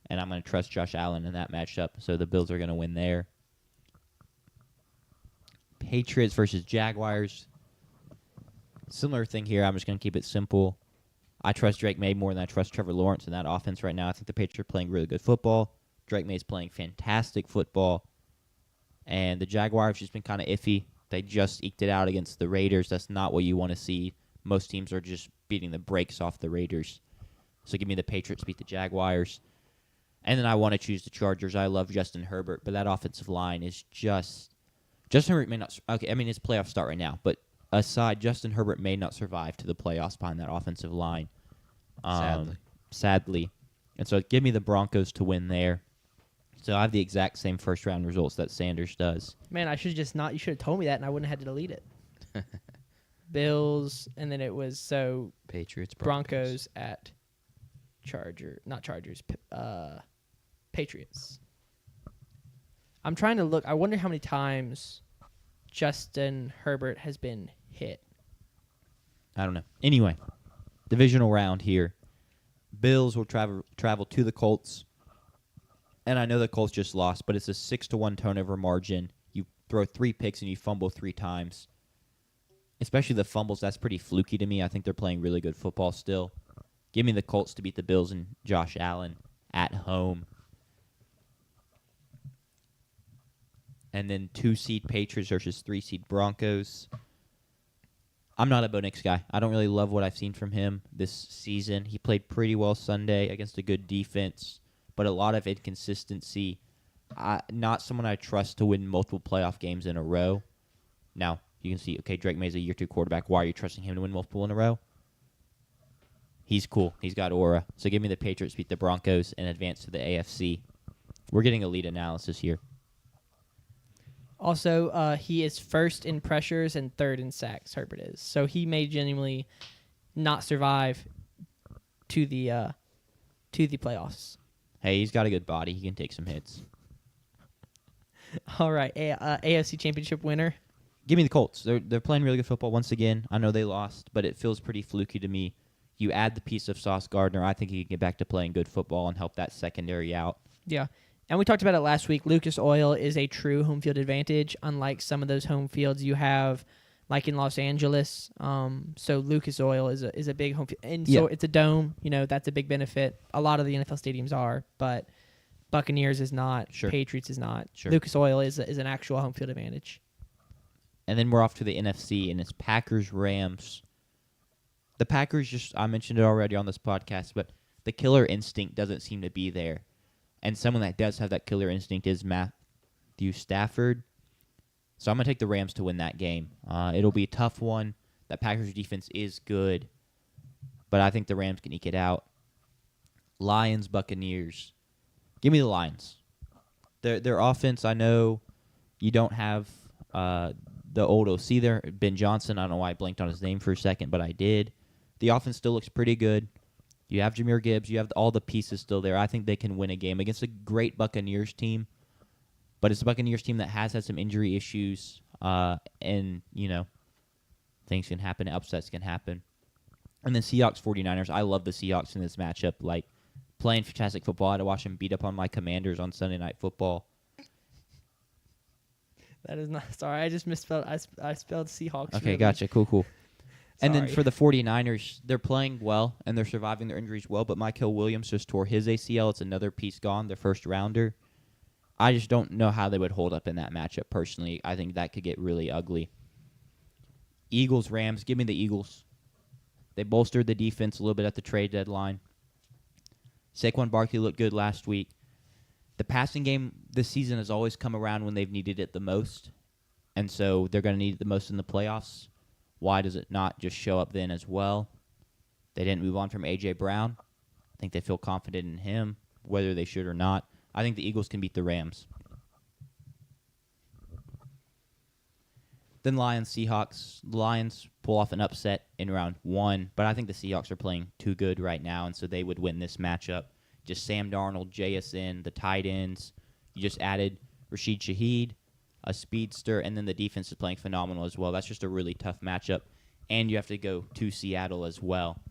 Speaker 1: and I'm going to trust Josh Allen in that matchup, so the Bills are going to win there. Patriots versus Jaguars. Similar thing here. I'm just going to keep it simple. I trust Drake May more than I trust Trevor Lawrence in that offense right now. I think the Patriots are playing really good football. Drake May is playing fantastic football. And the Jaguars have just been kind of iffy. They just eked it out against the Raiders. That's not what you want to see. Most teams are just beating the brakes off the Raiders. So give me the Patriots beat the Jaguars. And then I want to choose the Chargers. I love Justin Herbert, but that offensive line is just... Justin Herbert may not... Okay, I mean, it's playoff start right now, but aside, Justin Herbert may not survive to the playoffs behind that offensive line. Sadly. And so give me the Broncos to win there. So I have the exact same first-round results that Sanders does.
Speaker 3: Man, I should just not... You should have told me that, and I wouldn't have had to delete it. Bills, and then it was
Speaker 2: Patriots,
Speaker 3: Broncos at Patriots. I'm trying to look. I wonder how many times Justin Herbert has been hit.
Speaker 1: I don't know. Anyway, divisional round here. Bills will travel to the Colts. And I know the Colts just lost, but it's a 6-1 turnover margin. You throw 3 picks and you fumble 3 times. Especially the fumbles, that's pretty fluky to me. I think they're playing really good football still. Give me the Colts to beat the Bills and Josh Allen at home. And then 2-seed Patriots versus 3-seed Broncos. I'm not a Bo Nix guy. I don't really love what I've seen from him this season. He played pretty well Sunday against a good defense, but a lot of inconsistency. Not someone I trust to win multiple playoff games in a row. Now, you can see, okay, Drake May's a year 2 quarterback. Why are you trusting him to win multiple in a row? He's cool. He's got aura. So give me the Patriots beat the Broncos and advance to the AFC. We're getting elite analysis here.
Speaker 3: Also, he is first in pressures and third in sacks, Herbert is. So he may genuinely not survive to the playoffs.
Speaker 1: Hey, he's got a good body. He can take some hits.
Speaker 3: All right, AFC Championship winner.
Speaker 1: Give me the Colts. They're playing really good football once again. I know they lost, but it feels pretty fluky to me. You add the piece of Sauce Gardner, I think he can get back to playing good football and help that secondary out.
Speaker 3: Yeah. And we talked about it last week. Lucas Oil is a true home field advantage, unlike some of those home fields you have, like in Los Angeles. So Lucas Oil is a big home field. And so it's a dome. That's a big benefit. A lot of the NFL stadiums are, but Buccaneers is not.
Speaker 1: Sure.
Speaker 3: Patriots is not.
Speaker 1: Sure.
Speaker 3: Lucas Oil is an actual home field advantage.
Speaker 1: And then we're off to the NFC, and it's Packers-Rams. The Packers, I mentioned it already on this podcast, but the killer instinct doesn't seem to be there. And someone that does have that killer instinct is Matthew Stafford. So I'm going to take the Rams to win that game. It'll be a tough one. That Packers defense is good, but I think the Rams can eke it out. Lions, Buccaneers. Give me the Lions. Their offense, I know you don't have the old OC there, Ben Johnson. I don't know why I blanked on his name for a second, but I did. The offense still looks pretty good. You have Jahmyr Gibbs. You have all the pieces still there. I think they can win a game against a great Buccaneers team. But it's a Buccaneers team that has had some injury issues. And, things can happen. Upsets can happen. And then Seahawks 49ers. I love the Seahawks in this matchup. Like, playing fantastic football. I had to watch them beat up on my Commanders on Sunday Night Football.
Speaker 3: That is not. Sorry, I just misspelled. I spelled Seahawks.
Speaker 1: Okay,
Speaker 3: really.
Speaker 1: Gotcha. Cool. And then
Speaker 3: Sorry.
Speaker 1: for the 49ers, they're playing well, and they're surviving their injuries well, but Mykel Williams just tore his ACL. It's another piece gone, their first rounder. I just don't know how they would hold up in that matchup personally. I think that could get really ugly. Eagles, Rams, give me the Eagles. They bolstered the defense a little bit at the trade deadline. Saquon Barkley looked good last week. The passing game this season has always come around when they've needed it the most, and so they're going to need it the most in the playoffs. Why does it not just show up then as well? They didn't move on from A.J. Brown. I think they feel confident in him, whether they should or not. I think the Eagles can beat the Rams. Then Lions, Seahawks. The Lions pull off an upset in round 1, but I think the Seahawks are playing too good right now, and so they would win this matchup. Just Sam Darnold, JSN, the tight ends. You just added Rashid Shaheed, a speedster, and then the defense is playing phenomenal as well. That's just a really tough matchup, and you have to go to Seattle as well.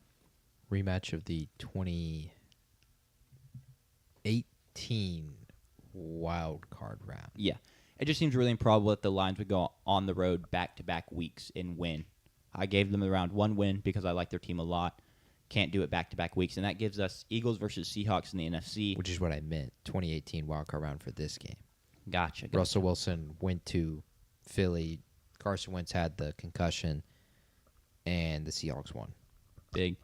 Speaker 2: Rematch of the 2018 wild card round.
Speaker 1: Yeah. It just seems really improbable that the Lions would go on the road back-to-back weeks and win. I gave them around 1 win because I like their team a lot. Can't do it back-to-back weeks, and that gives us Eagles versus Seahawks in the NFC.
Speaker 2: Which is what I meant, 2018 wild card round for this game.
Speaker 1: Gotcha.
Speaker 2: Russell Wilson went to Philly. Carson Wentz had the concussion, and the Seahawks won.
Speaker 1: Big.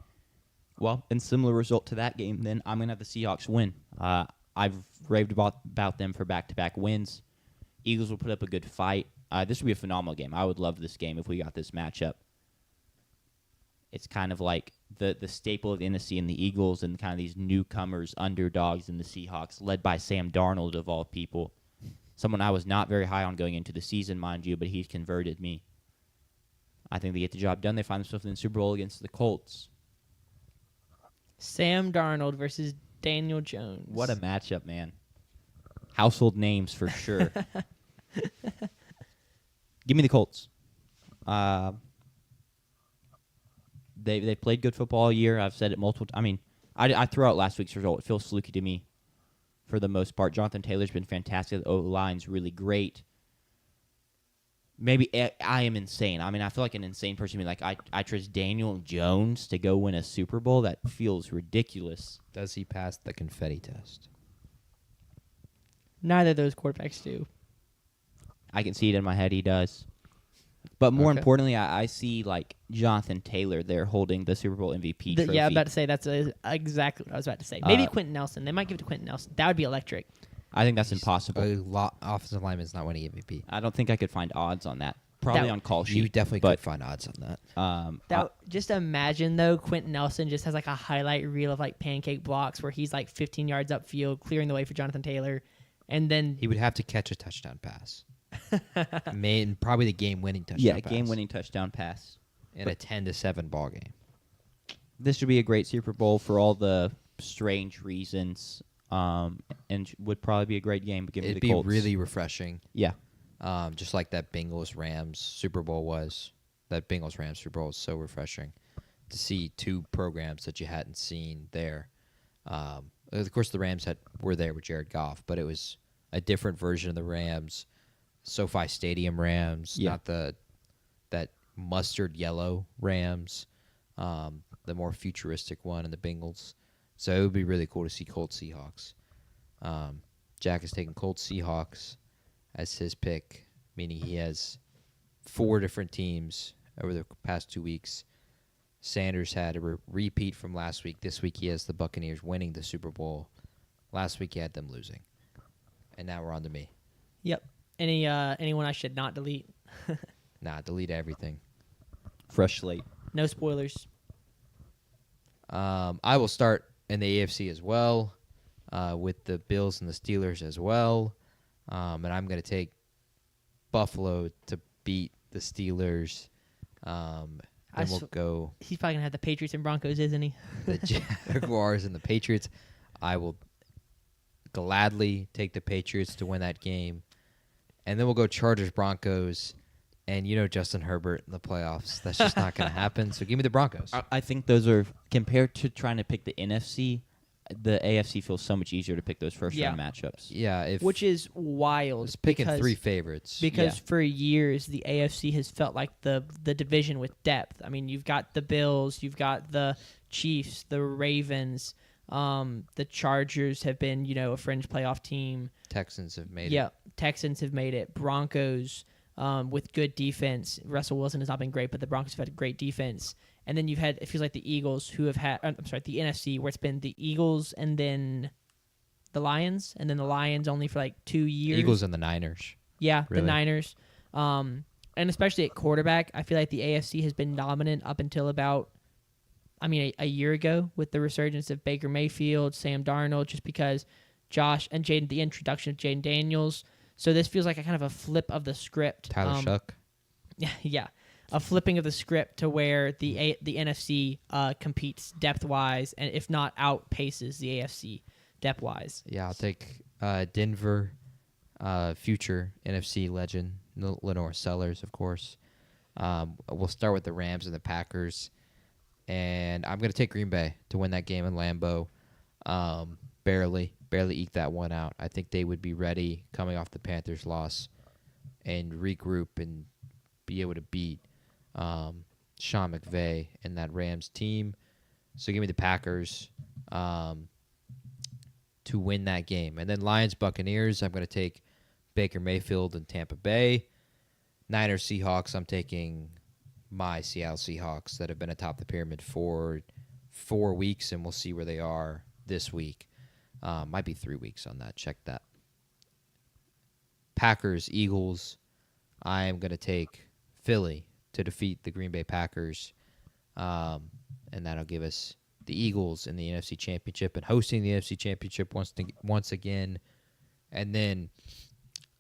Speaker 1: Well, in similar result to that game, then I'm going to have the Seahawks win. I've raved about them for back-to-back wins. Eagles will put up a good fight. This would be a phenomenal game. I would love this game if we got this matchup. It's kind of like the staple of the NFC and the Eagles and kind of these newcomers, underdogs in the Seahawks, led by Sam Darnold of all people. Someone I was not very high on going into the season, mind you, but he's converted me. I think they get the job done. They find themselves in the Super Bowl against the Colts.
Speaker 3: Sam Darnold versus Daniel Jones.
Speaker 1: What a matchup, man. Household names for sure. Give me the Colts. They played good football all year. I've said it multiple times. I mean, I threw out last week's result. It feels fluky to me for the most part. Jonathan Taylor's been fantastic. The O-line's really great. Maybe I am insane. I mean, I feel like an insane person. I mean, like I trust Daniel Jones to go win a Super Bowl. That feels ridiculous.
Speaker 2: Does he pass the confetti test?
Speaker 3: Neither of those quarterbacks do.
Speaker 1: I can see it in my head. He does. But more
Speaker 2: Okay.
Speaker 1: importantly, I see like Jonathan Taylor there holding the Super Bowl MVP trophy.
Speaker 3: Yeah, I'm about to say that's exactly what I was about to say. Maybe
Speaker 1: Uh,
Speaker 3: Quentin Nelson. They might give it to Quentin Nelson. That would be electric.
Speaker 1: I think that's impossible.
Speaker 2: Offensive lineman's not winning MVP.
Speaker 1: I don't think I could find odds on that. Probably
Speaker 3: That-
Speaker 1: on call sheet.
Speaker 2: You definitely
Speaker 1: but,
Speaker 2: could find odds on that.
Speaker 3: Just imagine though, Quentin Nelson just has like a highlight reel of like pancake blocks where he's like 15 yards upfield, clearing the way for Jonathan Taylor, and then
Speaker 2: He would have to catch a touchdown pass. Probably the game-winning touchdown
Speaker 1: yeah,
Speaker 2: pass.
Speaker 1: game-winning touchdown pass.
Speaker 2: In a 10-7 ball game.
Speaker 1: This should be a great Super Bowl for all the strange reasons, and would probably be a great game. But give me
Speaker 2: It'd
Speaker 1: the
Speaker 2: be
Speaker 1: Colts.
Speaker 2: really refreshing.
Speaker 1: Yeah.
Speaker 2: Just like that Bengals-Rams Super Bowl was. That Bengals-Rams Super Bowl was so refreshing to see two programs that you hadn't seen there. Of course, the Rams were there with Jared Goff, but it was a different version of the Rams. SoFi Stadium Rams,
Speaker 1: Yeah.
Speaker 2: not that mustard yellow Rams, the more futuristic one, and the Bengals. So it would be really cool to see Colts Seahawks. Jack is taking Colts Seahawks as his pick, meaning he has 4 different teams over the past 2 weeks. Sanders had a repeat from last week. This week he has the Buccaneers winning the Super Bowl. Last week he had them losing. And now we're on to me.
Speaker 3: yep. Anyone I should not delete?
Speaker 2: Nah, delete everything.
Speaker 1: Fresh slate.
Speaker 3: No spoilers.
Speaker 2: I will start in the AFC as well, with the Bills and the Steelers as well. And I'm going to take Buffalo to beat the Steelers. Then we'll go
Speaker 3: He's probably gonna have the Patriots and Broncos, isn't he?
Speaker 2: the Jaguars and the Patriots. I will gladly take the Patriots to win that game. And then we'll go Chargers, Broncos. And you know Justin Herbert in the playoffs. That's just not going to happen. So give me the Broncos.
Speaker 1: I think those are, compared to trying to pick the NFC, the AFC feels so much easier to pick those first-round matchups.
Speaker 2: Yeah.
Speaker 3: Which is wild.
Speaker 2: It's picking
Speaker 3: because,
Speaker 2: 3 favorites.
Speaker 3: Because
Speaker 1: Yeah.
Speaker 3: for years the AFC has felt like the division with depth. I mean, you've got the Bills, you've got the Chiefs, the Ravens, the Chargers have been, a fringe playoff team.
Speaker 2: Texans have made it.
Speaker 3: Yeah, Texans have made it. Broncos with good defense. Russell Wilson has not been great, but the Broncos have had great defense. And then you've had, it feels like the Eagles who have had, the NFC, where it's been the Eagles and then the Lions, and then the Lions only for like 2 years.
Speaker 2: Eagles and the Niners.
Speaker 3: Yeah,
Speaker 2: Really?
Speaker 3: the Niners. And especially at quarterback, I feel like the AFC has been dominant up until about, a year ago with the resurgence of Baker Mayfield, Sam Darnold, just because Josh and Jaden, the introduction of Jaden Daniels. So this feels like a kind of a flip of the script.
Speaker 2: Tyler Shuck.
Speaker 3: Yeah, a flipping of the script to where the NFC competes depth-wise, and if not outpaces the AFC depth-wise.
Speaker 2: Yeah, I'll take Denver, future NFC legend, Lenore Sellers, of course. We'll start with the Rams and the Packers. And I'm going to take Green Bay to win that game in Lambeau. Barely eke that one out. I think they would be ready coming off the Panthers loss and regroup and be able to beat Sean McVay and that Rams team. So give me the Packers to win that game. And then Lions, Buccaneers, I'm going to take Baker Mayfield and Tampa Bay. Niners, Seahawks, I'm taking my Seattle Seahawks that have been atop the pyramid for 4 weeks, and we'll see where they are this week. Might be 3 weeks on that. Check that. Packers, Eagles. I am going to take Philly to defeat the Green Bay Packers, and that'll give us the Eagles in the NFC Championship and hosting the NFC Championship once again. And then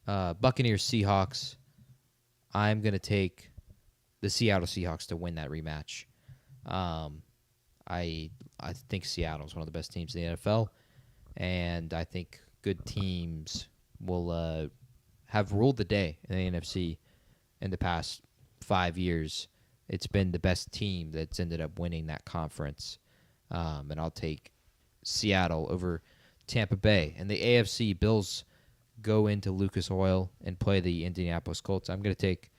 Speaker 2: Buccaneers, Seahawks. I'm going to take the Seattle Seahawks to win that rematch. I think Seattle is one of the best teams in the NFL, and I think good teams will have ruled the day in the NFC in the past 5 years. It's been the best team that's ended up winning that conference, and I'll take Seattle over Tampa Bay. And the AFC, Bills go into Lucas Oil and play the Indianapolis Colts. I'm going to take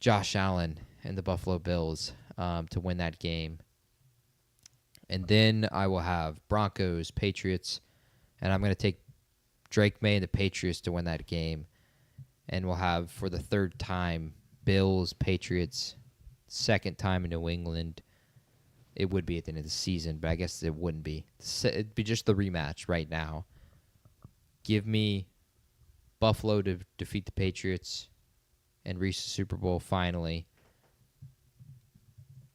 Speaker 2: Josh Allen and the Buffalo Bills to win that game. And then I will have Broncos, Patriots, and I'm going to take Drake May and the Patriots to win that game. and we'll have for the third time Bills, Patriots, second time in New England. It would be at the end of the season, but I guess it wouldn't be. It'd be just the rematch right now. Give me Buffalo to defeat the Patriots and reach the Super Bowl finally.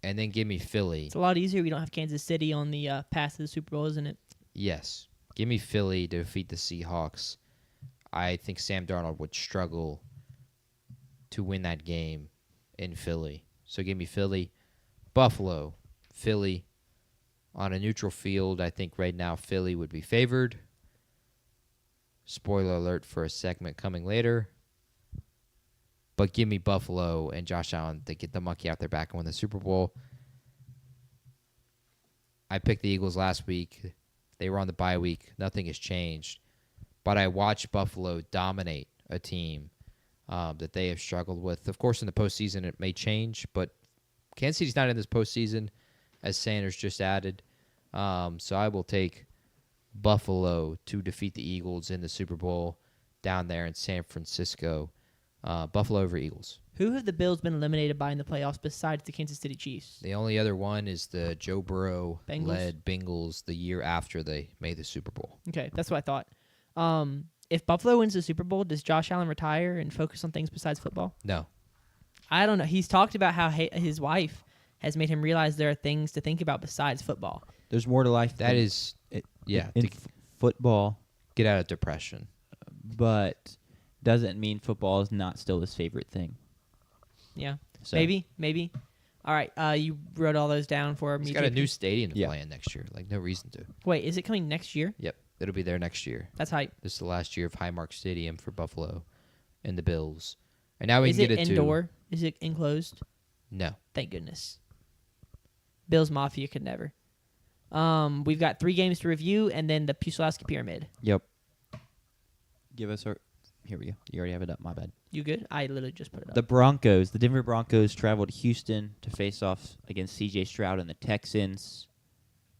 Speaker 2: And then give me Philly.
Speaker 3: It's a lot easier. We don't have Kansas City on the path to the Super Bowl, isn't it?
Speaker 2: Yes. Give me Philly to defeat the Seahawks. I think Sam Darnold would struggle to win that game in Philly. So give me Philly. Buffalo, Philly. On a neutral field, I think right now Philly would be favored. Spoiler alert for a segment coming later. But give me Buffalo and Josh Allen to get the monkey out their back and win the Super Bowl. I picked the Eagles last week. They were on the bye week. Nothing has changed. But I watched Buffalo dominate a team that they have struggled with. Of course, in the postseason, it may change. But Kansas City's not in this postseason, as Sanders just added. So I will take Buffalo to defeat the Eagles in the Super Bowl down there in San Francisco. Buffalo over Eagles.
Speaker 3: Who have the Bills been eliminated by in the playoffs besides the Kansas City Chiefs?
Speaker 2: The only other one is the Joe Burrow-led Bengals the year after they made the Super Bowl.
Speaker 3: Okay, that's what I thought. If Buffalo wins the Super Bowl, does Josh Allen retire and focus on things besides football?
Speaker 2: No.
Speaker 3: I don't know. He's talked about how his wife has made him realize there are things to think about besides football.
Speaker 1: There's more to life.
Speaker 2: That is, yeah,
Speaker 1: in
Speaker 2: to
Speaker 1: football,
Speaker 2: get out of depression.
Speaker 1: but doesn't mean football is not still his favorite thing.
Speaker 3: Yeah,
Speaker 1: So,
Speaker 3: maybe. All right, you wrote all those down for me.
Speaker 2: He's got a new stadium to
Speaker 1: Yeah.
Speaker 2: play in next year. Like, no reason to.
Speaker 3: Wait, is it coming next year?
Speaker 2: Yep, it'll be there next year.
Speaker 3: That's hype.
Speaker 2: This is the last year of Highmark Stadium for Buffalo and the Bills. And now we
Speaker 3: Is
Speaker 2: can
Speaker 3: it
Speaker 2: get it
Speaker 3: indoor? Is it enclosed?
Speaker 2: to... No.
Speaker 3: Thank goodness. Bills Mafia could never. We've got 3 games to review, and then the Pucylowski Pyramid.
Speaker 1: Yep. Give us our... Here we go. You already have it up. My bad.
Speaker 3: You good? I literally just put it up.
Speaker 1: The Denver Broncos traveled to Houston to face off against C.J. Stroud and the Texans,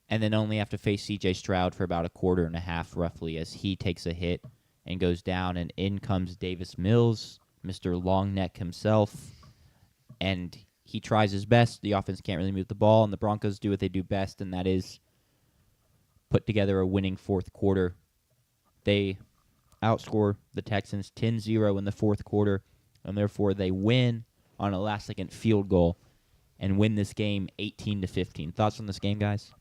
Speaker 1: and then only have to face C.J. Stroud for about a quarter and a half, roughly, as he takes a hit and goes down, and in comes Davis Mills, Mr. Longneck himself, and he tries his best. The offense can't really move the ball, and the Broncos do what they do best, and that is put together a winning fourth quarter. They outscore the Texans 10-0 in the fourth quarter, and therefore they win on a last-second field goal and win this game 18-15. Thoughts on this game, guys?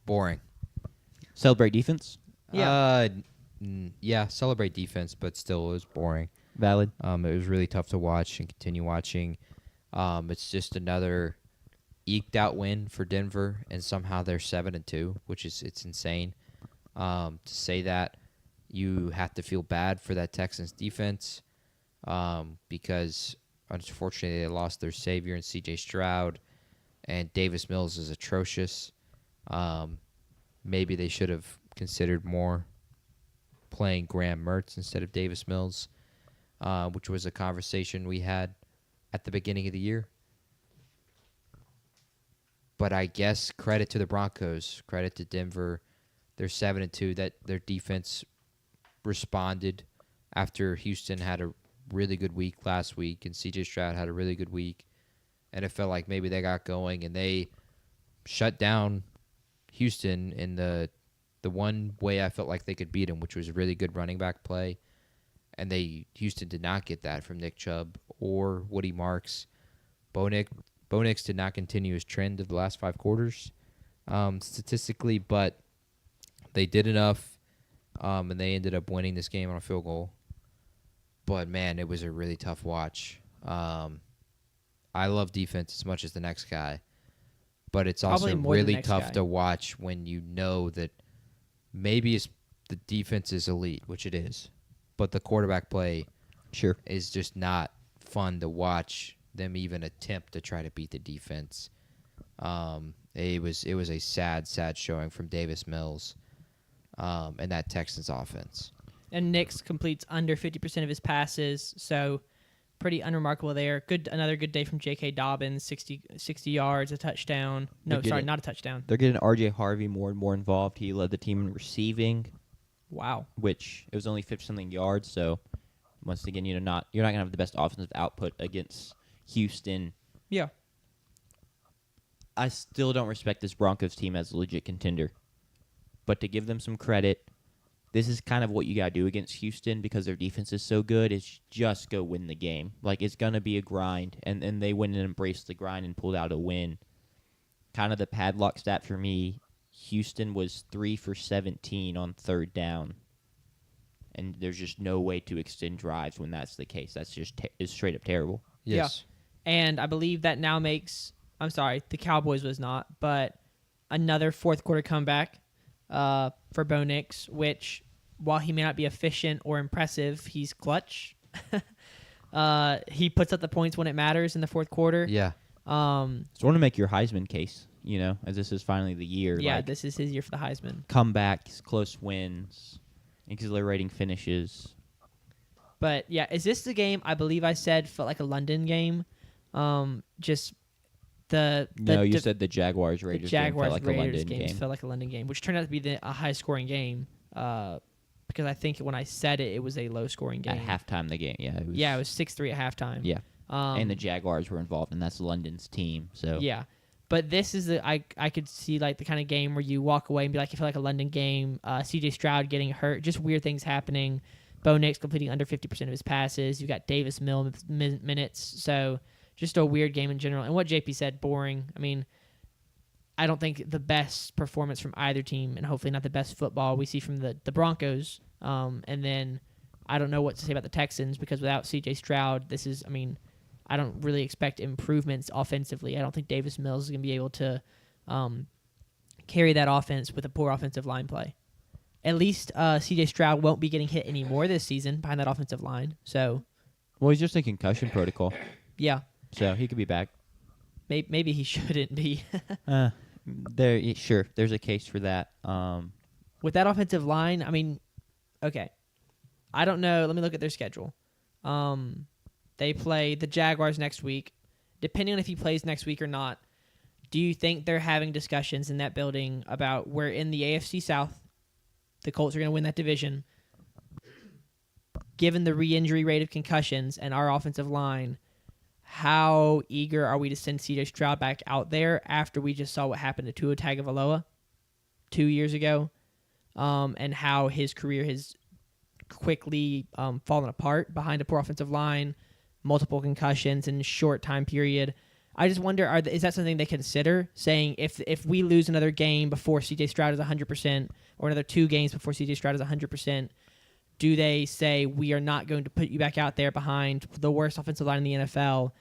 Speaker 2: Boring.
Speaker 1: Celebrate defense?
Speaker 3: Yeah.
Speaker 2: Yeah, celebrate defense, but still it was boring.
Speaker 1: Valid.
Speaker 2: It was really tough to watch and continue watching. It's just another eked out win for Denver, and somehow they're 7-2, which is it's insane. To say that, you have to feel bad for that Texans defense because unfortunately they lost their savior in C.J. Stroud, and Davis Mills is atrocious. Maybe they should have considered more playing Graham Mertz instead of Davis Mills, which was a conversation we had at the beginning of the year. But I guess credit to the Broncos, credit to Denver. They're 7-2. That their defense responded after Houston had a really good week last week, and C.J. Stroud had a really good week, and it felt like maybe they got going and they shut down Houston in the one way I felt like they could beat him, which was a really good running back play, and Houston did not get that from Nick Chubb or Woody Marks. Bo Nix did not continue his trend of the last 5 quarters statistically, but they did enough, and they ended up winning this game on a field goal. But, man, it was a really tough watch. I love defense as much as the next guy, but it's
Speaker 3: Probably
Speaker 2: also
Speaker 3: more than the
Speaker 2: really
Speaker 3: next
Speaker 2: tough
Speaker 3: guy.
Speaker 2: to watch when you know that maybe the defense is elite, which it is, but the quarterback play
Speaker 1: Sure.
Speaker 2: is just not fun to watch them even attempt to try to beat the defense. It was a sad showing from Davis Mills and that Texans offense.
Speaker 3: And Nix completes under 50% of his passes, so pretty unremarkable there. Another good day from J.K. Dobbins, 60 yards, a touchdown. No,
Speaker 1: They're
Speaker 3: sorry,
Speaker 1: getting-
Speaker 3: not a touchdown.
Speaker 1: They're getting R.J. Harvey more and more involved. He led the team in receiving
Speaker 3: Wow.
Speaker 1: which it was only 50-something yards. So once again, you're not gonna have the best offensive output against Houston.
Speaker 3: Yeah.
Speaker 1: I still don't respect this Broncos team as a legit contender, but to give them some credit, this is kind of what you gotta do against Houston because their defense is so good. Is just go win the game. Like, it's gonna be a grind, and they went and embraced the grind and pulled out a win. Kind of the padlock stat for me, Houston was 3 for 17 on third down, and there's just no way to extend drives when that's the case. That's just is straight up terrible.
Speaker 2: Yes.
Speaker 3: Yeah. And I believe that now makes, I'm sorry, the Cowboys was not, but another fourth quarter comeback for Bo Nix, which, while he may not be efficient or impressive, he's clutch. He puts up the points when it matters in the fourth quarter.
Speaker 2: Yeah.
Speaker 1: So I want to make your Heisman case, as this is finally the year.
Speaker 3: Yeah,
Speaker 1: like,
Speaker 3: this is his year for the Heisman.
Speaker 1: comebacks, close wins, exhilarating finishes.
Speaker 3: But yeah, is this the game I believe I said felt like a London game? Just the
Speaker 1: No, you said the Jaguars
Speaker 3: the
Speaker 1: Raiders game
Speaker 3: Jaguars
Speaker 1: felt like
Speaker 3: Raiders
Speaker 1: a London
Speaker 3: games
Speaker 1: game.
Speaker 3: felt like a London game, which turned out to be a high scoring game. Because I think when I said it, it was a low scoring game.
Speaker 1: At halftime, the game,
Speaker 3: It was 6-3 at halftime.
Speaker 1: Yeah, and the Jaguars were involved, and that's London's team. So
Speaker 3: Yeah. But this is I could see like the kind of game where you walk away and be like, I feel like a London game. CJ Stroud getting hurt, just weird things happening. Bo Nix completing under 50% of his passes. You got Davis Mills minutes. So just a weird game in general. And what JP said, boring. I mean, I don't think the best performance from either team, and hopefully not the best football we see from the Broncos. And then I don't know what to say about the Texans because without CJ Stroud, I don't really expect improvements offensively. I don't think Davis Mills is going to be able to carry that offense with a poor offensive line play. At least C.J. Stroud won't be getting hit anymore this season behind that offensive line. So,
Speaker 1: well, he's just in concussion protocol,
Speaker 3: yeah,
Speaker 1: so he could be back.
Speaker 3: maybe he shouldn't be.
Speaker 1: Sure, there's a case for that.
Speaker 3: With that offensive line, okay. I don't know. Let me look at their schedule. They play the Jaguars next week. Depending on if he plays next week or not, do you think they're having discussions in that building about we're in the AFC South, the Colts are going to win that division, given the re-injury rate of concussions and our offensive line, how eager are we to send C.J. Stroud back out there after we just saw what happened to Tua Tagovailoa 2 years ago, and how his career has quickly fallen apart behind a poor offensive line, multiple concussions in a short time period. I just wonder, is that something they consider, saying if we lose another game before C.J. Stroud is 100%, or another 2 games before C.J. Stroud is 100%, do they say we are not going to put you back out there behind the worst offensive line in the NFL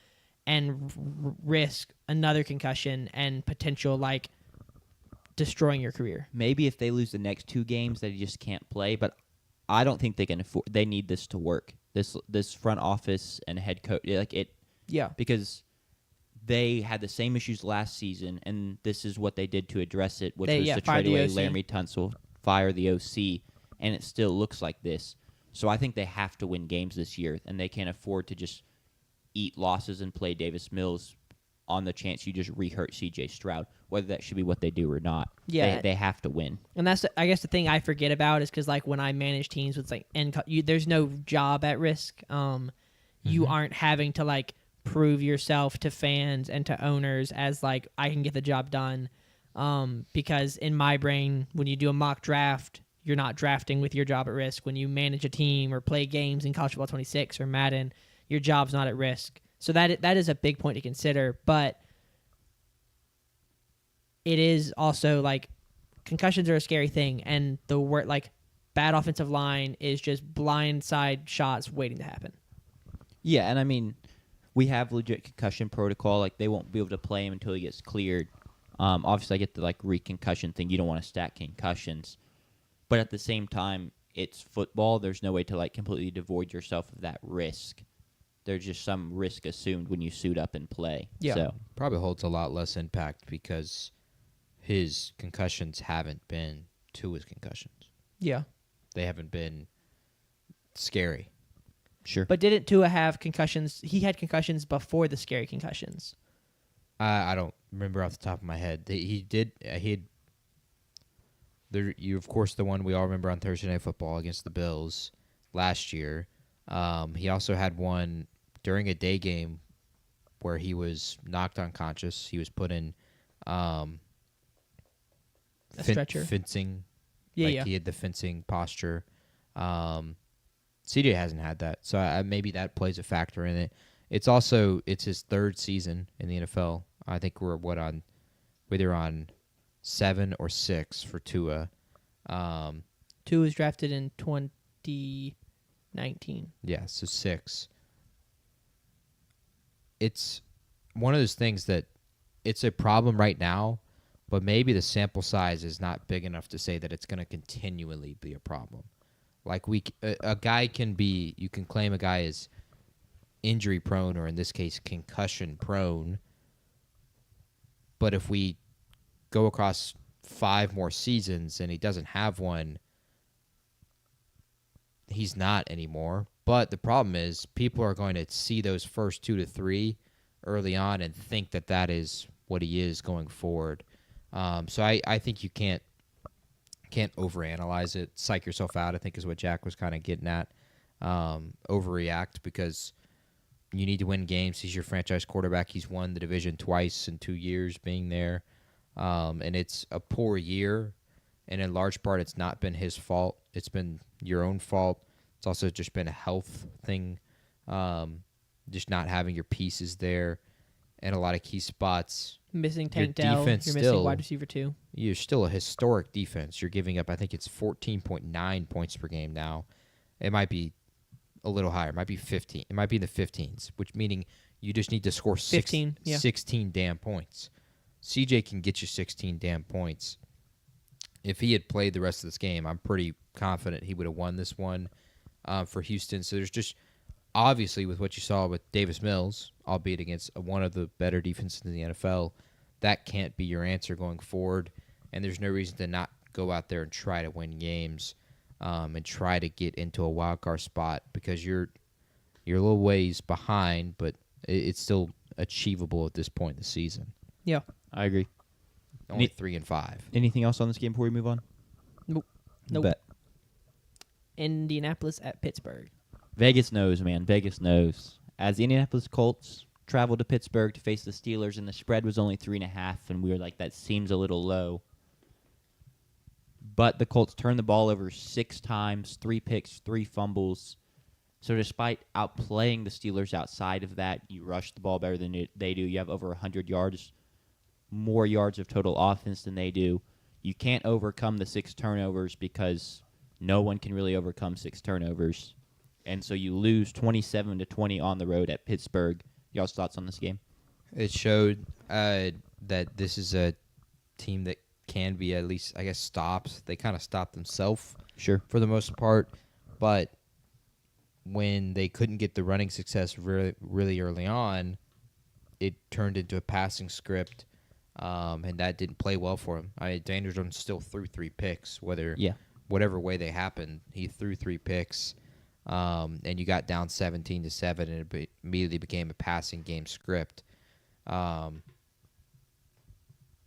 Speaker 3: and risk another concussion and potential destroying your career?
Speaker 1: Maybe if they lose the next 2 games, they just can't play. But I don't think they can afford. They need this to work. This front office and head coach,
Speaker 3: Yeah,
Speaker 1: because they had the same issues last season, and this is what they did to address it, which was to trade away Laramie Tunsil, fire the OC, and it still looks like this. So I think they have to win games this year, and they can't afford to just eat losses and play Davis Mills on the chance you just re-hurt C.J. Stroud, whether that should be what they do or not.
Speaker 3: Yeah.
Speaker 1: They have to win.
Speaker 3: and that's I guess the thing I forget about is because when I manage teams with there's no job at risk. You aren't having to prove yourself to fans and to owners as I can get the job done. Because in my brain, when you do a mock draft, you're not drafting with your job at risk. When you manage a team or play games in College Football 26 or Madden, your job's not at risk. So that is a big point to consider. But it is also concussions are a scary thing, and the word bad offensive line is just blindside shots waiting to happen.
Speaker 1: Yeah, and we have legit concussion protocol. They won't be able to play him until he gets cleared. Obviously, I get the re-concussion thing. You don't want to stack concussions. But at the same time, it's football. There's no way to completely devoid yourself of that risk. There's just some risk assumed when you suit up and play.
Speaker 3: Yeah.
Speaker 1: So
Speaker 2: Probably holds a lot less impact because his concussions haven't been Tua's concussions.
Speaker 3: Yeah.
Speaker 2: They haven't been scary.
Speaker 1: sure.
Speaker 3: But didn't Tua have concussions? He had concussions before the scary concussions.
Speaker 2: I don't remember off the top of my head. The You of course the one we all remember on Thursday Night Football against the Bills last year. He also had one during a day game where he was knocked unconscious. He was put in
Speaker 3: A stretcher.
Speaker 2: fencing.
Speaker 3: Yeah,
Speaker 2: Like
Speaker 3: yeah.
Speaker 2: he had the fencing posture. CJ hasn't had that, so maybe that plays a factor in it. It's his third season in the NFL. I think we're whether on 7 or 6 for Tua.
Speaker 3: 2 was drafted in 2019.
Speaker 2: Yeah, so 6. It's one of those things that it's a problem right now, but maybe the sample size is not big enough to say that it's going to continually be a problem. Like a guy you can claim a guy is injury prone, or in this case concussion prone. But if we go across 5 more seasons and he doesn't have one, he's not anymore. But the problem is people are going to see those first 2 to 3 early on and think that that is what he is going forward. So I think you can't overanalyze it, psych yourself out, I think is what Jack was kind of getting at. Overreact, because you need to win games. He's your franchise quarterback. He's won the division twice in 2 years being there. And it's a poor year, and in large part it's not been his fault. It's been your own fault. It's also just been a health thing, just not having your pieces there and a lot of key spots.
Speaker 3: Missing
Speaker 2: Your
Speaker 3: Tank Dell.
Speaker 2: defense
Speaker 3: You're
Speaker 2: still-
Speaker 3: missing wide receiver 2.
Speaker 2: You're still a historic defense. You're giving up, I think it's 14.9 points per game now. It might be a little higher. It might be 15. It might be in the 15s, which meaning you just need to score
Speaker 3: 15, yeah.
Speaker 2: 16 damn points. CJ can get you 16 damn points. If he had played the rest of this game, I'm pretty confident he would have won this one for Houston. So there's just, obviously, with what you saw with Davis Mills, albeit against one of the better defenses in the NFL, that can't be your answer going forward. And there's no reason to not go out there and try to win games and try to get into a wild card spot, because you're a little ways behind, but it's still achievable at this point in the season.
Speaker 3: Yeah.
Speaker 1: I agree.
Speaker 2: Only 3 and 5.
Speaker 1: Anything else on this game before we move on?
Speaker 3: Nope.
Speaker 1: Bet.
Speaker 3: Indianapolis at Pittsburgh.
Speaker 1: Vegas knows, man. Vegas knows. As the Indianapolis Colts traveled to Pittsburgh to face the Steelers, and the spread was only 3.5, and we were like, that seems a little low. But the Colts turned the ball over 6 times, 3 picks, 3 fumbles. So despite outplaying the Steelers outside of that, you rush the ball better than they do. You have over 100 yards, more yards of total offense than they do. You can't overcome the 6 turnovers because no one can really overcome 6 turnovers. And so you lose 27-20 on the road at Pittsburgh. Y'all's thoughts on this game?
Speaker 2: It showed that this is a team that can be at least, I guess, stopped. They kind of stopped themselves
Speaker 1: Sure.
Speaker 2: for the most part. But when they couldn't get the running success really, really early on, it turned into a passing script, and that didn't play well for him. I mean, Daniel Jones still threw 3 picks, whatever way they happened. He threw 3 picks, and you got down 17-7, and it immediately became a passing game script.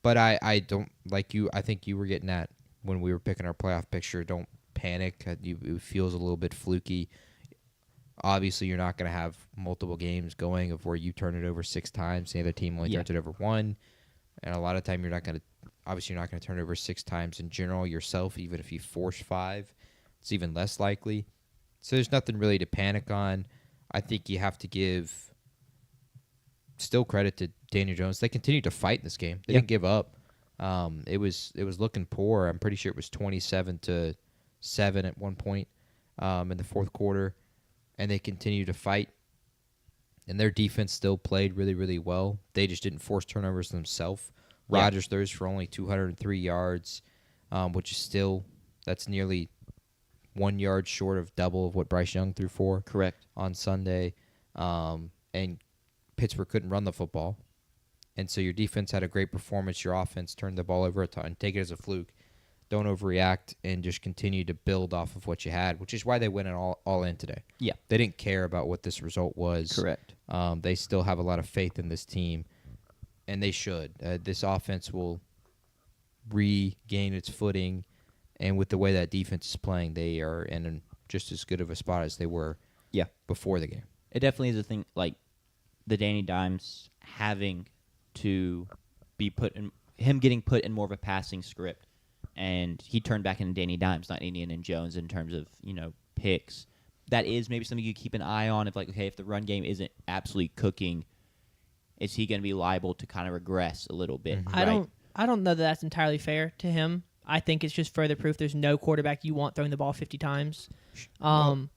Speaker 2: But I don't, like you, I think you were getting at when we were picking our playoff picture, don't panic. It feels a little bit fluky. Obviously, you're not going to have multiple games going of where you turn it over 6 times, the other team only turns it over 1. And a lot of time you're not going to turn it over 6 times in general yourself, even if you force 5. It's even less likely. So there's nothing really to panic on. I think you have to give still credit to Daniel Jones. They continued to fight in this game. They didn't give up. It was looking poor. I'm pretty sure it was 27-7 at one point in the fourth quarter, and they continued to fight. And their defense still played really, really well. They just didn't force turnovers themselves. Rodgers throws for only 203 yards, which is still, that's nearly 1 yard short of double of what Bryce Young threw for.
Speaker 1: Correct.
Speaker 2: On Sunday. And Pittsburgh couldn't run the football. And so your defense had a great performance. Your offense turned the ball over a ton. Take it as a fluke. Don't overreact and just continue to build off of what you had, which is why they went all in today.
Speaker 1: Yeah.
Speaker 2: They didn't care about what this result was.
Speaker 1: Correct.
Speaker 2: They still have a lot of faith in this team, and they should. This offense will regain its footing. And with the way that defense is playing, they are in just as good of a spot as they were before the game.
Speaker 1: It definitely is a thing, like the Danny Dimes having to be getting put in more of a passing script, and he turned back into Danny Dimes, not Indian and Jones in terms of, picks. That is maybe something you keep an eye on. If the run game isn't absolutely cooking, is he going to be liable to kind of regress a little bit?
Speaker 2: Mm-hmm.
Speaker 1: Right?
Speaker 3: I don't know that that's entirely fair to him. I think it's just further proof there's no quarterback you want throwing the ball 50 times.
Speaker 1: I'm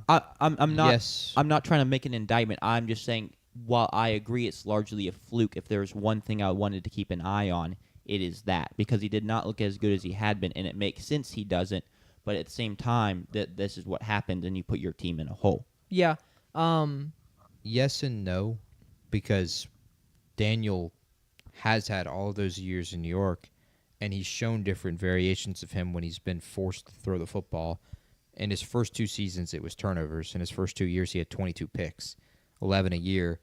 Speaker 1: not.
Speaker 2: Yes.
Speaker 1: I'm not trying to make an indictment. I'm just saying, while I agree it's largely a fluke, if there's one thing I wanted to keep an eye on, it is that, because he did not look as good as he had been, and it makes sense he doesn't. But at the same time, that this is what happens, and you put your team in a hole.
Speaker 3: Yeah.
Speaker 2: Yes and no, because Daniel has had all those years in New York, and he's shown different variations of him when he's been forced to throw the football. In his first 2 seasons, it was turnovers. In his first 2 years, he had 22 picks, 11 a year.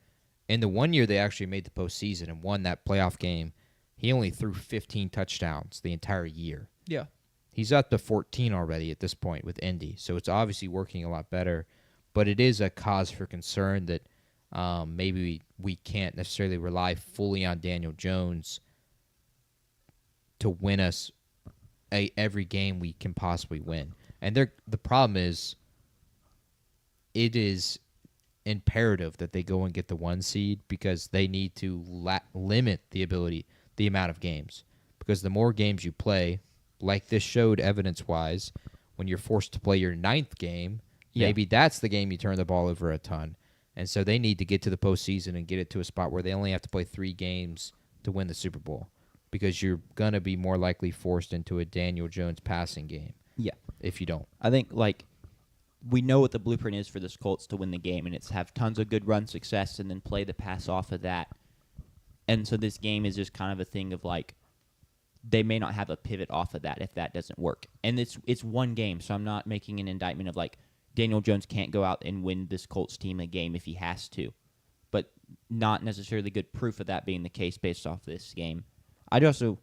Speaker 2: In the 1 year they actually made the postseason and won that playoff game, he only threw 15 touchdowns the entire year.
Speaker 3: Yeah.
Speaker 2: He's up to 14 already at this point with Indy, so it's obviously working a lot better. But it is a cause for concern that maybe we can't necessarily rely fully on Daniel Jones to win us every game we can possibly win. And the problem is, it is imperative that they go and get the 1 seed, because they need to limit the amount of games. Because the more games you play, like this showed evidence-wise, when you're forced to play your 9th game, maybe that's the game you turn the ball over a ton. And so they need to get to the postseason and get it to a spot where they only have to play 3 games to win the Super Bowl, because you're going to be more likely forced into a Daniel Jones passing game.
Speaker 1: Yeah.
Speaker 2: If you don't.
Speaker 1: I think, we know what the blueprint is for this Colts to win the game, and it's have tons of good run success and then play the pass off of that. And so this game is just kind of a thing of, they may not have a pivot off of that if that doesn't work. And it's 1 game, so I'm not making an indictment of, Daniel Jones can't go out and win this Colts team a game if he has to. But not necessarily good proof of that being the case based off this game. I'd also...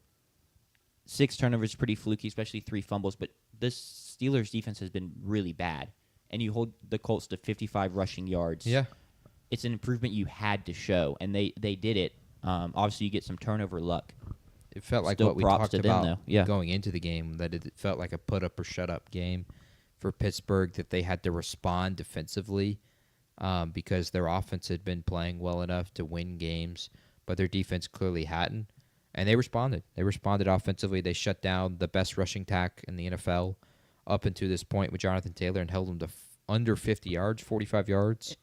Speaker 1: 6 turnovers is pretty fluky, especially 3 fumbles, but this Steelers defense has been really bad. And you hold the Colts to 55 rushing yards.
Speaker 2: Yeah.
Speaker 1: It's an improvement you had to show, and they did it. Obviously, you get some turnover luck.
Speaker 2: It felt like
Speaker 1: Still
Speaker 2: what we
Speaker 1: props
Speaker 2: talked
Speaker 1: to them,
Speaker 2: about
Speaker 1: though. Yeah.
Speaker 2: going into the game, that it felt like a put-up or shut-up game for Pittsburgh, that they had to respond defensively because their offense had been playing well enough to win games, but their defense clearly hadn't. And they responded. They responded offensively. They shut down the best rushing attack in the NFL up until this point with Jonathan Taylor and held him to under 50 yards, 45 yards.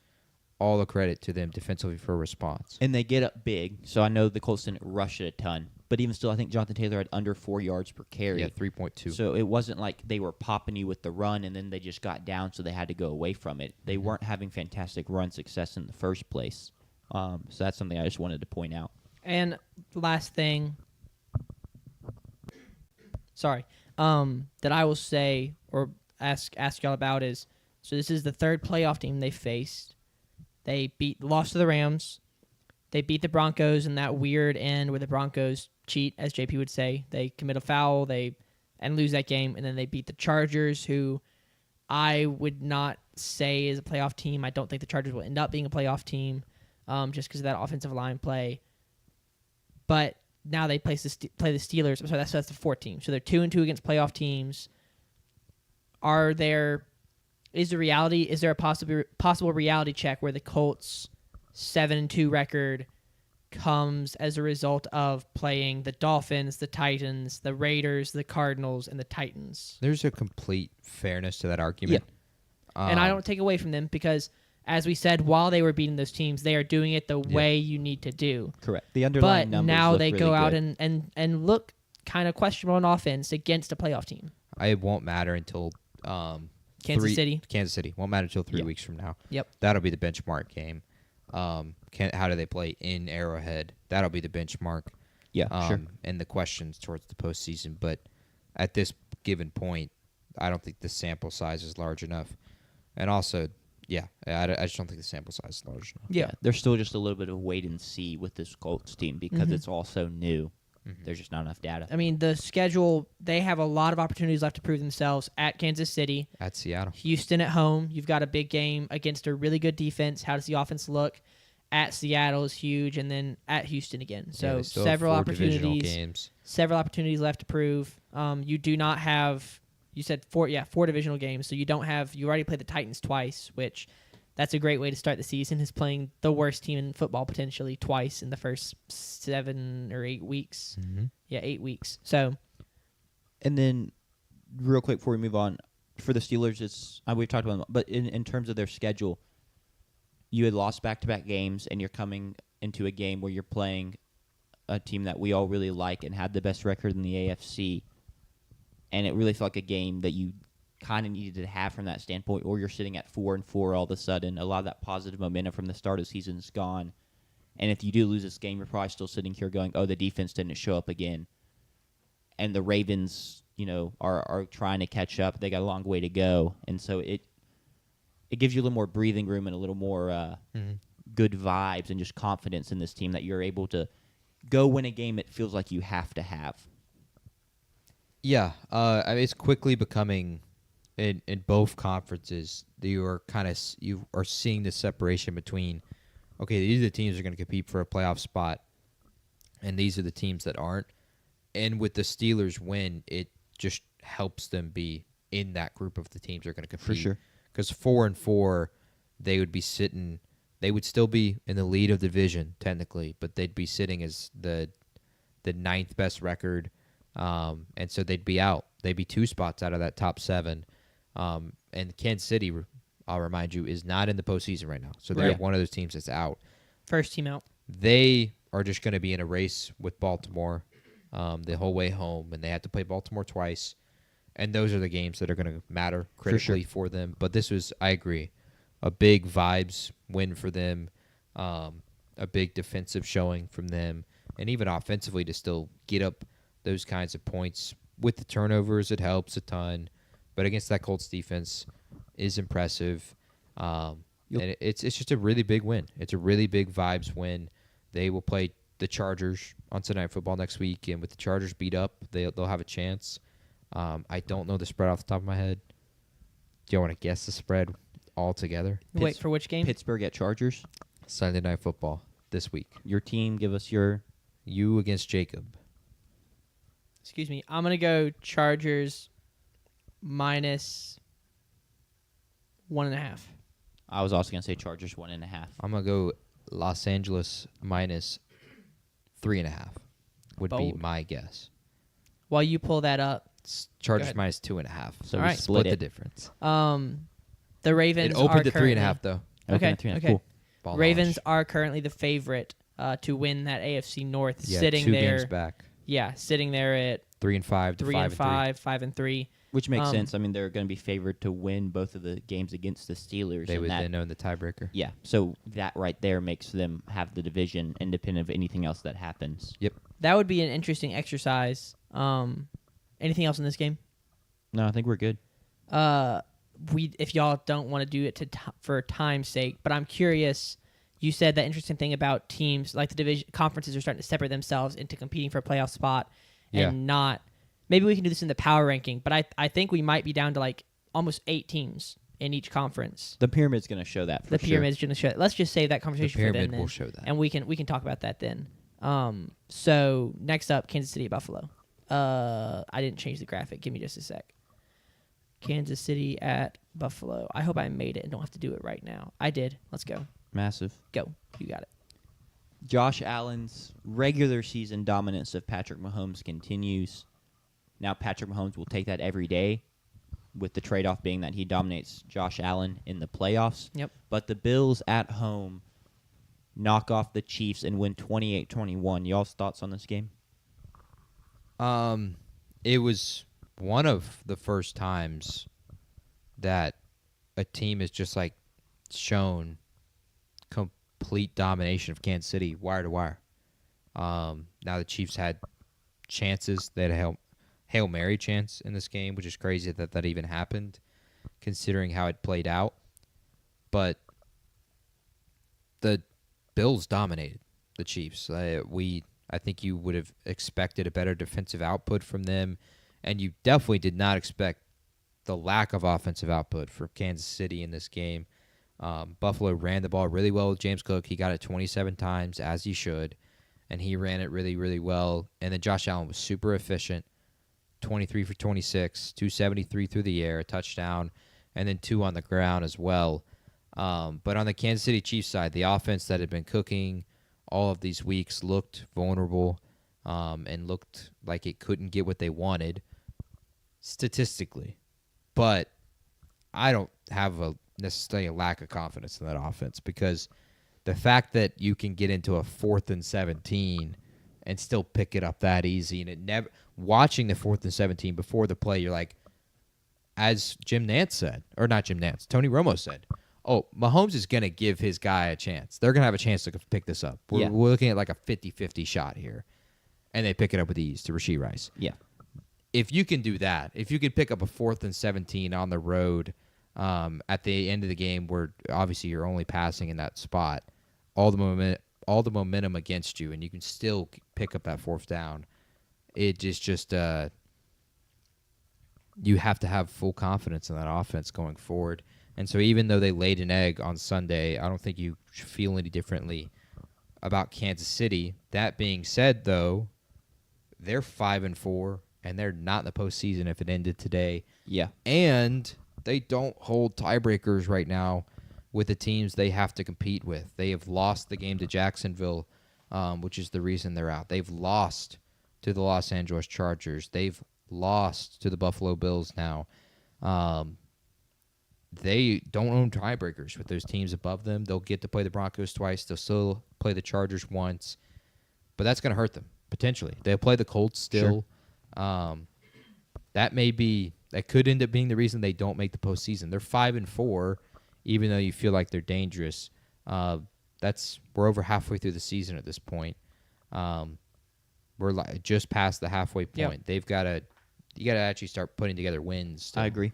Speaker 2: All the credit to them defensively for a response.
Speaker 1: And they get up big, so I know the Colts didn't rush it a ton. But even still, I think Jonathan Taylor had under 4 yards per carry.
Speaker 2: Yeah, 3.2.
Speaker 1: So it wasn't like they were popping you with the run and then they just got down, so they had to go away from it. They weren't having fantastic run success in the first place. So that's something I just wanted to point out.
Speaker 3: And last thing, that I will say or ask y'all about is, so this is the 3rd playoff team they faced. They lost to the Rams. They beat the Broncos in that weird end where the Broncos cheat, as JP would say. They commit a foul, and lose that game, and then they beat the Chargers, who I would not say is a playoff team. I don't think the Chargers will end up being a playoff team, just because of that offensive line play. But now they play the Steelers. I'm sorry, that's the 4th team. So they're 2-2 against playoff teams. Is there a possible reality check where the Colts 7-2 record comes as a result of playing the Dolphins, the Titans, the Raiders, the Cardinals, and the Titans?
Speaker 2: There's a complete fairness to that argument.
Speaker 3: Yeah. And I don't take away from them because, as we said, while they were beating those teams, they are doing it the way you need to do.
Speaker 1: Correct. The underlying
Speaker 3: but
Speaker 1: numbers
Speaker 3: now
Speaker 1: look
Speaker 3: they
Speaker 1: really
Speaker 3: go out
Speaker 1: good.
Speaker 3: and look kind of questionable on offense against a playoff team.
Speaker 2: It won't matter until
Speaker 3: Kansas City.
Speaker 2: Kansas City won't matter until 3 weeks from now.
Speaker 3: Yep.
Speaker 2: That'll be the benchmark game. How do they play in Arrowhead? That'll be the benchmark.
Speaker 1: Yeah, sure.
Speaker 2: And the questions towards the postseason. But at this given point, I don't think the sample size is large enough. And also, I just don't think the sample size is large enough.
Speaker 3: Yeah.
Speaker 1: There's still just a little bit of wait and see with this Colts team because it's all so new. There's just not enough data.
Speaker 3: I mean, the schedule, they have a lot of opportunities left to prove themselves at Kansas City.
Speaker 2: At Seattle.
Speaker 3: Houston at home. You've got a big game against a really good defense. How does the offense look? At Seattle is huge, and then at Houston again. So
Speaker 2: they still have
Speaker 3: several
Speaker 2: 4 divisional
Speaker 3: opportunities.
Speaker 2: games.
Speaker 3: Several opportunities left to prove. You do not have. You said 4 divisional games. So you don't have. You already played the Titans twice, which that's a great way to start the season. Is playing the worst team in football potentially twice in the first 7 or 8 weeks.
Speaker 2: Mm-hmm.
Speaker 3: Yeah, 8 weeks. So.
Speaker 1: And then, real quick before we move on, for the Steelers, it's we've talked about them, but in terms of their schedule, you had lost back-to-back games, and you're coming into a game where you're playing a team that we all really like and had the best record in the AFC, and it really felt like a game that you kind of needed to have from that standpoint, or you're sitting at 4-4 all of a sudden. A lot of that positive momentum from the start of the season is gone, and if you do lose this game, you're probably still sitting here going, oh, the defense didn't show up again. And the Ravens, are trying to catch up. They got a long way to go, and so it gives you a little more breathing room and a little more good vibes and just confidence in this team that you're able to go win a game it feels like you have to have.
Speaker 2: Yeah, I mean, it's quickly becoming in both conferences. You are seeing the separation between, okay, these are the teams that are going to compete for a playoff spot, and these are the teams that aren't. And with the Steelers win, it just helps them be in that group of the teams that are going to compete.
Speaker 1: For sure.
Speaker 2: Because 4-4, they would still be in the lead of the division technically, but they'd be sitting as the 9th best record, and so they'd be out. They'd be 2 spots out of that top 7. And Kansas City, I'll remind you, is not in the postseason right now, so they're one of those teams that's out.
Speaker 3: First team out.
Speaker 2: They are just going to be in a race with Baltimore the whole way home, and they have to play Baltimore twice. And those are the games that are going to matter critically for them. But this was, I agree, a big vibes win for them, a big defensive showing from them, and even offensively to still get up those kinds of points. With the turnovers, it helps a ton. But against that Colts defense is impressive. And it's just a really big win. It's a really big vibes win. They will play the Chargers on Sunday Night Football next week, and with the Chargers beat up, they'll have a chance. I don't know the spread off the top of my head. Do you want to guess the spread altogether?
Speaker 3: Wait, for which game?
Speaker 1: Pittsburgh at Chargers.
Speaker 2: Sunday Night Football this week.
Speaker 1: Your team, give us your...
Speaker 2: You against Jacob.
Speaker 3: Excuse me. I'm going to go Chargers minus 1.5.
Speaker 1: I was also going to say Chargers 1.5.
Speaker 2: I'm going to go Los Angeles minus 3.5 would be
Speaker 3: Bold.
Speaker 2: my guess.
Speaker 3: While you pull that up,
Speaker 2: Chargers minus 2.5. So
Speaker 3: All
Speaker 2: we
Speaker 3: right.
Speaker 2: split the
Speaker 1: it.
Speaker 2: difference.
Speaker 3: the Ravens
Speaker 2: It opened
Speaker 3: are
Speaker 2: at 3.5 though.
Speaker 3: Okay,
Speaker 1: Okay.
Speaker 3: okay.
Speaker 1: Cool.
Speaker 2: Ball
Speaker 3: Ravens
Speaker 2: knowledge.
Speaker 3: are currently the favorite to win that AFC North,
Speaker 2: Yeah,
Speaker 3: sitting
Speaker 2: 2
Speaker 3: there.
Speaker 2: games back.
Speaker 3: Yeah, sitting there at
Speaker 2: 3-5 to 5-3.
Speaker 3: 5-3.
Speaker 1: Which makes
Speaker 3: Um,
Speaker 1: sense. I mean, they're going to be favored to win both of the games against the Steelers.
Speaker 2: They
Speaker 1: and
Speaker 2: would
Speaker 1: that,
Speaker 2: then own the tiebreaker.
Speaker 1: Yeah, so that right there makes them have the division independent of anything else that happens.
Speaker 2: Yep.
Speaker 3: That would be an interesting exercise. Anything else in this game?
Speaker 1: No, I think we're good.
Speaker 3: If y'all don't want to do it for time's sake, but I'm curious. You said that interesting thing about teams like the division conferences are starting to separate themselves into competing for a playoff spot and not. Maybe we can do this in the power ranking, but I think we might be down to like almost 8 teams in each conference.
Speaker 1: The pyramid's going to show that for
Speaker 3: The
Speaker 1: sure.
Speaker 3: pyramid's going to show. Let's just save that
Speaker 2: The
Speaker 3: conversation for
Speaker 2: pyramid
Speaker 3: then,
Speaker 2: will show that.
Speaker 3: and we can talk about that then. So next up, Kansas City at Buffalo. I didn't change the graphic. Give me just a sec. Kansas City at Buffalo. I hope I made it and don't have to do it right now. I did. Let's go.
Speaker 1: Massive.
Speaker 3: Go. You got it.
Speaker 1: Josh Allen's regular season dominance of Patrick Mahomes continues. Now Patrick Mahomes will take that every day, with the trade-off being that he dominates Josh Allen in the playoffs.
Speaker 3: Yep.
Speaker 1: But the Bills at home knock off the Chiefs and win 28-21. Y'all's thoughts on this game?
Speaker 2: It was one of the first times that a team has just like shown complete domination of Kansas City wire to wire. Now the Chiefs had chances. They had a Hail Mary chance in this game, which is crazy that even happened, considering how it played out. But the Bills dominated the Chiefs. I I think you would have expected a better defensive output from them, and you definitely did not expect the lack of offensive output from Kansas City in this game. Buffalo ran the ball really well with James Cook. He got it 27 times, as he should, and he ran it really, really well. And then Josh Allen was super efficient, 23 for 26, 273 through the air, a touchdown, and then 2 on the ground as well. But on the Kansas City Chiefs side, the offense that had been cooking all of these weeks looked vulnerable and looked like it couldn't get what they wanted statistically. But I don't have necessarily a lack of confidence in that offense, because the fact that you can get into a 4th and 17 and still pick it up that easy, and it never watching the 4th and 17 before the play, you're like, as Jim Nantz said, or not Jim Nantz, Tony Romo said, oh, Mahomes is going to give his guy a chance. They're going to have a chance to pick this up. We're looking at like a 50-50 shot here. And they pick it up with ease to Rashee Rice.
Speaker 1: Yeah.
Speaker 2: If you can do that, if you could pick up a 4th and 17 on the road at the end of the game, where obviously you're only passing in that spot, all the momentum against you, and you can still pick up that 4th down, it is just you have to have full confidence in that offense going forward. And so even though they laid an egg on Sunday, I don't think you feel any differently about Kansas City. That being said, though, they're 5-4, and they're not in the postseason if it ended today.
Speaker 1: Yeah.
Speaker 2: And they don't hold tiebreakers right now with the teams they have to compete with. They have lost the game to Jacksonville, which is the reason they're out. They've lost to the Los Angeles Chargers. They've lost to the Buffalo Bills now. They don't own tiebreakers with those teams above them. They'll get to play the Broncos twice. They'll still play the Chargers once. But that's going to hurt them, potentially. They'll play the Colts still. Sure. That could end up being the reason they don't make the postseason. They're 5-4, even though you feel like they're dangerous. We're over halfway through the season at this point. We're just past the halfway point. Yep. You got to actually start putting together wins.
Speaker 1: I agree.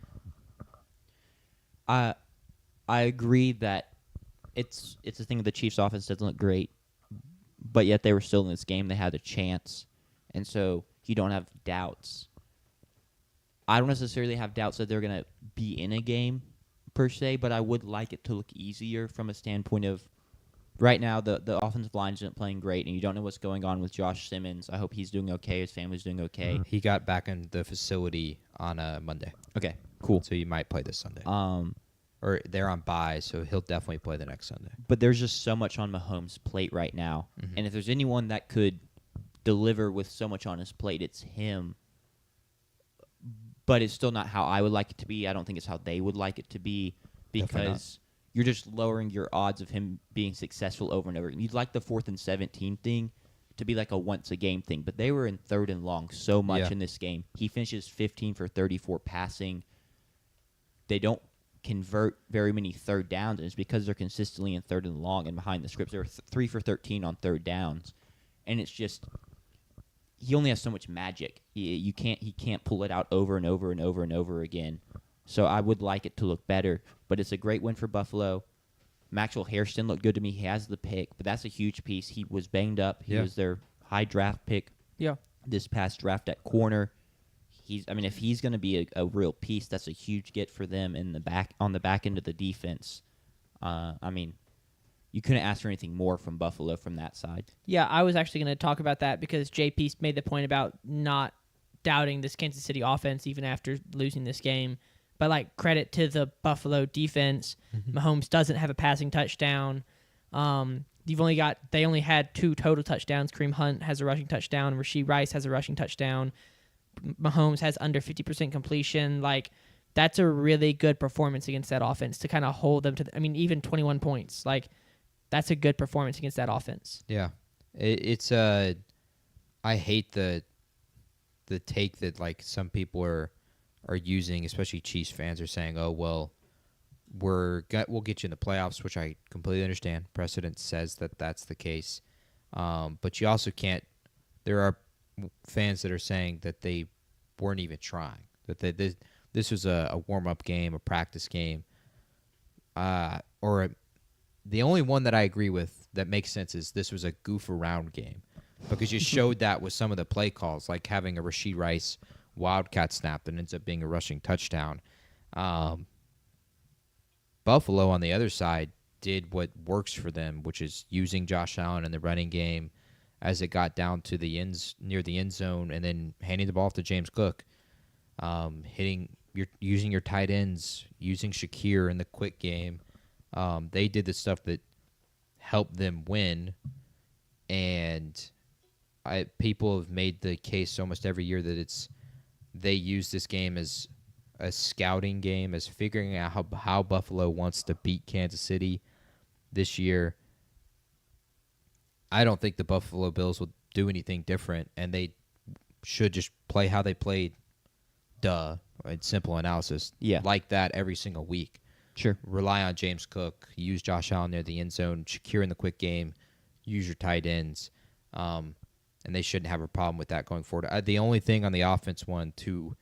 Speaker 1: I agree that it's a thing that the Chiefs' offense doesn't look great, but yet they were still in this game. They had a chance, and so you don't have doubts. I don't necessarily have doubts that they're going to be in a game per se, but I would like it to look easier from a standpoint of right now the offensive line isn't playing great, and you don't know what's going on with Josh Simmons. I hope he's doing okay. His family's doing okay.
Speaker 2: He got back in the facility on Monday.
Speaker 1: Okay, cool.
Speaker 2: So you might play this Sunday. Or they're on bye, so he'll definitely play the next Sunday.
Speaker 1: But there's just so much on Mahomes' plate right now. Mm-hmm. And if there's anyone that could deliver with so much on his plate, it's him. But it's still not how I would like it to be. I don't think it's how they would like it to be, because you're just lowering your odds of him being successful over and over. You'd like the 4th and 17 thing to be like a once-a-game thing, but they were in 3rd and long so much in this game. He finishes 15 for 34 passing. They don't convert very many 3rd downs, and it's because they're consistently in 3rd and long and behind the scripts. They're 3 for 13 on 3rd downs, and it's just he only has so much magic. He can't pull it out over and over and over and over again. So I would like it to look better, but it's a great win for Buffalo. Maxwell Hairston looked good to me. He has the pick, but that's a huge piece. He was banged up. He was their high draft pick this past draft at corner. If he's going to be a real piece, that's a huge get for them on the back end of the defense. You couldn't ask for anything more from Buffalo from that side.
Speaker 3: Yeah, I was actually going to talk about that because JP made the point about not doubting this Kansas City offense even after losing this game. But credit to the Buffalo defense. Mm-hmm. Mahomes doesn't have a passing touchdown. They only had 2 total touchdowns. Kareem Hunt has a rushing touchdown. Rashee Rice has a rushing touchdown. Mahomes has under 50% completion. That's a really good performance against that offense to kind of hold them to even 21 points. That's a good performance against that offense.
Speaker 2: Yeah. I hate the take that some people are using, especially Chiefs fans are saying, "Oh, well, we'll get you in the playoffs," which I completely understand. Precedent says that that's the case. But you also can't there are fans that are saying that they weren't even trying, that this was a warm-up game, a practice game, the only one that I agree with that makes sense is this was a goof-around game. because you showed that with some of the play calls, like having a Rashee Rice wildcat snap that ends up being a rushing touchdown. Buffalo, on the other side, did what works for them, which is using Josh Allen in the running game as it got down to near the end zone, and then handing the ball off to James Cook, using your tight ends, using Shakir in the quick game. They did the stuff that helped them win, and people have made the case almost every year that they use this game as a scouting game, as figuring out how Buffalo wants to beat Kansas City this year. I don't think the Buffalo Bills will do anything different, and they should just play how they played. It's simple analysis.
Speaker 1: Yeah.
Speaker 2: Like that every single week.
Speaker 1: Sure.
Speaker 2: Rely on James Cook. Use Josh Allen near the end zone. Shakir in the quick game. Use your tight ends. And they shouldn't have a problem with that going forward. The only thing on the offense one to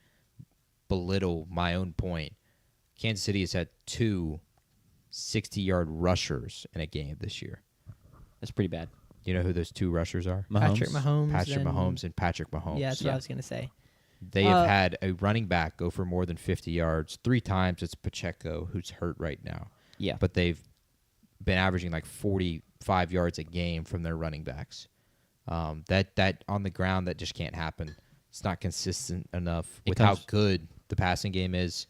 Speaker 2: belittle my own point, Kansas City has had 2 60-yard rushers in a game this year.
Speaker 1: That's pretty bad.
Speaker 2: You know who those 2 rushers are?
Speaker 3: Patrick Mahomes.
Speaker 2: Mahomes and Patrick Mahomes.
Speaker 3: Yeah, that's what I was going to say.
Speaker 2: They have had a running back go for more than 50 yards 3 times. It's Pacheco, who's hurt right now.
Speaker 1: Yeah.
Speaker 2: But they've been averaging like 45 yards a game from their running backs. That on the ground, that just can't happen. It's not consistent enough with how good the passing game is.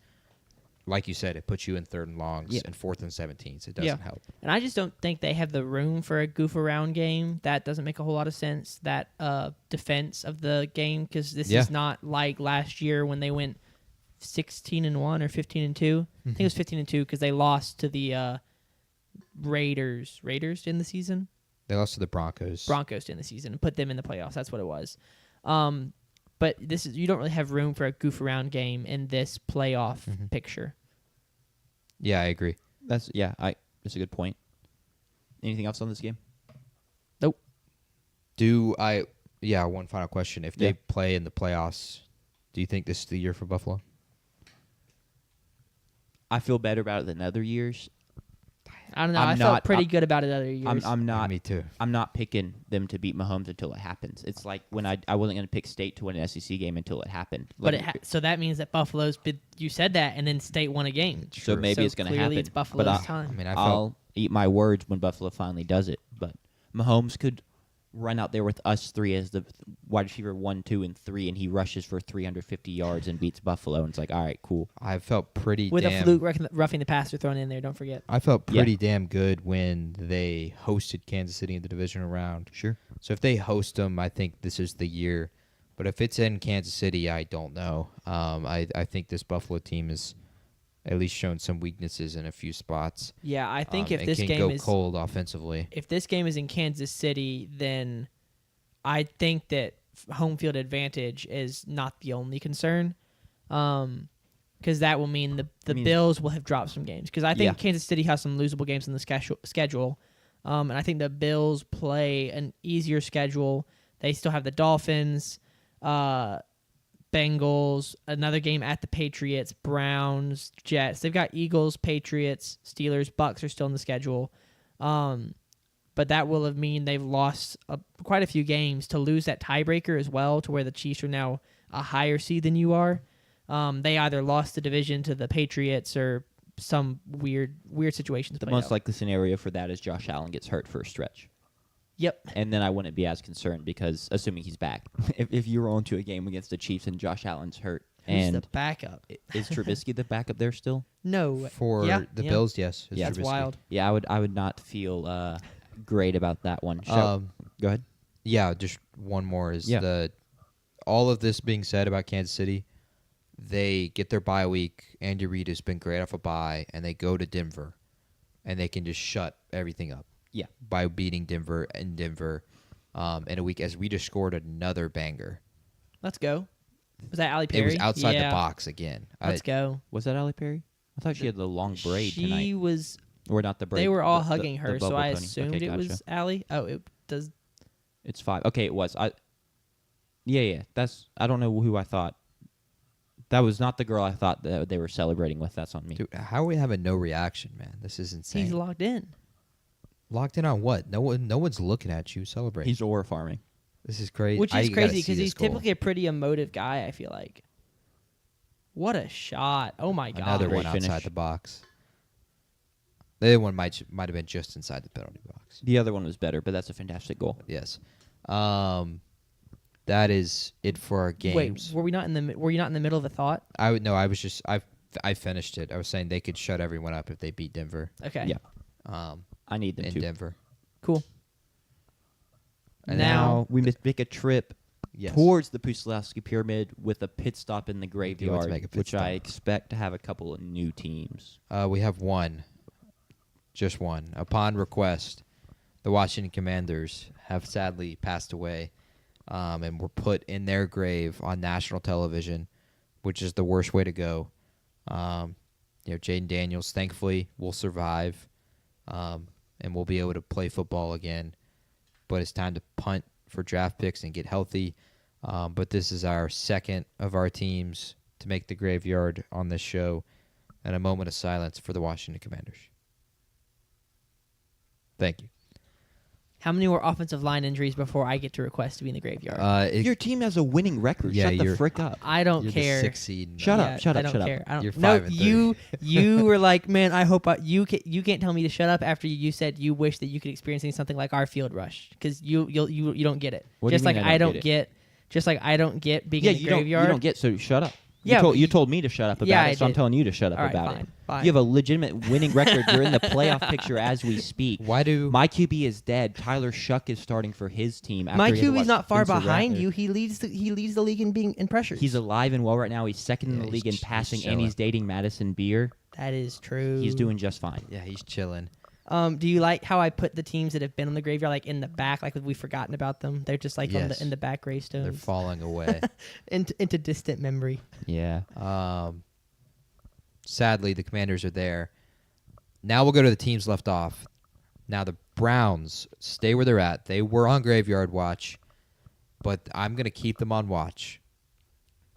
Speaker 2: Like you said, it puts you in 3rd and longs and 4th and 17s. It doesn't help.
Speaker 3: And I just don't think they have the room for a goof around game. That doesn't make a whole lot of sense. That defense of the game, because this is not like last year when they went 16-1 or 15-2. I think it was 15-2 because they lost to the Raiders in the season.
Speaker 2: They lost to the Broncos
Speaker 3: in the season and put them in the playoffs. That's what it was. But you don't really have room for a goof around game in this playoff picture.
Speaker 2: Yeah, I agree.
Speaker 1: That's a good point. Anything else on this game?
Speaker 3: Nope.
Speaker 2: One final question. If they play in the playoffs, do you think this is the year for Buffalo?
Speaker 1: I feel better about it than other years.
Speaker 3: I don't know. I felt pretty good about it other years.
Speaker 1: I'm not.
Speaker 2: Me too.
Speaker 1: I'm not picking them to beat Mahomes until it happens. It's like when I wasn't going to pick State to win an SEC game until it happened.
Speaker 3: But so that means that Buffalo's. You said that, and then State won a game.
Speaker 1: So maybe it's going to happen.
Speaker 3: Clearly, it's Buffalo's time.
Speaker 2: I mean,
Speaker 1: I'll eat my words when Buffalo finally does it. But Mahomes could run out there with us 3 as the wide receiver 1, 2, and 3, and he rushes for 350 yards and beats Buffalo. And it's like, all right, cool.
Speaker 2: I felt pretty
Speaker 3: with a fluke roughing the passer thrown in there. Don't forget.
Speaker 2: I felt pretty damn good when they hosted Kansas City in the divisional round.
Speaker 1: Sure.
Speaker 2: So if they host them, I think this is the year. But if it's in Kansas City, I don't know. I think this Buffalo team has at least shown some weaknesses in a few spots.
Speaker 3: Yeah, I think if this
Speaker 2: game
Speaker 3: game
Speaker 2: is cold offensively,
Speaker 3: if this game is in Kansas City, then I think that home field advantage is not the only concern, because that will mean the Bills will have dropped some games. Because I think Kansas City has some losable games in the schedule, and I think the Bills play an easier schedule. They still have the Dolphins, Bengals, another game at the Patriots, Browns, Jets. They've got Eagles, Patriots, Steelers, Bucks are still in the schedule. But that will have mean they've lost quite a few games to lose that tiebreaker as well, to where the Chiefs are now a higher seed than you are. They either lost the division to the Patriots or some weird situations.
Speaker 1: The most likely scenario for that is Josh Allen gets hurt for a stretch.
Speaker 3: Yep.
Speaker 1: And then I wouldn't be as concerned because, assuming he's back, if you roll into a game against the Chiefs and Josh Allen's hurt.
Speaker 3: Who's the backup?
Speaker 1: Is Trubisky the backup there still?
Speaker 3: No.
Speaker 2: For the Bills, yes.
Speaker 1: Yeah,
Speaker 3: that's wild.
Speaker 1: Yeah, I would not feel great about that one. Go ahead.
Speaker 2: Yeah, just one more is all of this being said about Kansas City, they get their bye week. Andy Reid has been great off a bye, and they go to Denver, and they can just shut everything up.
Speaker 1: Yeah,
Speaker 2: by beating Denver in a week, as we just scored another banger.
Speaker 3: Let's go. Was that Allie Perry?
Speaker 2: It was outside the box again.
Speaker 3: Let's go.
Speaker 1: Was that Allie Perry? I thought she had the long braid tonight.
Speaker 3: She was.
Speaker 1: Or not the braid.
Speaker 3: They were all hugging her,
Speaker 1: the
Speaker 3: so I
Speaker 1: pony.
Speaker 3: assumed
Speaker 1: Okay,
Speaker 3: it was Allie. Oh, it does.
Speaker 1: It's 5. Okay, it was. Yeah. I don't know who I thought. That was not the girl I thought that they were celebrating with. That's on me.
Speaker 2: Dude, how are we having no reaction, man? This is insane.
Speaker 3: He's logged in.
Speaker 2: Locked in on what? No one's looking at you celebrating.
Speaker 1: He's ore farming.
Speaker 2: This is great.
Speaker 3: Which is
Speaker 2: I gotta
Speaker 3: crazy
Speaker 2: see
Speaker 3: because
Speaker 2: this
Speaker 3: he's
Speaker 2: goal.
Speaker 3: typically a pretty emotive guy, I feel like. What a shot. Oh, my God.
Speaker 2: Another
Speaker 1: Great
Speaker 2: one outside
Speaker 1: finish.
Speaker 2: the box. The other one might have been just inside the penalty box.
Speaker 1: The other one was better, but that's a fantastic goal.
Speaker 2: Yes. That is it for our games.
Speaker 3: Wait, were you not in the middle of a thought?
Speaker 2: I finished it. I was saying they could shut everyone up if they beat Denver.
Speaker 3: Okay.
Speaker 1: Yeah. I need them
Speaker 2: In
Speaker 1: to.
Speaker 2: Denver.
Speaker 3: Cool.
Speaker 2: And
Speaker 1: Now we must make a trip
Speaker 2: Yes.
Speaker 1: towards the Pucylowski Pyramid with a pit stop in the
Speaker 2: make
Speaker 1: graveyard,
Speaker 2: a pit
Speaker 1: which I
Speaker 2: stop.
Speaker 1: expect to have a couple of new teams.
Speaker 2: We have one. Just one. Upon request, the Washington Commanders have sadly passed away and were put in their grave on national television, which is the worst way to go. Jaden Daniels, thankfully, will survive and will be able to play football again. But it's time to punt for draft picks and get healthy. But this is our second of our teams to make the graveyard on this show. And a moment of silence for the Washington Commanders. Thank you.
Speaker 3: How many more offensive line injuries before I get to request to be in the graveyard?
Speaker 1: Your team has a winning record.
Speaker 2: Yeah,
Speaker 1: Shut the
Speaker 2: you're-
Speaker 1: frick up.
Speaker 3: I don't
Speaker 2: You're
Speaker 3: care.
Speaker 2: the 6th seed.
Speaker 1: Shut up, shut
Speaker 3: I
Speaker 1: up,
Speaker 3: don't
Speaker 1: shut up.
Speaker 3: care. I don't,
Speaker 2: You're
Speaker 3: no,
Speaker 2: 5-3.
Speaker 3: you were like, man, I hope you can't tell me to shut up after you said you wish that you could experience something like our field rush because you don't get it.
Speaker 1: What do you
Speaker 3: Just like
Speaker 1: mean
Speaker 3: I don't get just like I don't get being
Speaker 1: Yeah,
Speaker 3: in the
Speaker 1: you
Speaker 3: graveyard.
Speaker 1: don't get, so shut up.
Speaker 3: Yeah, but
Speaker 1: You told me to shut up about
Speaker 3: Yeah,
Speaker 1: it,
Speaker 3: I
Speaker 1: so I'm
Speaker 3: did.
Speaker 1: telling you to shut up
Speaker 3: All right,
Speaker 1: about
Speaker 3: fine,
Speaker 1: it.
Speaker 3: fine.
Speaker 1: You have a legitimate winning record. You're in the playoff picture as we speak.
Speaker 2: Why do
Speaker 1: My QB is dead. Tyler Shuck is starting for his team. After
Speaker 3: My
Speaker 1: he had to
Speaker 3: QB's
Speaker 1: watch
Speaker 3: not far
Speaker 1: Spencer
Speaker 3: behind
Speaker 1: Rattler.
Speaker 3: you. He leads the league in pressures.
Speaker 1: He's alive and well right now. He's second in
Speaker 2: Yeah,
Speaker 1: the league in
Speaker 2: he's
Speaker 1: passing, and
Speaker 2: chilling.
Speaker 1: he's dating Madison Beer.
Speaker 3: That is true.
Speaker 1: He's doing just fine.
Speaker 2: Yeah, he's chilling.
Speaker 3: Do you like how I put the teams that have been on the graveyard like in the back, like we've forgotten about them? They're just like
Speaker 2: Yes.
Speaker 3: in the back
Speaker 2: They're
Speaker 3: gravestones
Speaker 2: falling away.
Speaker 3: into distant memory.
Speaker 1: Yeah.
Speaker 2: Sadly, the Commanders are there. Now we'll go to the teams left off. Now the Browns stay where they're at. They were on graveyard watch, but I'm going to keep them on watch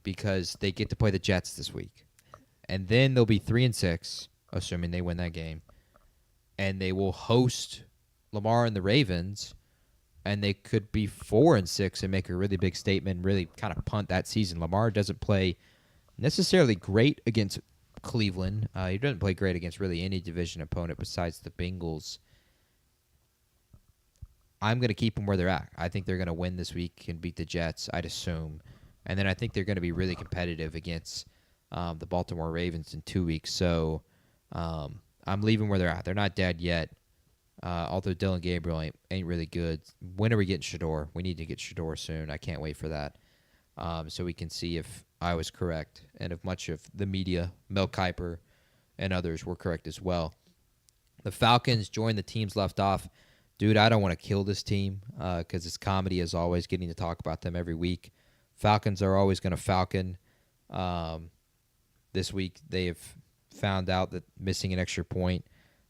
Speaker 2: because they get to play the Jets this week. And then they'll be 3-6, assuming they win that game. And they will host Lamar and the Ravens, and they could be 4-6 and make a really big statement and really kind of punt that season. Lamar doesn't play necessarily great against Cleveland. He doesn't play great against really any division opponent besides the Bengals. I'm going to keep them where they're at. I think they're going to win this week and beat the Jets, I'd assume. And then I think they're going to be really competitive against the Baltimore Ravens in 2 weeks. So I'm leaving where they're at. They're not dead yet. Although Dylan Gabriel ain't really good. When are we getting Shador? We need to get Shador soon. I can't wait for that. So we can see if I was correct and if much of the media, Mel Kiper and others, were correct as well. The Falcons joined the teams left off. Dude, I don't want to kill this team because it's comedy as always, getting to talk about them every week. Falcons are always going to Falcon. This week they have found out that missing an extra point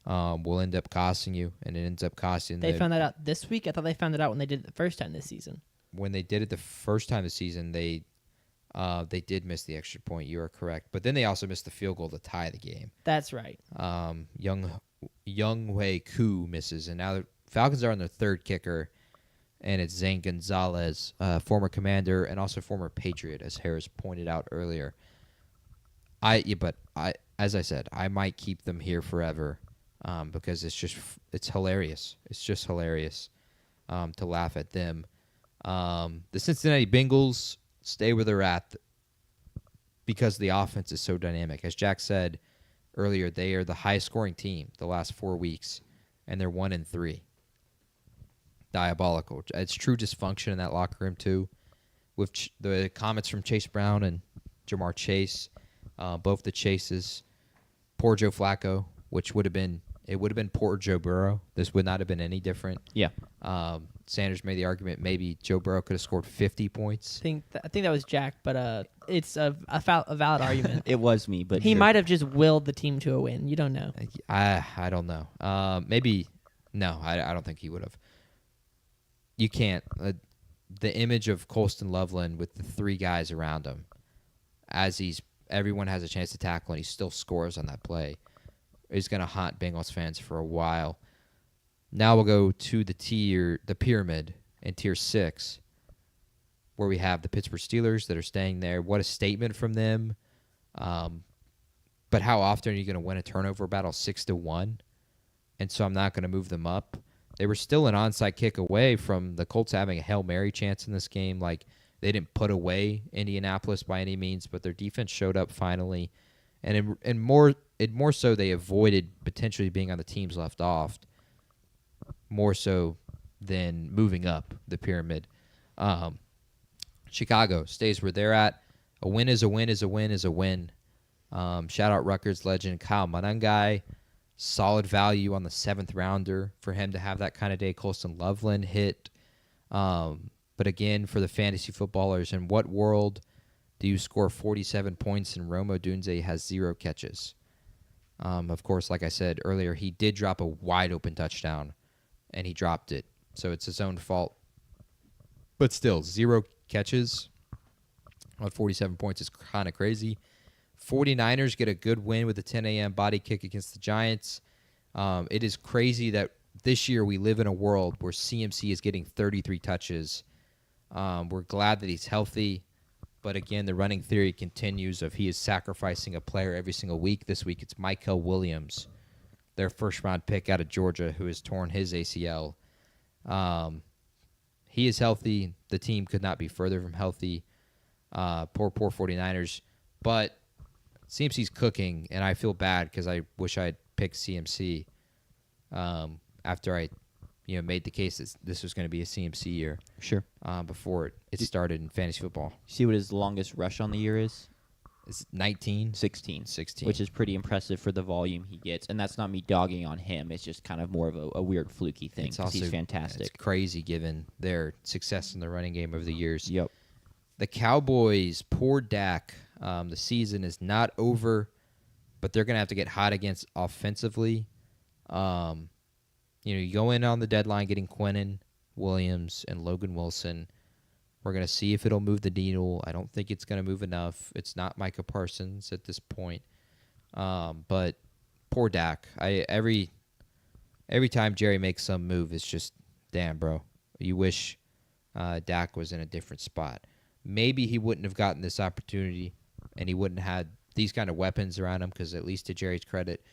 Speaker 2: will end up costing you, and it ends up costing
Speaker 3: They found that out this week. I thought they found it out when they did it the first time this season.
Speaker 2: When they did it the first time this season, they did miss the extra point. You are correct, but then they also missed the field goal to tie the game.
Speaker 3: That's right.
Speaker 2: Young Wei Koo misses, and now the Falcons are on their third kicker, and it's Zane Gonzalez, former Commander and also former Patriot, as Harris pointed out earlier. As I said, I might keep them here forever because it's hilarious. It's just hilarious to laugh at them. The Cincinnati Bengals stay where they're at because the offense is so dynamic. As Jack said earlier, they are the highest scoring team the last 4 weeks, and they're 1-3. Diabolical. It's true dysfunction in that locker room too, with the comments from Chase Brown and Jamar Chase, both the Chases. Poor Joe Flacco, which would have been poor Joe Burrow. This would not have been any different.
Speaker 1: Yeah.
Speaker 2: Sanders made the argument maybe Joe Burrow could have scored 50 points.
Speaker 3: I think that was Jack, but it's a valid argument.
Speaker 1: It was me, but
Speaker 3: He
Speaker 1: sure.
Speaker 3: might have just willed the team to a win. You don't know.
Speaker 2: I don't know. Maybe no. I don't think he would have. You can't. The image of Colston Loveland with the three guys around him, as everyone has a chance to tackle and he still scores on that play, is going to haunt Bengals fans for a while. Now we'll go to the pyramid in Tier 6. where we have the Pittsburgh Steelers that are staying there. What a statement from them. But how often are you going to win a turnover battle 6-1? And so I'm not going to move them up. They were still an onside kick away from the Colts having a Hail Mary chance in this game. Like, they didn't put away Indianapolis by any means, but their defense showed up finally. And more so, they avoided potentially being on the teams left off, more so than moving up the pyramid. Chicago stays where they're at. A win is a win is a win is a win. Shout out Rutgers legend Kyle Monangai. Solid value on the 7th rounder for him to have that kind of day. Colston Loveland hit. But again, for the fantasy footballers, in what world do you score 47 points and Rome Odunze has 0 catches? Of course, like I said earlier, he did drop a wide open touchdown, and he dropped it. So it's his own fault. But still, 0 catches on 47 points is kind of crazy. 49ers get a good win with a 10 a.m. body kick against the Giants. It is crazy that this year we live in a world where CMC is getting 33 touches. We're glad that he's healthy. But again, the running theory continues of he is sacrificing a player every single week. This week it's Michael Williams, their first-round pick out of Georgia, who has torn his ACL. He is healthy. The team could not be further from healthy. Poor 49ers. But CMC's cooking, and I feel bad because I wish I had picked CMC after I made the case that this was going to be a CMC year.
Speaker 1: Sure.
Speaker 2: Before it started in fantasy football.
Speaker 1: See what his longest rush on the year is?
Speaker 2: It's 19?
Speaker 1: 16.
Speaker 2: 16.
Speaker 1: Which is pretty impressive for the volume he gets. And that's not me dogging on him. It's just kind of more of a weird fluky thing because he's fantastic.
Speaker 2: It's crazy given their success in the running game over the years.
Speaker 1: Yep.
Speaker 2: The Cowboys, poor Dak. The season is not over, but they're going to have to get hot against offensively. You go in on the deadline getting Quinnen Williams and Logan Wilson. We're going to see if it'll move the needle. I don't think it's going to move enough. It's not Micah Parsons at this point. But poor Dak. Every time Jerry makes some move, it's just, damn, bro. You wish Dak was in a different spot. Maybe he wouldn't have gotten this opportunity, and he wouldn't have had these kind of weapons around him because, at least to Jerry's credit,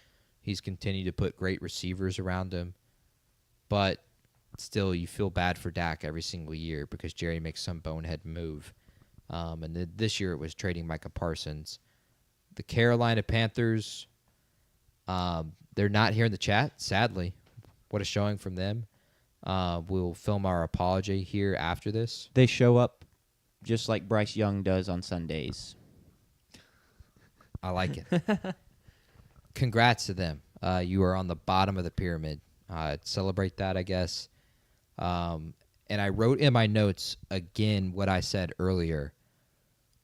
Speaker 2: he's continued to put great receivers around him. But still, you feel bad for Dak every single year because Jerry makes some bonehead move. And this year it was trading Micah Parsons. The Carolina Panthers, they're not here in the chat, sadly. What a showing from them. We'll film our apology here after this.
Speaker 1: They show up just like Bryce Young does on Sundays.
Speaker 2: I like it. Congrats to them. You are on the bottom of the pyramid. Celebrate that, I guess. And I wrote in my notes again what I said earlier,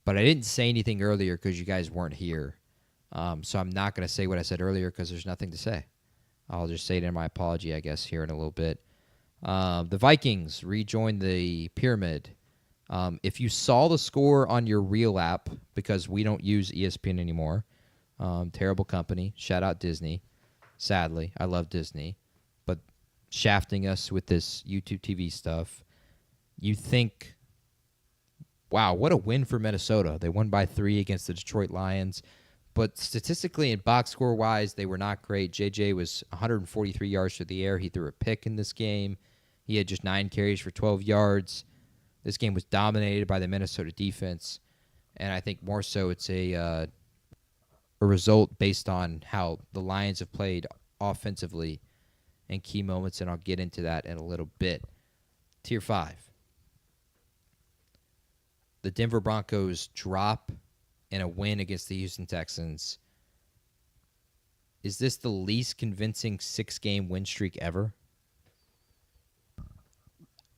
Speaker 2: but I didn't say anything earlier because you guys weren't here. So I'm not going to say what I said earlier because there's nothing to say. I'll just say it in my apology, I guess, here in a little bit. The Vikings rejoined the pyramid. If you saw the score on your real app, because we don't use ESPN anymore, terrible company, shout out Disney. Sadly, I love Disney. But shafting us with this YouTube TV stuff, you think, wow, what a win for Minnesota. They won by 3 against the Detroit Lions. But statistically and box score-wise, they were not great. JJ was 143 yards through the air. He threw a pick in this game. He had just 9 carries for 12 yards. This game was dominated by the Minnesota defense. And I think more so it's a result based on how the Lions have played offensively in key moments, and I'll get into that in a little bit. Tier 5. The Denver Broncos drop in a win against the Houston Texans. Is this the least convincing 6-game win streak ever?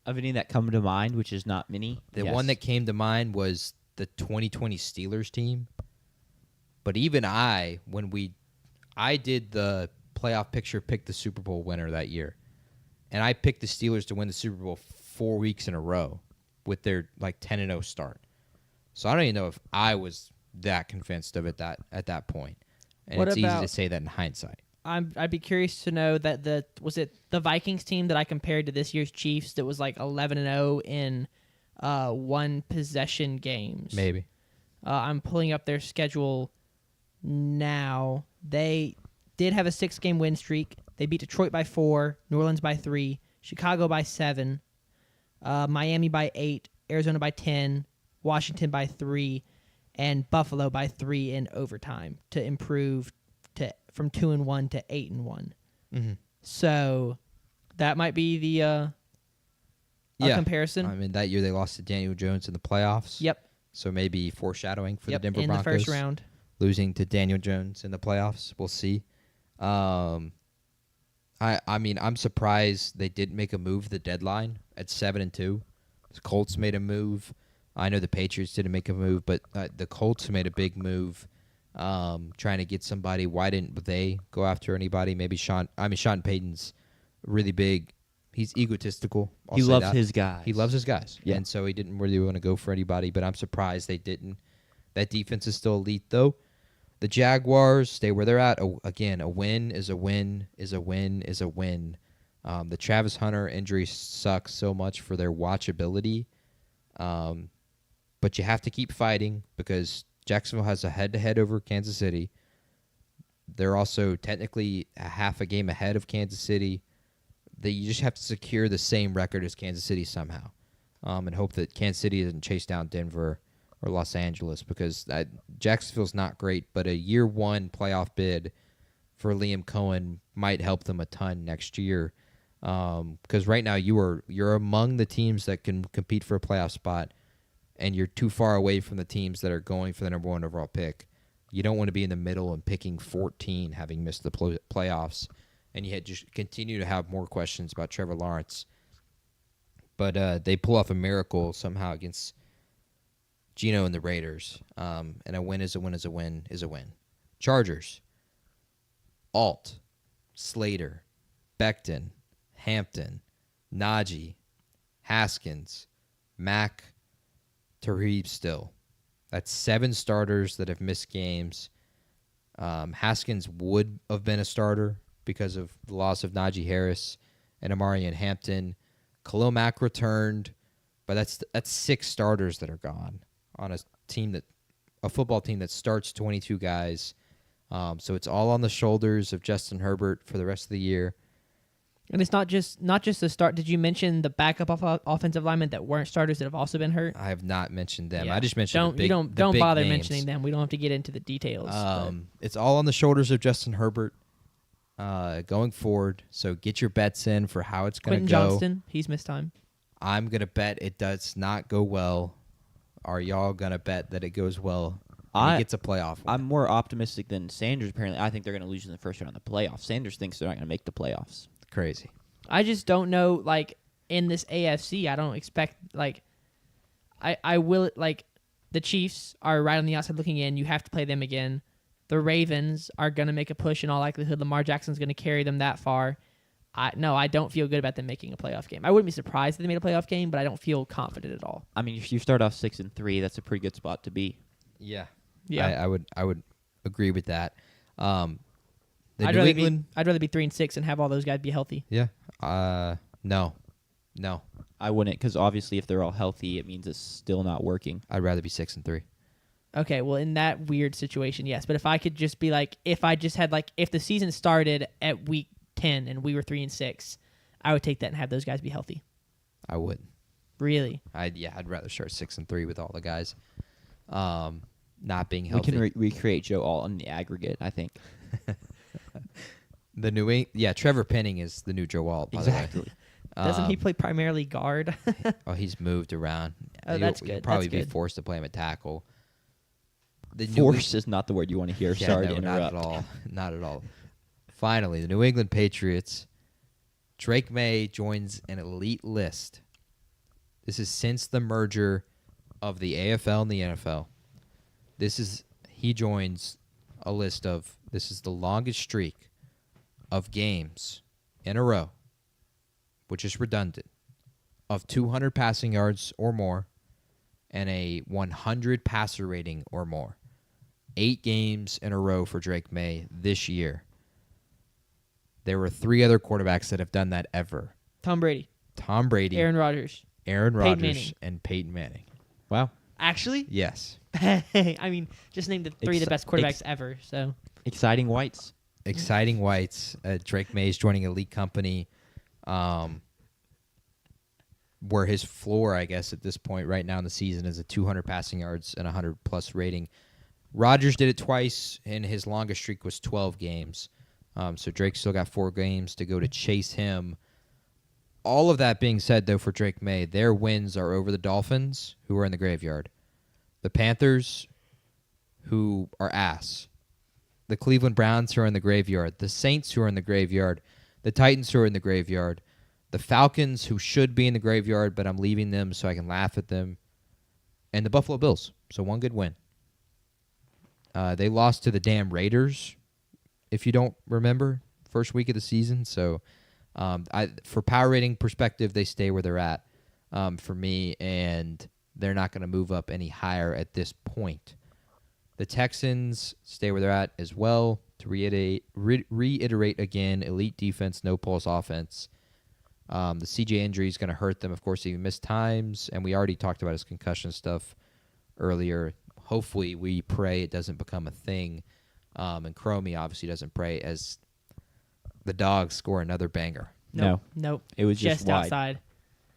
Speaker 1: Of any that come to mind, which is not many.
Speaker 2: The one that came to mind was the 2020 Steelers team. But even I did the playoff picture, picked the Super Bowl winner that year. And I picked the Steelers to win the Super Bowl 4 weeks in a row with their 10-0 start. So I don't even know if I was that convinced of it at that point. And it's easy to say that in hindsight.
Speaker 3: I'd be curious to know that was it the Vikings team that I compared to this year's Chiefs that was 11-0 in one possession games.
Speaker 2: Maybe.
Speaker 3: I'm pulling up their schedule now. They did have a 6-game win streak. They beat Detroit by 4, New Orleans by 3, Chicago by 7, Miami by 8, Arizona by 10, Washington by 3, and Buffalo by 3 in overtime to improve from 2-1 to 8-1.
Speaker 2: Mm-hmm.
Speaker 3: So that might be the a comparison.
Speaker 2: I mean, that year they lost to Daniel Jones in the playoffs.
Speaker 3: Yep.
Speaker 2: So maybe foreshadowing for the Denver
Speaker 3: in
Speaker 2: Broncos.
Speaker 3: the first round.
Speaker 2: Losing to Daniel Jones in the playoffs. We'll see. I mean, I'm surprised they didn't make a move at the deadline at 7-2. The Colts made a move. I know the Patriots didn't make a move, but the Colts made a big move trying to get somebody. Why didn't they go after anybody? Maybe Sean Payton's really big. He's egotistical.
Speaker 1: He loves his guys.
Speaker 2: He loves his guys.
Speaker 1: Yeah.
Speaker 2: And so he didn't really want to go for anybody, but I'm surprised they didn't. That defense is still elite, though. The Jaguars stay where they're at. Again, a win is a win is a win is a win. The Travis Hunter injury sucks so much for their watchability. But you have to keep fighting because Jacksonville has a head-to-head over Kansas City. They're also technically a half a game ahead of Kansas City. You just have to secure the same record as Kansas City somehow, and hope that Kansas City doesn't chase down Denver or Los Angeles because Jacksonville's not great, but a year one playoff bid for Liam Cohen might help them a ton next year. Because right now you're among the teams that can compete for a playoff spot, and you're too far away from the teams that are going for the number 1 overall pick. You don't want to be in the middle and picking 14, having missed the playoffs, and you just continue to have more questions about Trevor Lawrence. But they pull off a miracle somehow against Geno and the Raiders, and a win is a win is a win is a win. Chargers, Alt, Slater, Becton, Hampton, Najee, Haskins, Mack, Tarib still. That's 7 starters that have missed games. Haskins would have been a starter because of the loss of Najee Harris and Amari and Hampton. Khalil Mack returned, but that's 6 starters that are gone on a football team that starts 22 guys. So it's all on the shoulders of Justin Herbert for the rest of the year.
Speaker 3: And it's not just the start. Did you mention the backup offensive linemen that weren't starters that have also been hurt?
Speaker 2: I have not mentioned them.
Speaker 3: Yeah.
Speaker 2: I just mentioned
Speaker 3: don't
Speaker 2: big
Speaker 3: bother
Speaker 2: names.
Speaker 3: mentioning them. We don't have to get into the details.
Speaker 2: It's all on the shoulders of Justin Herbert going forward. So get your bets in for how it's going to
Speaker 3: Quentin
Speaker 2: go.
Speaker 3: Johnston, he's missed time.
Speaker 2: I'm going to bet it does not go well. Are y'all going to bet that it goes well? He gets a playoff win?
Speaker 1: I'm more optimistic than Sanders. Apparently, I think they're going to lose in the first round of the playoffs. Sanders thinks they're not going to make the playoffs.
Speaker 2: Crazy.
Speaker 3: I just don't know, like, in this AFC, I don't expect, like, I will, like, the Chiefs are right on the outside looking in. You have to play them again. The Ravens are going to make a push in all likelihood. Lamar Jackson's going to carry them that far. I don't feel good about them making a playoff game. I wouldn't be surprised if they made a playoff game, but I don't feel confident at all.
Speaker 1: I mean, if you start off 6-3, that's a pretty good spot to be.
Speaker 2: Yeah.
Speaker 3: Yeah.
Speaker 2: I would agree with that.
Speaker 3: I'd rather be 3-6 and have all those guys be healthy.
Speaker 2: Yeah. No.
Speaker 1: I wouldn't, because obviously if they're all healthy, it means it's still not working.
Speaker 2: I'd rather be 6-3.
Speaker 3: Okay, well, in that weird situation, yes. But if I could just be like, if the season started at week 10 and we were 3-6, I would take that and have those guys be healthy.
Speaker 2: I would.
Speaker 3: Really?
Speaker 2: I'd rather start 6-3 with all the guys not being healthy.
Speaker 1: We can recreate Joe Alt in the aggregate, I think.
Speaker 2: Trevor Penning is the new Joe Alt, by the way.
Speaker 1: Exactly.
Speaker 3: Doesn't he play primarily guard?
Speaker 2: Oh, he's moved around.
Speaker 3: Oh, that's
Speaker 2: He'll
Speaker 3: good.
Speaker 2: probably
Speaker 3: That's
Speaker 2: be
Speaker 3: good.
Speaker 2: forced to play him at tackle.
Speaker 1: Force is not the word you want to hear. Sorry to interrupt.
Speaker 2: Not at all. Not at all. Finally, the New England Patriots. Drake May joins an elite list. This is since the merger of the AFL and the NFL. He joins a list of, this is the longest streak of games in a row, which is redundant, of 200 passing yards or more and a 100 passer rating or more. 8 games in a row for Drake May this year. There were 3 other quarterbacks that have done that ever.
Speaker 3: Tom Brady,
Speaker 2: Tom Brady,
Speaker 3: Aaron Rodgers,
Speaker 2: Aaron
Speaker 3: Peyton
Speaker 2: Rodgers
Speaker 3: Manning.
Speaker 2: and Peyton Manning.
Speaker 1: Wow.
Speaker 3: Actually,
Speaker 2: Yes.
Speaker 3: I mean, just named the three of the best quarterbacks
Speaker 1: ex-
Speaker 3: ever. So
Speaker 1: Exciting whites.
Speaker 2: Exciting whites. Drake May is joining Elite Company, where his floor, I guess, at this point right now in the season is a 200 passing yards and 100-plus rating. Rodgers did it twice, and his longest streak was 12 games. So Drake still got 4 games to go to chase him. All of that being said, though, for Drake May, their wins are over the Dolphins, who are in the graveyard, the Panthers, who are ass, the Cleveland Browns, who are in the graveyard, the Saints, who are in the graveyard, the Titans, who are in the graveyard, the Falcons, who should be in the graveyard, but I'm leaving them so I can laugh at them, and the Buffalo Bills. So one good win. They lost to the damn Raiders, if you don't remember, first week of the season. So for power rating perspective, they stay where they're at for me, and they're not going to move up any higher at this point. The Texans stay where they're at as well. To reiterate again, elite defense, no pulse offense. The CJ injury is going to hurt them. Of course, he missed times, and we already talked about his concussion stuff earlier. Hopefully, we pray it doesn't become a thing. And Cromie obviously doesn't pray as the Dogs score another banger.
Speaker 3: nope.
Speaker 1: It was just wide.
Speaker 3: outside.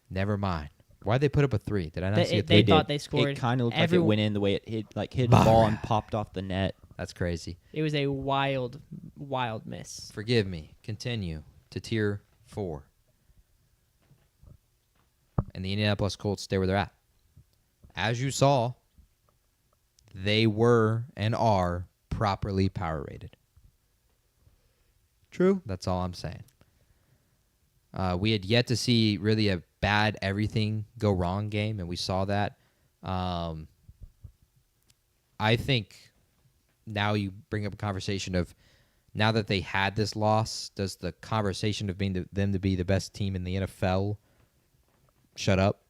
Speaker 2: Never mind. Why'd they put up a 3? Did I not see a 3?
Speaker 3: They thought
Speaker 1: did.
Speaker 3: they scored.
Speaker 1: It kind of looked like it
Speaker 3: Everyone-
Speaker 1: went in the way it hit the ball and popped off the net.
Speaker 2: That's crazy.
Speaker 3: It was a wild miss.
Speaker 2: Forgive me. Continue to Tier 4. And the Indianapolis Colts stay where they're at. As you saw, they were and are properly power rated.
Speaker 1: True.
Speaker 2: That's all I'm saying. We had yet to see really a bad everything go wrong game, and we saw that. I think now you bring up a conversation of now that they had this loss, does the conversation of being them to be the best team in the NFL shut up?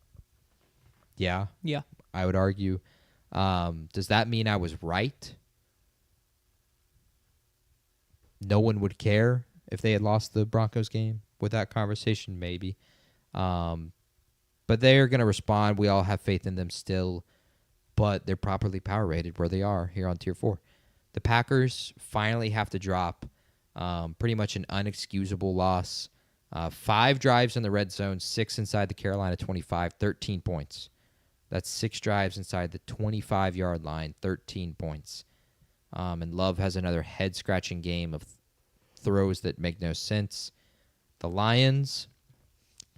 Speaker 2: Yeah,
Speaker 3: Yeah.
Speaker 2: I would argue. Does that mean I was right? No one would care if they had lost the Broncos game with that conversation, maybe. But they're going to respond. We all have faith in them still, but they're properly power rated where they are here on Tier 4. The Packers finally have to drop pretty much an unexcusable loss. 5 drives in the red zone, 6 inside the Carolina 25, 13 points. That's 6 drives inside the 25-yard line, 13 points. And Love has another head-scratching game of throws that make no sense. The Lions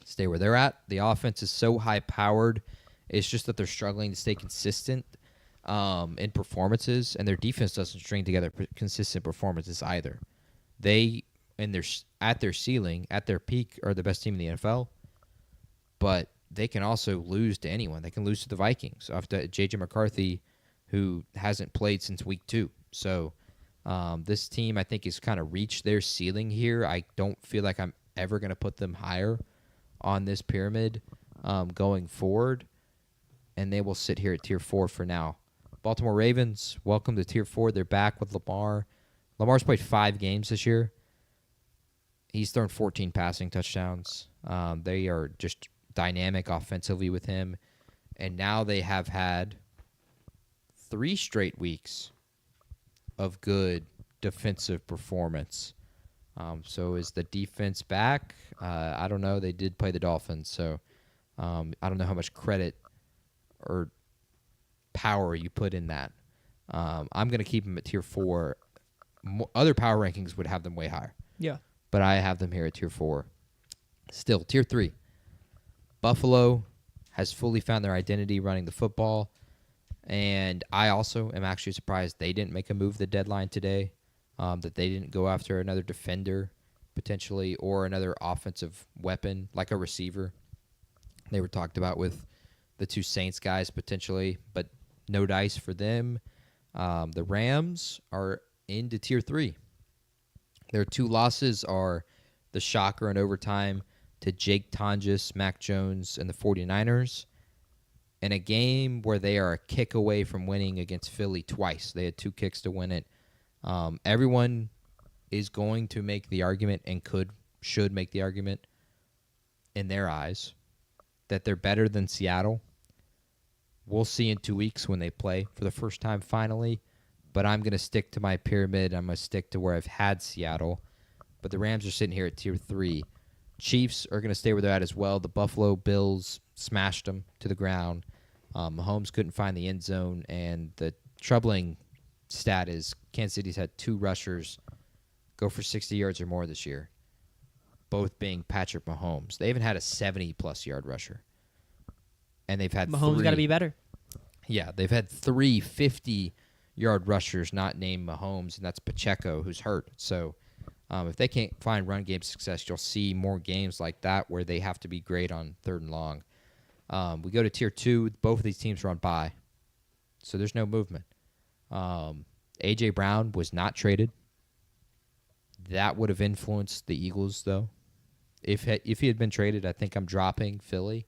Speaker 2: stay where they're at. The offense is so high-powered. It's just that they're struggling to stay consistent in performances, and their defense doesn't string together consistent performances either. They, at their ceiling, at their peak, are the best team in the NFL, but they can also lose to anyone. They can lose to the Vikings after J.J. McCarthy, who hasn't played since week 2. So this team, I think, has kind of reached their ceiling here. I don't feel like I'm ever going to put them higher on this pyramid going forward, and they will sit here at Tier 4 for now. Baltimore Ravens, welcome to Tier 4. They're back with Lamar. Lamar's played 5 games this year. He's thrown 14 passing touchdowns. They are just dynamic offensively with him, and now they have had 3 straight weeks of good defensive performance. So is the defense back? I don't know. They did play the Dolphins, so I don't know how much credit or power you put in that. I'm going to keep them at Tier 4. Other power rankings would have them way higher.
Speaker 3: Yeah.
Speaker 2: But I have them here at Tier 4. Still, Tier 3. Buffalo has fully found their identity running the football. And I also am actually surprised they didn't make a move the deadline today, that they didn't go after another defender potentially or another offensive weapon like a receiver. They were talked about with the 2 Saints guys potentially, but no dice for them. The Rams are into Tier 3. Their 2 losses are the shocker in overtime to Jake Tonjes, Mac Jones, and the 49ers, in a game where they are a kick away from winning against Philly twice. They had 2 kicks to win it. Everyone is going to make the argument and should make the argument in their eyes that they're better than Seattle. We'll see in 2 weeks when they play for the first time finally. But I'm going to stick to my pyramid. I'm going to stick to where I've had Seattle. But the Rams are sitting here at tier 3. Chiefs are going to stay where they're at as well. The Buffalo Bills smashed them to the ground. Mahomes couldn't find the end zone. And the troubling stat is Kansas City's had 2 rushers go for 60 yards or more this year, both being Patrick Mahomes. They haven't had a 70-plus yard rusher. And they've had
Speaker 3: Mahomes got to be better.
Speaker 2: Yeah, they've had 3 50-yard rushers not named Mahomes, and that's Pacheco, who's hurt. So if they can't find run game success, you'll see more games like that where they have to be great on 3rd and long. We go to tier 2. Both of these teams are on bye, so there's no movement. A.J. Brown was not traded. That would have influenced the Eagles, though. If he had been traded, I think I'm dropping Philly.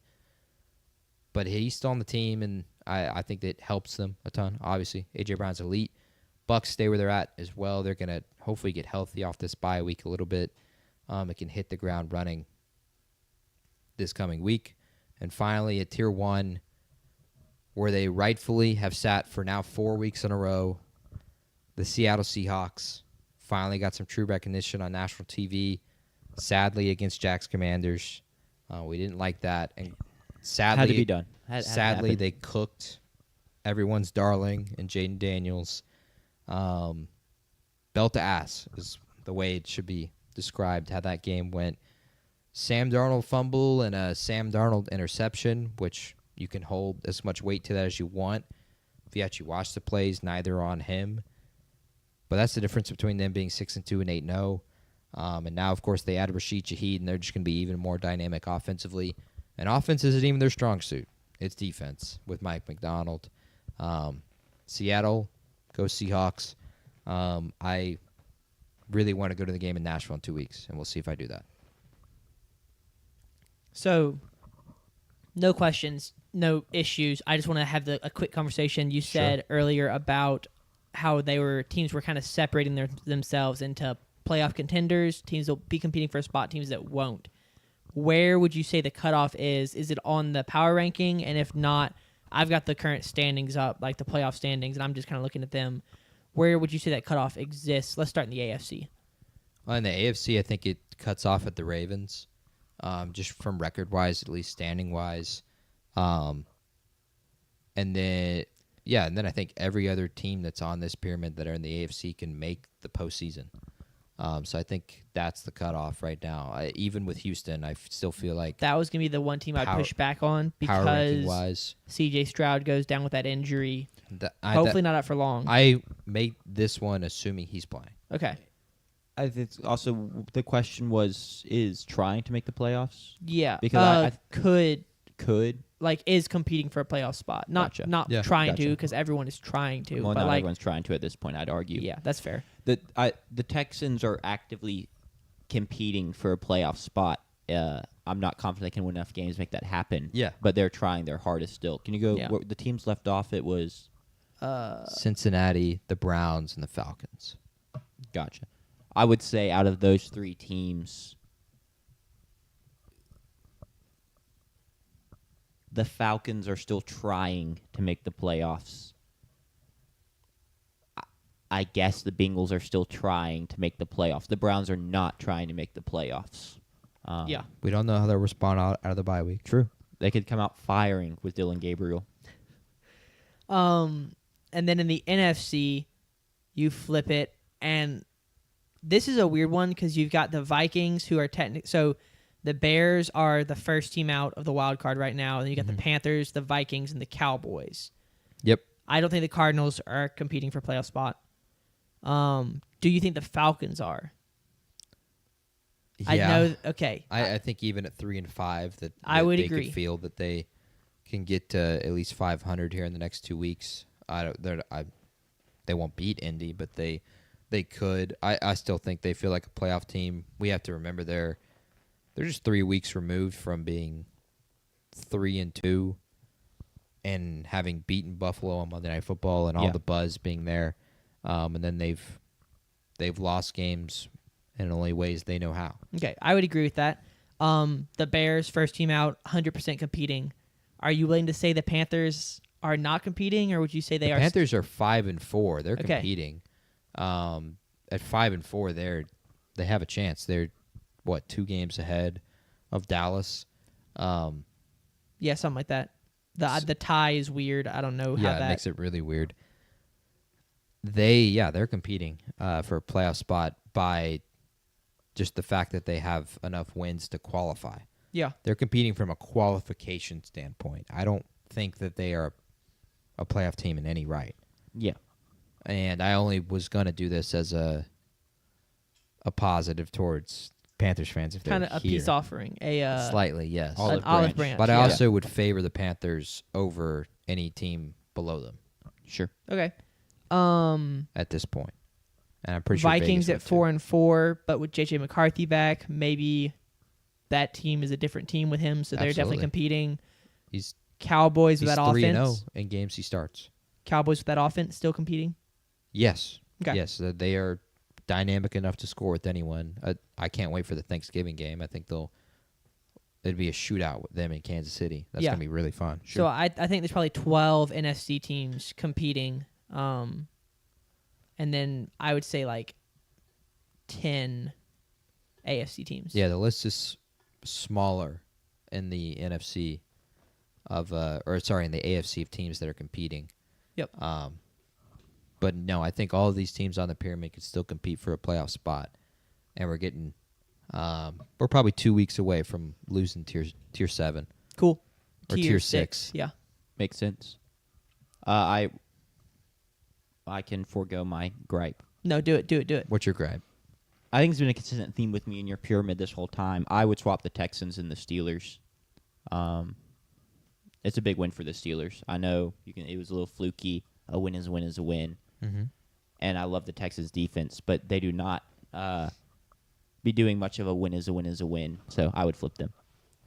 Speaker 2: But he's still on the team, and I think that helps them a ton, obviously. A.J. Brown's elite. Bucks stay where they're at as well. They're going to hopefully get healthy off this bye week a little bit. It can hit the ground running this coming week. And finally, at tier 1, where they rightfully have sat for now 4 weeks in a row, the Seattle Seahawks finally got some true recognition on national TV, sadly against Jack's Commanders. We didn't like that. And sadly,
Speaker 1: had to be done.
Speaker 2: Sadly, they cooked everyone's darling and Jaden Daniels. Belt to ass is the way it should be described, how that game went. Sam Darnold fumble and a Sam Darnold interception, which you can hold as much weight to that as you want. If you actually watch the plays, neither on him. But that's the difference between them being 6-2 and 8-0. And now, of course, they add Rashid Shaheed, and they're just going to be even more dynamic offensively. And offense isn't even their strong suit. It's defense with Mike McDonald. Seattle, go Seahawks. I really want to go to the game in Nashville in 2 weeks, and we'll see if I do that.
Speaker 3: So, no questions, no issues. I just want to have a quick conversation. You said earlier about how teams were kind of separating themselves into playoff contenders, teams that will be competing for a spot, teams that won't. Where would you say the cutoff is? Is it on the power ranking? And if not, I've got the current standings up, like the playoff standings, and I'm just kind of looking at them. Where would you say that cutoff exists? Let's start in the AFC.
Speaker 2: Well, in the AFC, I think it cuts off at the Ravens, just from record-wise, at least standing-wise. And then I think every other team that's on this pyramid that are in the AFC can make the postseason. So I think that's the cutoff right now. Even with Houston, I still feel like
Speaker 3: that was going to be the one team I'd push back on because C.J. Stroud goes down with that injury. Hopefully not out for long.
Speaker 2: I make this one assuming he's playing.
Speaker 3: Okay.
Speaker 1: I think also the question is trying to make the playoffs?
Speaker 3: Yeah.
Speaker 1: Because
Speaker 3: could
Speaker 1: is
Speaker 3: competing for a playoff spot. Not
Speaker 1: Gotcha.
Speaker 3: trying to, because everyone is trying to.
Speaker 1: Well,
Speaker 3: but
Speaker 1: not everyone's trying to at this point, I'd argue.
Speaker 3: Yeah, that's fair.
Speaker 1: The Texans are actively competing for a playoff spot. I'm not confident they can win enough games to make that happen.
Speaker 2: Yeah.
Speaker 1: But they're trying their hardest still. Can you go where the teams left off? It was
Speaker 2: Cincinnati, the Browns, and the Falcons.
Speaker 1: Gotcha. I would say out of those 3 teams, the Falcons are still trying to make the playoffs. I guess the Bengals are still trying to make the playoffs. The Browns are not trying to make the playoffs.
Speaker 3: Yeah.
Speaker 2: We don't know how they'll respond out of the bye week.
Speaker 1: True. They could come out firing with Dylan Gabriel.
Speaker 3: And then in the NFC, you flip it, and this is a weird one because you've got the Vikings who are so the Bears are the first team out of the wild card right now, and you got the Panthers, the Vikings, and the Cowboys.
Speaker 2: Yep.
Speaker 3: I don't think the Cardinals are competing for a playoff spot. Do you think the Falcons are?
Speaker 2: Yeah.
Speaker 3: I know. Okay.
Speaker 2: I think even at 3 and 5 that
Speaker 3: I would
Speaker 2: they
Speaker 3: agree.
Speaker 2: could feel that they can get to at least 500 here in the next 2 weeks. They won't beat Indy, but they could. I still think they feel like a playoff team. We have to remember they're just 3 weeks removed from being 3-2 and having beaten Buffalo on Monday Night Football and all the buzz being there. And then they've lost games in only ways they know how.
Speaker 3: Okay, I would agree with that. The Bears, first team out, 100% competing. Are you willing to say the Panthers are not competing, or would you say they
Speaker 2: The
Speaker 3: are?
Speaker 2: Panthers are 5-4. They're
Speaker 3: Okay.
Speaker 2: competing. At 5-4, they have a chance. They're 2 games ahead of Dallas.
Speaker 3: Yeah, something like that. The tie is weird. I don't know how
Speaker 2: Yeah,
Speaker 3: that
Speaker 2: it makes it really weird. They're competing for a playoff spot by just the fact that they have enough wins to qualify.
Speaker 3: Yeah.
Speaker 2: They're competing from a qualification standpoint. I don't think that they are a playoff team in any right.
Speaker 1: Yeah.
Speaker 2: And I only was going to do this as a positive towards Panthers fans if they're
Speaker 3: kind of a peace offering,
Speaker 2: slightly, yes.
Speaker 3: an olive branch.
Speaker 2: But I
Speaker 3: yeah.
Speaker 2: also would favor the Panthers over any team below them
Speaker 1: Sure.
Speaker 3: Okay.
Speaker 2: at this point. And I'm pretty sure
Speaker 3: Vikings
Speaker 2: Vegas
Speaker 3: at
Speaker 2: would too.
Speaker 3: 4-4, but with JJ McCarthy back, maybe that team is a different team with him, so they're definitely
Speaker 2: Absolutely.
Speaker 3: competing.
Speaker 2: He's
Speaker 3: Cowboys with that
Speaker 2: 3-0
Speaker 3: offense.
Speaker 2: in games he starts.
Speaker 3: Cowboys with that offense still competing.
Speaker 2: Yes.
Speaker 3: Okay.
Speaker 2: Yes, they are dynamic enough to score with anyone. I can't wait for the Thanksgiving game. I think it'd be a shootout with them in Kansas City. That's
Speaker 3: Yeah.
Speaker 2: going to be really fun.
Speaker 3: So I think there's probably 12 NFC teams competing, and then I would say like 10 AFC teams.
Speaker 2: Yeah, the list is smaller in the NFC in the AFC of teams that are competing.
Speaker 3: Yep.
Speaker 2: But no, I think all of these teams on the pyramid could still compete for a playoff spot, and we're probably 2 weeks away from losing tier 7
Speaker 3: Cool.
Speaker 2: or tier 6.
Speaker 3: Yeah.
Speaker 1: Makes sense. I can forego my gripe.
Speaker 3: No, do it.
Speaker 2: What's your gripe?
Speaker 1: I think it's been a consistent theme with me in your pyramid this whole time. I would swap the Texans and the Steelers. It's a big win for the Steelers. I know it was a little fluky. A win is a win is a win.
Speaker 2: Mm-hmm.
Speaker 1: And I love the Texans defense, but they do not be doing much of a win is a win is a win. So I would flip them.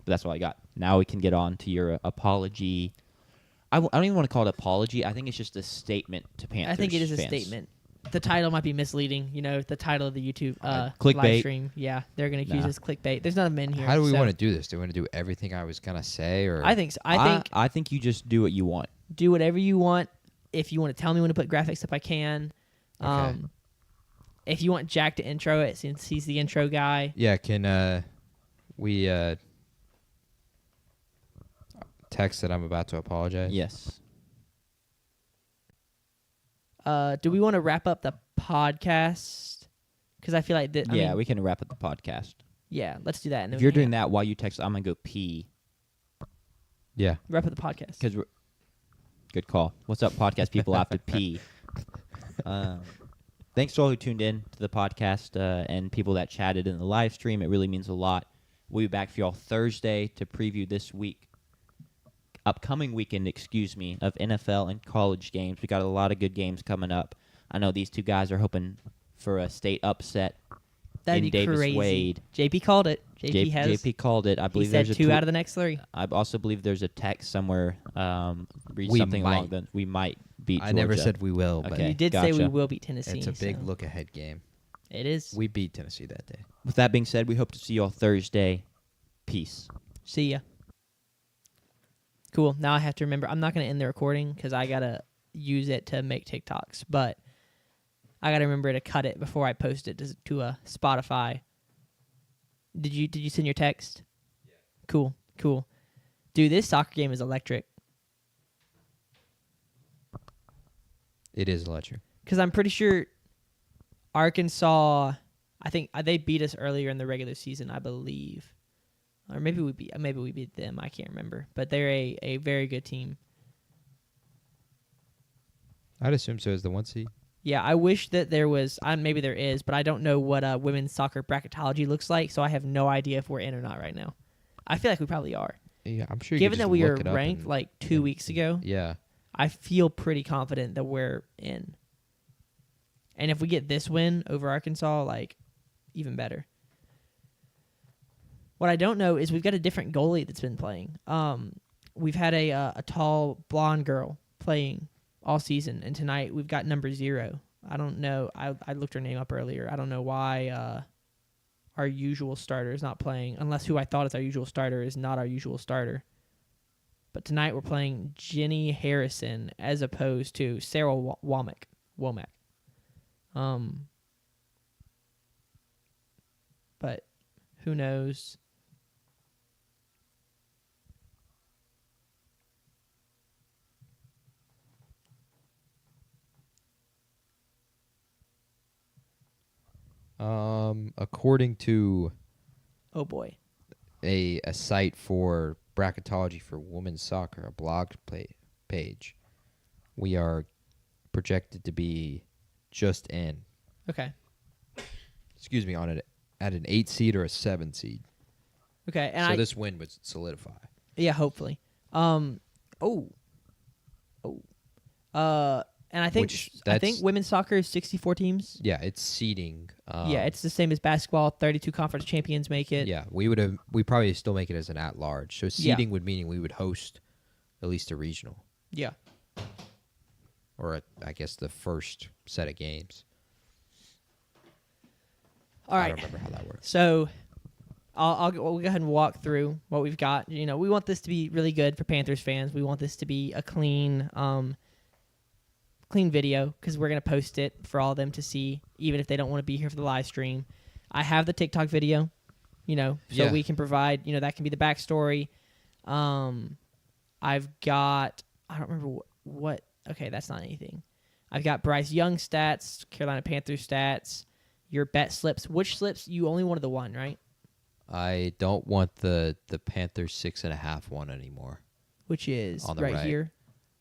Speaker 1: But that's all I got. Now we can get on to your apology. I don't even want to call it apology. I think it's just a statement to Panthers
Speaker 3: I think it is a
Speaker 1: fans.
Speaker 3: statement. The title might be misleading. The title of the YouTube
Speaker 1: Clickbait.
Speaker 3: live stream. Yeah, they're going to accuse
Speaker 1: Nah.
Speaker 3: us clickbait. There's none of men here.
Speaker 2: How do we
Speaker 3: so
Speaker 2: want to do this? Do we want to do everything I was going to say? Or
Speaker 3: I think so. I think
Speaker 1: you just do what you want.
Speaker 3: do whatever you want. If you want to tell me when to put graphics up, I can.
Speaker 2: Okay.
Speaker 3: If you want Jack to intro it, since he's the intro guy.
Speaker 2: Yeah, can we text that I'm about to apologize?
Speaker 1: Yes.
Speaker 3: Do we want to wrap up the podcast? Because I feel like that.
Speaker 1: We can wrap up the podcast.
Speaker 3: Yeah, let's do that. And then
Speaker 1: If
Speaker 3: we
Speaker 1: you're
Speaker 3: can
Speaker 1: doing that while you text, I'm going to go pee.
Speaker 2: Yeah.
Speaker 3: wrap up the podcast.
Speaker 1: Because good call. What's up, podcast people? I have to pee. Thanks to all who tuned in to the podcast and people that chatted in the live stream. It really means a lot. We'll be back for y'all Thursday to preview this upcoming weekend, of NFL and college games. We got a lot of good games coming up. I know these two guys are hoping for a state upset.
Speaker 3: That'd
Speaker 1: in
Speaker 3: be
Speaker 1: Davis
Speaker 3: crazy.
Speaker 1: Wade.
Speaker 3: JP called it.
Speaker 1: JP called it. I
Speaker 3: He
Speaker 1: believe
Speaker 3: said
Speaker 1: there's
Speaker 3: 2
Speaker 1: a
Speaker 3: out of the next 3.
Speaker 1: I also believe there's a text somewhere. Read
Speaker 2: We
Speaker 1: something along
Speaker 2: might.
Speaker 1: the we might beat.
Speaker 2: I never
Speaker 1: Georgia.
Speaker 2: said we will, but
Speaker 1: Okay.
Speaker 3: You did say we
Speaker 1: gotcha.
Speaker 3: will beat Tennessee.
Speaker 2: it's a big
Speaker 3: so
Speaker 2: look ahead game.
Speaker 3: It is.
Speaker 2: We beat Tennessee that day.
Speaker 1: With that being said, we hope to see y'all Thursday. Peace.
Speaker 3: See ya. Cool. Now I have to remember. I'm not going to end the recording because I got to use it to make TikToks. But I got to remember to cut it before I post it to Spotify. Did you send your text? Yeah. Cool. Dude, this soccer game is electric.
Speaker 2: It is electric.
Speaker 3: Because I'm pretty sure Arkansas, I think they beat us earlier in the regular season, I believe. Or maybe we beat them. I can't remember. But they're a very good team.
Speaker 2: I'd assume so as the 1 seed.
Speaker 3: Yeah, I wish that there was. Maybe there is, but I don't know what women's soccer bracketology looks like, so I have no idea if we're in or not right now. I feel like we probably are.
Speaker 2: Yeah, I'm sure.
Speaker 3: Given that we are
Speaker 2: are
Speaker 3: ranked like 2 weeks ago,
Speaker 2: Yeah.
Speaker 3: I feel pretty confident that we're in. And if we get this win over Arkansas, like, even better. What I don't know is we've got a different goalie that's been playing. We've had a tall blonde girl playing all season, and tonight we've got number 0. I don't know. I looked her name up earlier. I don't know why our usual starter is not playing, unless who I thought is our usual starter is not our usual starter. But tonight we're playing Jenny Harrison as opposed to Sarah Womack. But who knows?
Speaker 2: According to
Speaker 3: Oh boy.
Speaker 2: a site for bracketology for women's soccer, a blog page, we are projected to be just in.
Speaker 3: Okay.
Speaker 2: Excuse me, at an 8 seed or a 7 seed.
Speaker 3: Okay, and
Speaker 2: so this win would solidify.
Speaker 3: Yeah, hopefully. And I think women's soccer is 64 teams.
Speaker 2: Yeah, it's seeding.
Speaker 3: Yeah, it's the same as basketball. 32 conference champions make it.
Speaker 2: Yeah, we probably still make it as an at-large. So seeding would mean we would host at least a regional.
Speaker 3: Yeah.
Speaker 2: Or I guess the first set of games.
Speaker 3: All right.
Speaker 2: I don't remember how that works.
Speaker 3: So we'll go ahead and walk through what we've got. We want this to be really good for Panthers fans. We want this to be a clean video because we're going to post it for all of them to see, even if they don't want to be here for the live stream. I have the TikTok video, so we can provide, that can be the backstory. I've got, I don't remember what, okay, that's not anything. I've got Bryce Young stats, Carolina Panthers stats, your bet slips. Which slips? You only wanted the one, right?
Speaker 2: I don't want the Panthers 6.5 one anymore.
Speaker 3: Which is
Speaker 2: on the
Speaker 3: right here.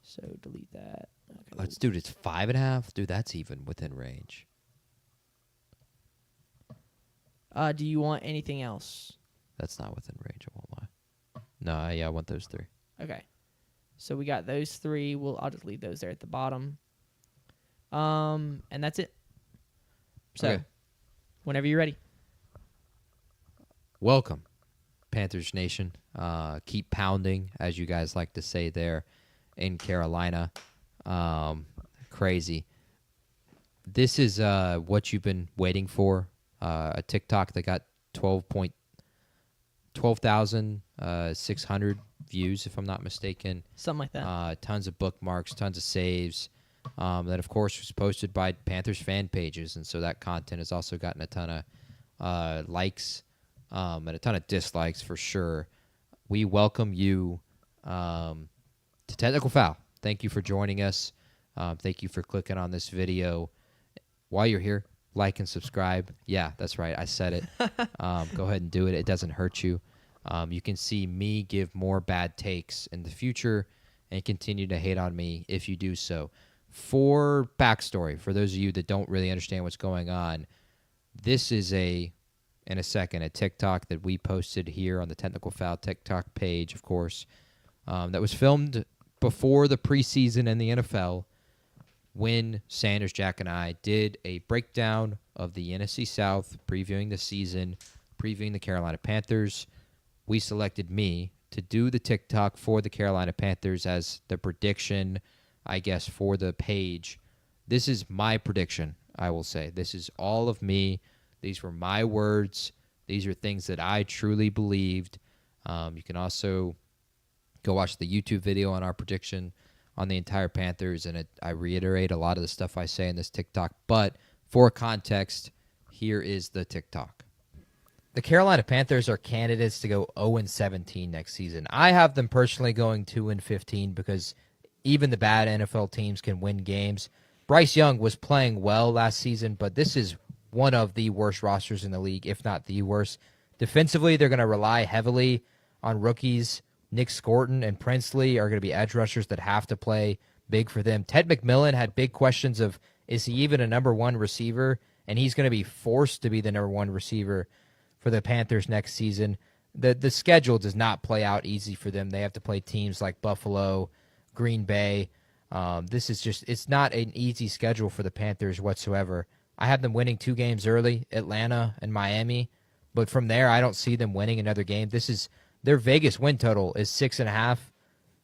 Speaker 3: So delete that. Okay.
Speaker 2: Dude, it's 5.5. Dude, that's even within range.
Speaker 3: Do you want anything else?
Speaker 2: That's not within range. I won't lie. No, I want those 3.
Speaker 3: Okay. So we got those 3. I'll just leave those there at the bottom. And that's it. So,
Speaker 2: okay.
Speaker 3: Whenever you're ready.
Speaker 2: Welcome, Panthers Nation. Keep pounding, as you guys like to say there in Carolina. Crazy. This is what you've been waiting for. A TikTok that got 12,600 views, if I'm not mistaken.
Speaker 3: Something like that.
Speaker 2: Tons of bookmarks, tons of saves. That, of course, was posted by Panthers fan pages, and so that content has also gotten a ton of likes and a ton of dislikes for sure. We welcome you to Technical Fowl. Thank you for joining us. Thank you for clicking on this video. While you're here, like and subscribe. Yeah, that's right. I said it. Go ahead and do it. It doesn't hurt you. You can see me give more bad takes in the future and continue to hate on me if you do so. For backstory, for those of you that don't really understand what's going on, this is in a TikTok that we posted here on the Technical Fowl TikTok page, of course, that was filmed before the preseason in the NFL when Sanders, Jack, and I did a breakdown of the NFC South, previewing the season, previewing the Carolina Panthers. We selected me to do the TikTok for the Carolina Panthers as the prediction, I guess, for the page. This is my prediction, I will say. This is all of me. These were my words. These are things that I truly believed. You can also go watch the YouTube video on our prediction on the entire Panthers, and I reiterate a lot of the stuff I say in this TikTok. But for context, here is the TikTok. The Carolina Panthers are candidates to go 0-17 next season. I have them personally going 2-15 because even the bad NFL teams can win games. Bryce Young was playing well last season, but this is one of the worst rosters in the league, if not the worst. Defensively, they're going to rely heavily on rookies. Nick Scorton and Princely are going to be edge rushers that have to play big for them. Ted McMillan had big questions of, is he even a number one receiver? And he's going to be forced to be the number one receiver for the Panthers next season. The schedule does not play out easy for them. They have to play teams like Buffalo, Green Bay. This is just, it's not an easy schedule for the Panthers whatsoever. I have them winning 2 games early, Atlanta and Miami. But from there, I don't see them winning another game. Their Vegas win total is 6.5.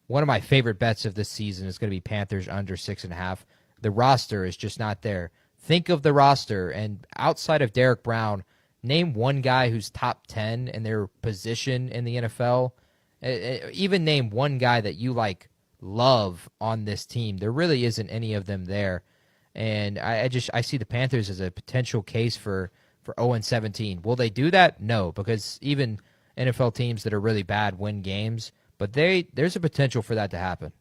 Speaker 2: One of my favorite bets of this season is going to be Panthers under 6.5. The roster is just not there. Think of the roster, and outside of Derek Brown, Name one guy who's top 10 in their position in the NFL. Even name one guy that you love on this team. There really isn't any of them there. And I see the Panthers as a potential case for 0-17. Will they do that? No, because even NFL teams that are really bad win games, but there's a potential for that to happen.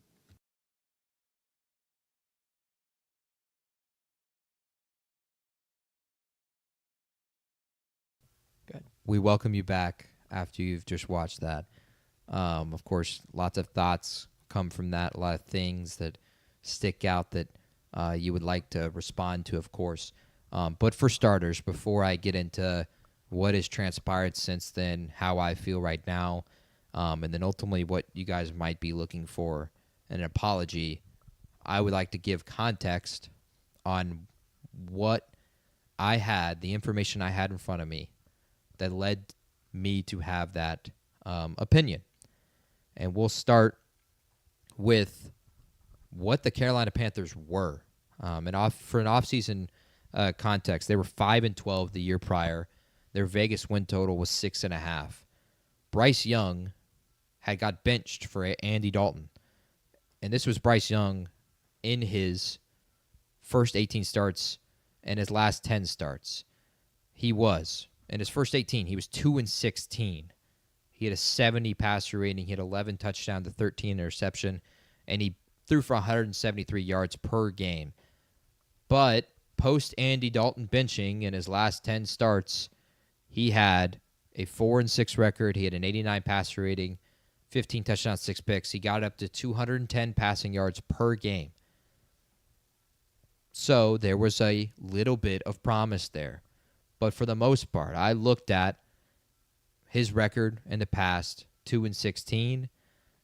Speaker 3: Good.
Speaker 2: We welcome you back after you've just watched that. Of course, lots of thoughts come from that, a lot of things that stick out that you would like to respond to, of course. But for starters, before I get into what has transpired since then, how I feel right now, and then ultimately what you guys might be looking for, an apology, I would like to give context on what I had, the information I had in front of me that led me to have that opinion. And we'll start with what the Carolina Panthers were. For an offseason context, they were 5-12 the year prior. Their Vegas win total was 6.5. Bryce Young had got benched for Andy Dalton. And this was Bryce Young in his first 18 starts and his last 10 starts. He was, in his first 18, he was 2-16. He had a 70 passer rating. He had 11 touchdowns to 13 interception, and he threw for 173 yards per game. But post Andy Dalton benching in his last 10 starts, he had a 4-6 record. He had an 89 passer rating, 15 touchdowns, 6 picks. He got up to 210 passing yards per game. So there was a little bit of promise there. But for the most part, I looked at his record in the past, 2-16.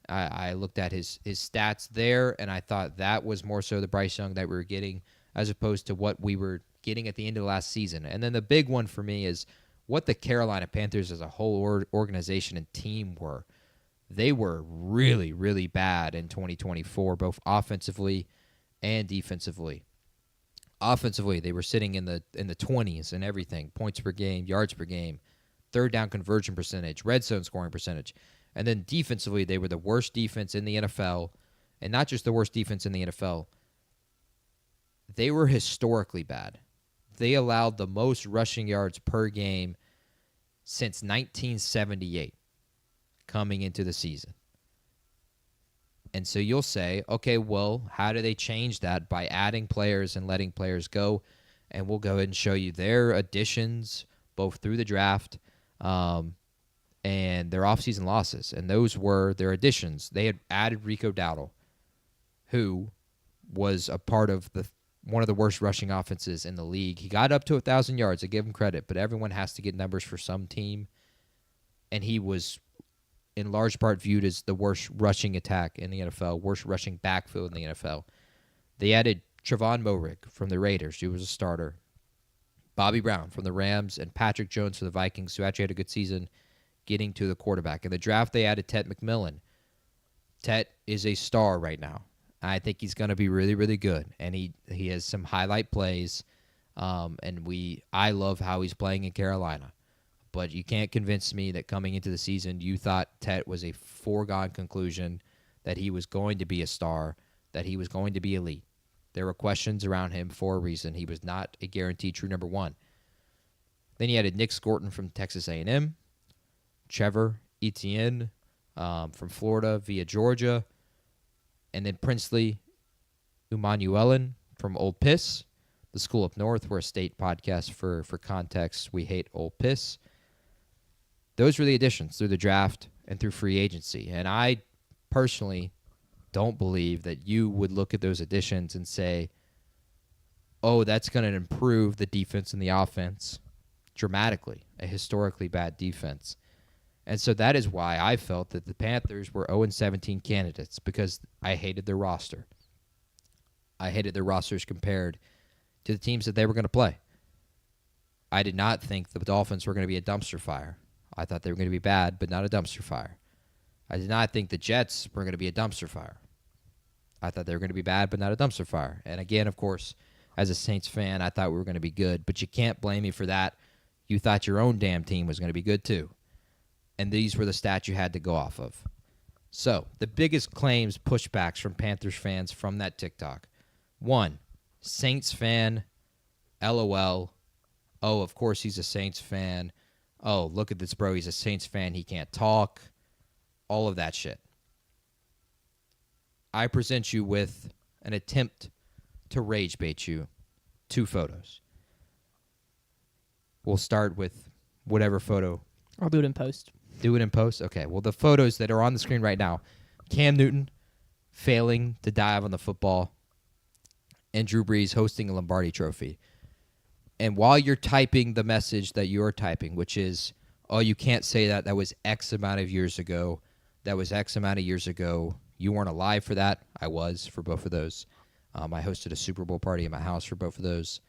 Speaker 2: I looked at his stats there, and I thought that was more so the Bryce Young that we were getting as opposed to what we were getting at the end of the last season. And then the big one for me is what the Carolina Panthers as a whole organization and team were. They were really, really bad in 2024, both offensively and defensively. Offensively, they were sitting in the 20s and everything, points per game, yards per game, third down conversion percentage, red zone scoring percentage. And then defensively, they were the worst defense in the NFL, and not just the worst defense in the NFL. They were historically bad. They allowed the most rushing yards per game since 1978 coming into the season. And so you'll say, okay, well, how do they change that? By adding players and letting players go. And we'll go ahead and show you their additions, both through the draft and their offseason losses. And those were their additions. They had added Rico Dowdle, who was a part of one of the worst rushing offenses in the league. He got up to 1,000 yards. I give him credit, but everyone has to get numbers for some team. And he was in large part viewed as the worst rushing attack in the NFL, worst rushing backfield in the NFL. They added Trevon Moehrig from the Raiders, who was a starter, Bobby Brown from the Rams, and Patrick Jones for the Vikings, who actually had a good season getting to the quarterback. In the draft, they added Tet McMillan. Tet is a star right now. I think he's going to be really, really good, and he has some highlight plays, and I love how he's playing in Carolina. But you can't convince me that coming into the season, you thought Tet was a foregone conclusion, that he was going to be a star, that he was going to be elite. There were questions around him for a reason. He was not a guaranteed true number one. Then you added Nick Scorton from Texas A&M, Trevor Etienne from Florida via Georgia, and then Princely Umanuelen from Ole Piss, the school up north. We're a state podcast for context. We hate Ole Piss. Those were the additions through the draft and through free agency. And I personally don't believe that you would look at those additions and say, oh, that's going to improve the defense and the offense dramatically, a historically bad defense. And so that is why I felt that the Panthers were 0-17 candidates, because I hated their roster. I hated their rosters compared to the teams that they were going to play. I did not think the Dolphins were going to be a dumpster fire. I thought they were going to be bad, but not a dumpster fire. I did not think the Jets were going to be a dumpster fire. I thought they were going to be bad, but not a dumpster fire. And again, of course, as a Saints fan, I thought we were going to be good, but you can't blame me for that. You thought your own damn team was going to be good too. And these were the stats you had to go off of. So, the biggest claims, pushbacks from Panthers fans from that TikTok. 1, Saints fan, LOL. Oh, of course he's a Saints fan. Oh, look at this, bro. He's a Saints fan. He can't talk. All of that shit. I present you with an attempt to rage bait you 2 photos. We'll start with whatever photo.
Speaker 3: I'll do it in post.
Speaker 2: Do it in post? Okay. Well, the photos that are on the screen right now, Cam Newton failing to dive on the football, and Drew Brees hosting a Lombardi trophy. And while you're typing the message that you're typing, which is, oh, you can't say that. That was X amount of years ago. That was X amount of years ago. You weren't alive for that. I was for both of those. I hosted a Super Bowl party in my house for both of those.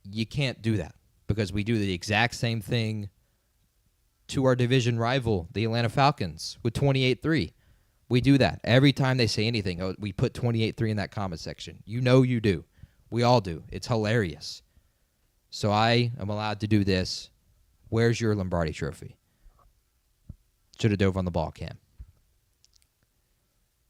Speaker 2: You can't do that because we do the exact same thing to our division rival, the Atlanta Falcons, with 28-3. We do that. Every time they say anything, we put 28-3 in that comment section. You know you do. We all do. It's hilarious. So I am allowed to do this. Where's your Lombardi trophy? Should have dove on the ball, Cam.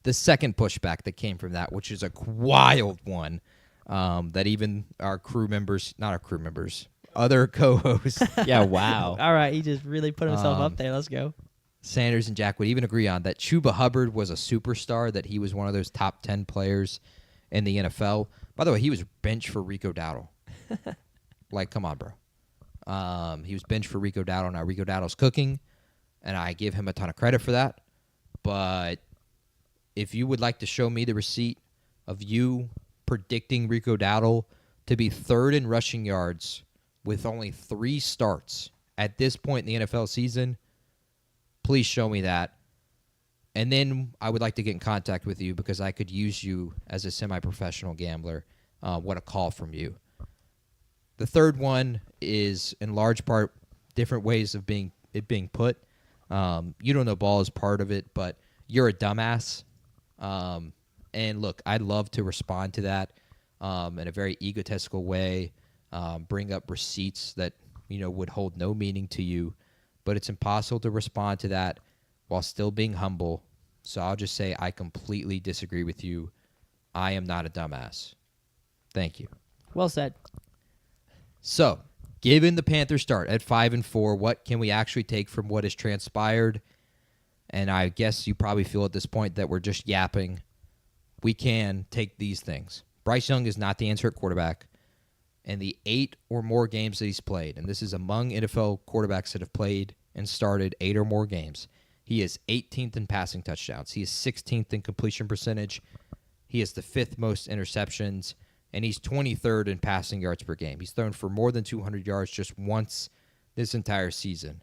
Speaker 2: The second pushback that came from that, which is a wild one, that even our crew members, not our crew members, other co-hosts,
Speaker 1: Yeah, wow.
Speaker 3: All right, he just really put himself up there. Let's go.
Speaker 2: Sanders and Jack would even agree on that Chuba Hubbard was a superstar, that he was one of those top 10 players in the NFL. By the way, he was benched for Rico Dowdle. Like, come on, bro. He was benched for Rico Dowdle. Now, Rico Dowdle's cooking, and I give him a ton of credit for that. But if you would like to show me the receipt of you predicting Rico Dowdle to be third in rushing yards with only 3 starts at this point in the NFL season, please show me that. And then I would like to get in contact with you because I could use you as a semi-professional gambler. What a call from you. The third one is, in large part, different ways of being put. You don't know ball is part of it, but you're a dumbass. And look, I'd love to respond to that in a very egotistical way, bring up receipts that would hold no meaning to you, but it's impossible to respond to that while still being humble. So I'll just say I completely disagree with you. I am not a dumbass. Thank you.
Speaker 3: Well said.
Speaker 2: So, given the Panthers start at 5-4, what can we actually take from what has transpired? And I guess you probably feel at this point that we're just yapping. We can take these things. Bryce Young is not the answer at quarterback. And the 8 or more games that he's played, and this is among NFL quarterbacks that have played and started 8 or more games, he is 18th in passing touchdowns. He is 16th in completion percentage. He has the 5th most interceptions, and he's 23rd in passing yards per game. He's thrown for more than 200 yards just once this entire season.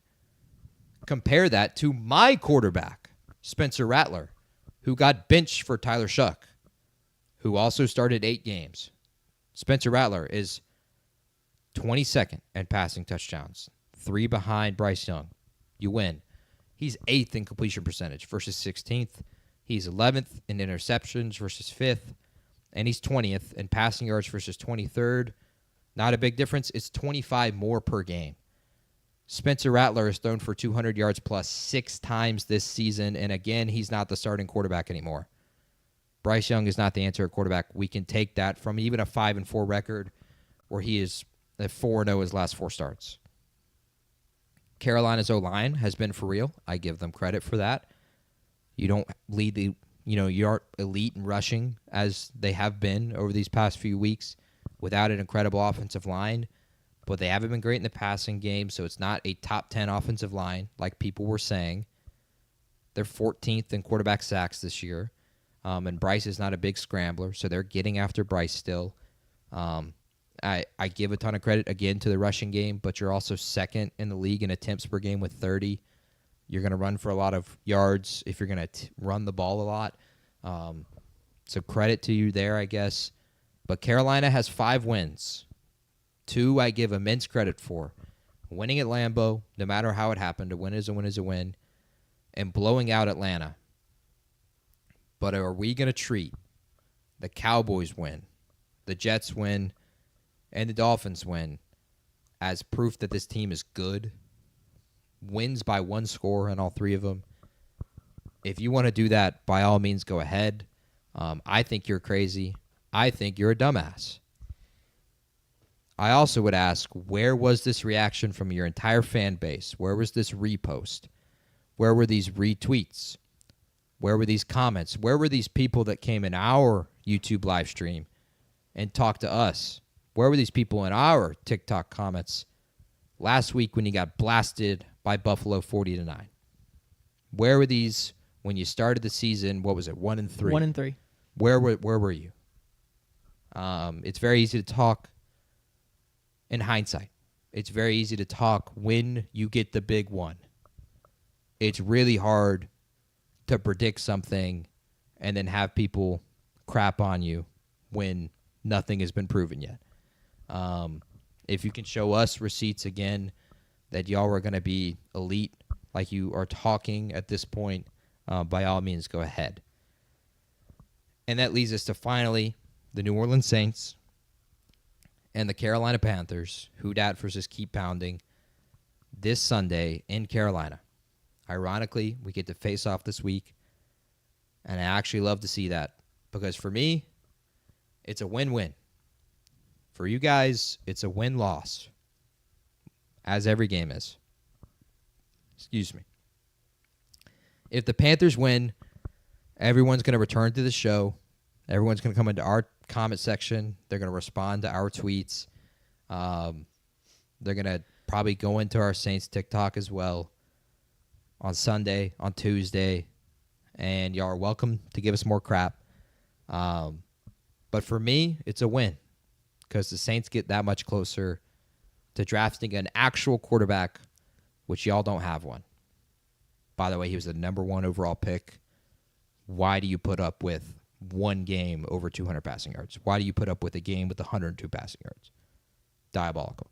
Speaker 2: Compare that to my quarterback, Spencer Rattler, who got benched for Tyler Shuck, who also started 8 games. Spencer Rattler is 22nd in passing touchdowns, 3 behind Bryce Young. You win. He's 8th in completion percentage versus 16th. He's 11th in interceptions versus 5th. And he's 20th in passing yards versus 23rd. Not a big difference. It's 25 more per game. Spencer Rattler has thrown for 200 yards plus 6 times this season. And again, he's not the starting quarterback anymore. Bryce Young is not the answer at quarterback. We can take that from even a 5-4 record where he is at 4-0 his last 4 starts. Carolina's O-line has been for real. I give them credit for that. You don't lead the, you aren't elite in rushing as they have been over these past few weeks without an incredible offensive line, but they haven't been great in the passing game, so it's not a top 10 offensive line like people were saying. They're 14th in quarterback sacks this year, and Bryce is not a big scrambler, so they're getting after Bryce still. I give a ton of credit, again, to the rushing game, but you're also second in the league in attempts per game with 30. You're going to run for a lot of yards if you're going to run the ball a lot. So credit to you there, I guess. But Carolina has 5 wins. 2 I give immense credit for. Winning at Lambeau, no matter how it happened, a win is a win is a win. And blowing out Atlanta. But are we going to treat the Cowboys win, the Jets win, and the Dolphins win as proof that this team is good. Wins by 1 score on all 3 of them. If you want to do that, by all means, go ahead. I think you're crazy. I think you're a dumbass. I also would ask, where was this reaction from your entire fan base? Where was this repost? Where were these retweets? Where were these comments? Where were these people that came in our YouTube live stream and talked to us? Where were these people in our TikTok comments last week when you got blasted by Buffalo 40-9? Where were these when you started the season? What was it, 1-3?
Speaker 3: 1-3.
Speaker 2: Where were you? It's very easy to talk in hindsight. It's very easy to talk when you get the big one. It's really hard to predict something and then have people crap on you when nothing has been proven yet. If you can show us receipts again that y'all are going to be elite like you are talking at this point, by all means, go ahead. And that leads us to finally the New Orleans Saints and the Carolina Panthers, who dat versus keep pounding, this Sunday in Carolina. Ironically, we get to face off this week, and I actually love to see that because for me, it's a win-win. For you guys, it's a win-loss, as every game is. Excuse me. If the Panthers win, everyone's going to return to the show. Everyone's going to come into our comment section. They're going to respond to our tweets. They're going to probably go into our Saints TikTok as well on Sunday, on Tuesday, and y'all are welcome to give us more crap. But for me, it's a win because the Saints get that much closer to drafting an actual quarterback, which y'all don't have one. By the way, he was the number 1 overall pick. Why do you put up with one game over 200 passing yards? Why do you put up with a game with 102 passing yards? Diabolical.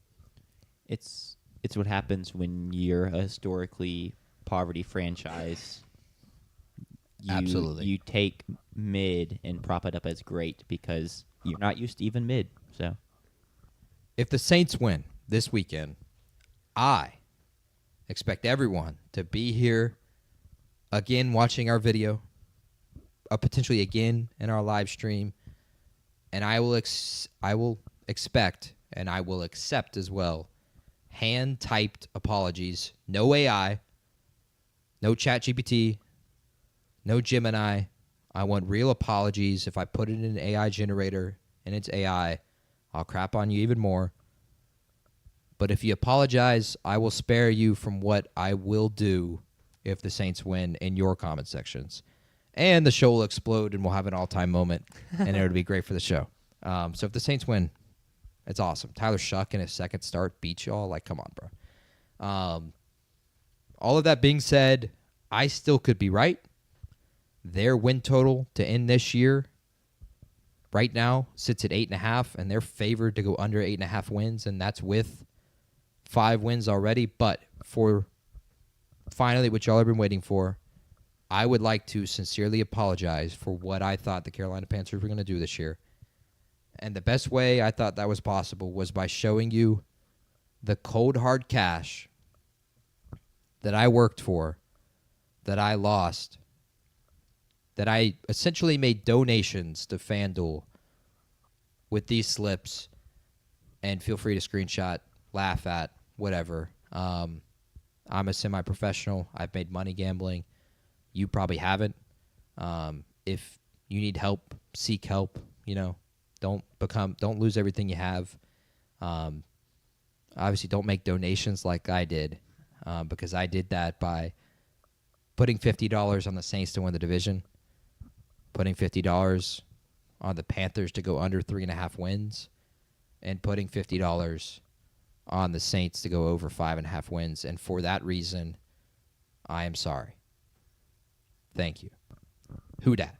Speaker 1: It's what happens when you're a historically poverty franchise.
Speaker 2: Absolutely.
Speaker 1: You take mid and prop it up as great because you're not used to even mid. So,
Speaker 2: if the Saints win this weekend, I expect everyone to be here again watching our video, potentially again in our live stream, and I will expect and I will accept as well hand-typed apologies. No AI, no ChatGPT, no Gemini. I want real apologies. If I put it in an AI generator and it's AI, I'll crap on you even more. But if you apologize, I will spare you from what I will do if the Saints win in your comment sections. And the show will explode and we'll have an all-time moment, and it'll be great for the show. So if the Saints win, it's awesome. Tyler Shuck in his second start beats y'all. Like, come on, bro. All of that being said, I still could be right. Their win total to end this year right now sits at 8.5, and they're favored to go under 8.5 wins, and that's with 5 wins already. But for finally what y'all have been waiting for, I would like to sincerely apologize for what I thought the Carolina Panthers were going to do this year. And the best way I thought that was possible was by showing you the cold, hard cash that I worked for, that I lost, that I essentially made donations to FanDuel with these slips. And feel free to screenshot, laugh at, whatever. I'm a semi-professional. I've made money gambling. You probably haven't. If you need help, seek help. Don't lose everything you have. Obviously, don't make donations like I did, because I did that by putting $50 on the Saints to win the division, putting $50 on the Panthers to go under 3.5 wins, and putting $50 on the Saints to go over 5.5 wins. And for that reason, I am sorry. Thank you. Who dat?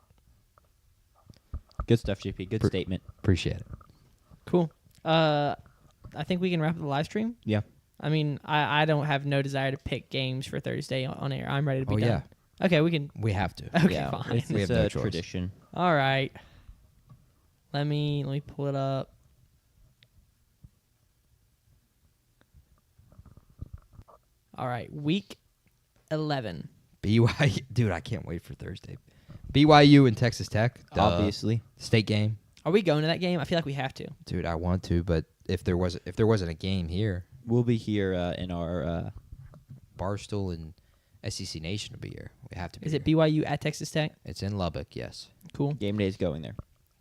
Speaker 1: good stuff, JP. Good statement.
Speaker 2: Appreciate it.
Speaker 3: Cool. I think we can wrap up the live stream.
Speaker 1: Yeah.
Speaker 3: I mean, I don't have no desire to pick games for Thursday on air. I'm ready to be done.
Speaker 2: Yeah.
Speaker 3: Okay, we can.
Speaker 2: We have to.
Speaker 3: Okay,
Speaker 1: Yeah,
Speaker 3: fine.
Speaker 1: It's
Speaker 2: We have
Speaker 1: a
Speaker 2: no choice.
Speaker 1: tradition.
Speaker 3: All right. Let me pull it up. All right, week 11.
Speaker 2: BYU, dude, I can't wait for Thursday. BYU and Texas Tech,
Speaker 1: Obviously.
Speaker 2: state game.
Speaker 3: Are we going to that game? I feel like we have to.
Speaker 2: Dude, I want to, but if there wasn't a game here,
Speaker 1: We'll be here in our
Speaker 2: Barstool and SEC Nation will be here. We have to be.
Speaker 3: Is
Speaker 2: here.
Speaker 3: it BYU at Texas Tech?
Speaker 2: It's in Lubbock, yes.
Speaker 3: Cool.
Speaker 1: game days going there.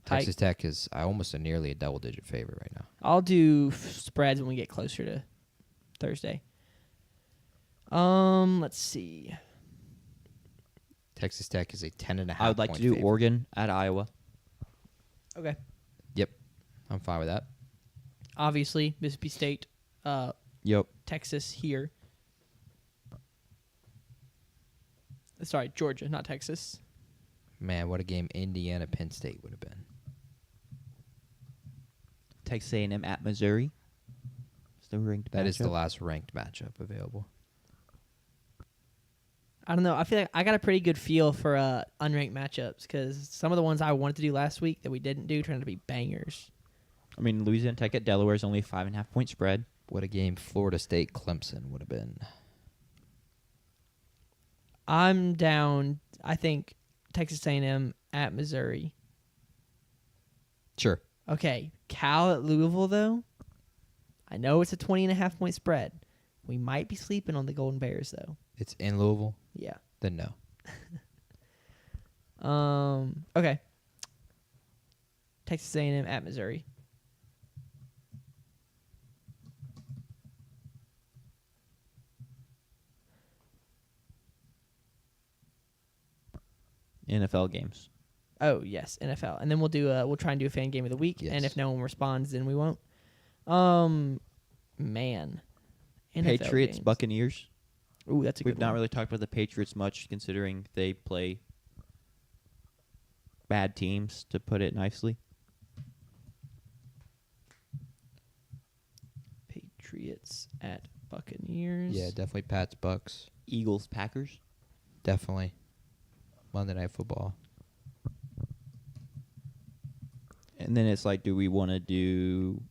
Speaker 3: Tight.
Speaker 2: Texas Tech is almost nearly a double-digit favorite right now.
Speaker 3: I'll do spreads when we get closer to Thursday. Let's see.
Speaker 2: Texas Tech is a 10.5.
Speaker 1: I would like to do
Speaker 2: favorite.
Speaker 1: Oregon at Iowa.
Speaker 3: Okay.
Speaker 2: Yep, I'm fine with that.
Speaker 3: Obviously, Mississippi State,
Speaker 1: Yep.
Speaker 3: Texas here. Sorry, Georgia, not Texas.
Speaker 2: Man, what a game Indiana Penn State would have been.
Speaker 1: Texas A&M at Missouri. Still ranked.
Speaker 2: That is the
Speaker 1: matchup.
Speaker 2: last ranked matchup available.
Speaker 3: I don't know. I feel like I got a pretty good feel for unranked matchups because some of the ones I wanted to do last week that we didn't do turned out to be bangers.
Speaker 1: I mean, Louisiana Tech at Delaware is only a 5.5 point spread.
Speaker 2: What a game Florida State Clemson would have been.
Speaker 3: I'm down. I think Texas A&M at Missouri.
Speaker 2: Sure.
Speaker 3: Okay, Cal at Louisville though. I know it's a 20.5 point spread. We might be sleeping on the Golden Bears though.
Speaker 2: It's in Louisville?
Speaker 3: Yeah.
Speaker 2: Then no.
Speaker 3: Okay. Texas A&M at Missouri.
Speaker 1: NFL games.
Speaker 3: Oh yes, NFL, and then we'll try and do a fan game of the week.
Speaker 2: Yes.
Speaker 3: And if no one responds, then we won't. Man, NFL
Speaker 1: Patriots,
Speaker 3: games.
Speaker 1: Buccaneers.
Speaker 3: Ooh, that's a good
Speaker 1: We've not
Speaker 3: one.
Speaker 1: really talked about the Patriots much, considering they play bad teams, to put it nicely.
Speaker 3: Patriots at Buccaneers.
Speaker 2: Yeah, definitely Pats Bucks.
Speaker 1: Eagles, Packers.
Speaker 2: Definitely. Monday Night Football.
Speaker 1: And then it's like, do we want to do...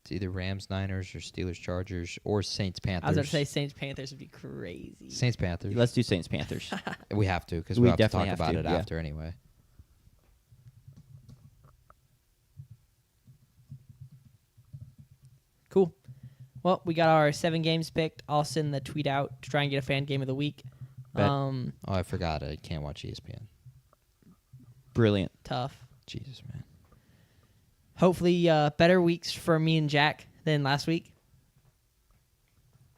Speaker 2: It's either Rams Niners or Steelers Chargers or Saints Panthers.
Speaker 3: I was about to say Saints Panthers would be crazy.
Speaker 2: Saints Panthers.
Speaker 1: Let's do Saints, Panthers.
Speaker 2: We have to because
Speaker 1: We
Speaker 2: we have to
Speaker 1: definitely
Speaker 2: talk
Speaker 1: have
Speaker 2: about
Speaker 1: to,
Speaker 2: it
Speaker 1: yeah.
Speaker 2: after anyway.
Speaker 3: Cool. Well, we got our 7 games picked. I'll send the tweet out to try and get a fan game of the week.
Speaker 1: Bet.
Speaker 2: Oh, I forgot. I can't watch ESPN.
Speaker 1: Brilliant.
Speaker 3: Tough.
Speaker 2: Jesus, man.
Speaker 3: Hopefully, better weeks for me and Jack than last week.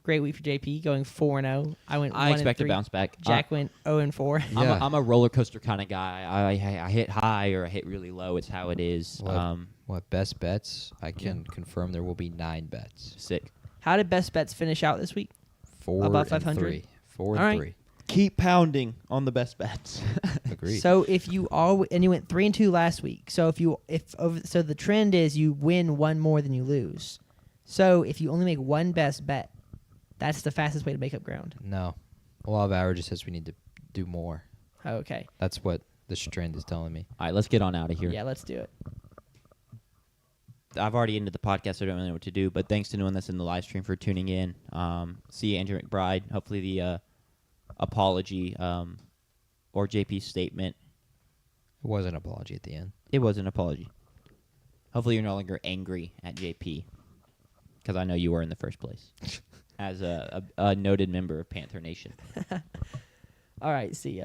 Speaker 3: Great week for JP, going 4-0. I went.
Speaker 1: I
Speaker 3: 1-3.
Speaker 1: expect to bounce back.
Speaker 3: Jack went 0-4.
Speaker 2: Yeah.
Speaker 1: I'm a roller coaster kind of guy. I hit high or I hit really low. It's how it is.
Speaker 2: What best bets? I can confirm there will be 9 bets.
Speaker 1: Sick.
Speaker 3: How did best bets finish out this week?
Speaker 2: 4
Speaker 3: Above
Speaker 2: and
Speaker 3: 500?
Speaker 2: 3. 4
Speaker 3: All
Speaker 2: and
Speaker 3: right.
Speaker 2: 3.
Speaker 1: Keep pounding on the best bets.
Speaker 2: Agreed.
Speaker 3: So if you and you went 3-2 last week. So so the trend is you win one more than you lose. So if you only make one best bet, that's the fastest way to make up ground.
Speaker 2: No. Law of averages says we need to do more.
Speaker 3: Okay.
Speaker 2: That's what this trend is telling me.
Speaker 1: All right, let's get on out of here.
Speaker 3: Yeah, let's do it.
Speaker 1: I've already ended the podcast, so I don't really know what to do. But thanks to anyone that's in the live stream for tuning in. See Andrew McBride. Hopefully the apology or JP's statement.
Speaker 2: It was an apology at the end.
Speaker 1: It was an apology. Hopefully you're no longer angry at JP, because I know you were in the first place as a noted member of Panther Nation.
Speaker 3: All right, see ya.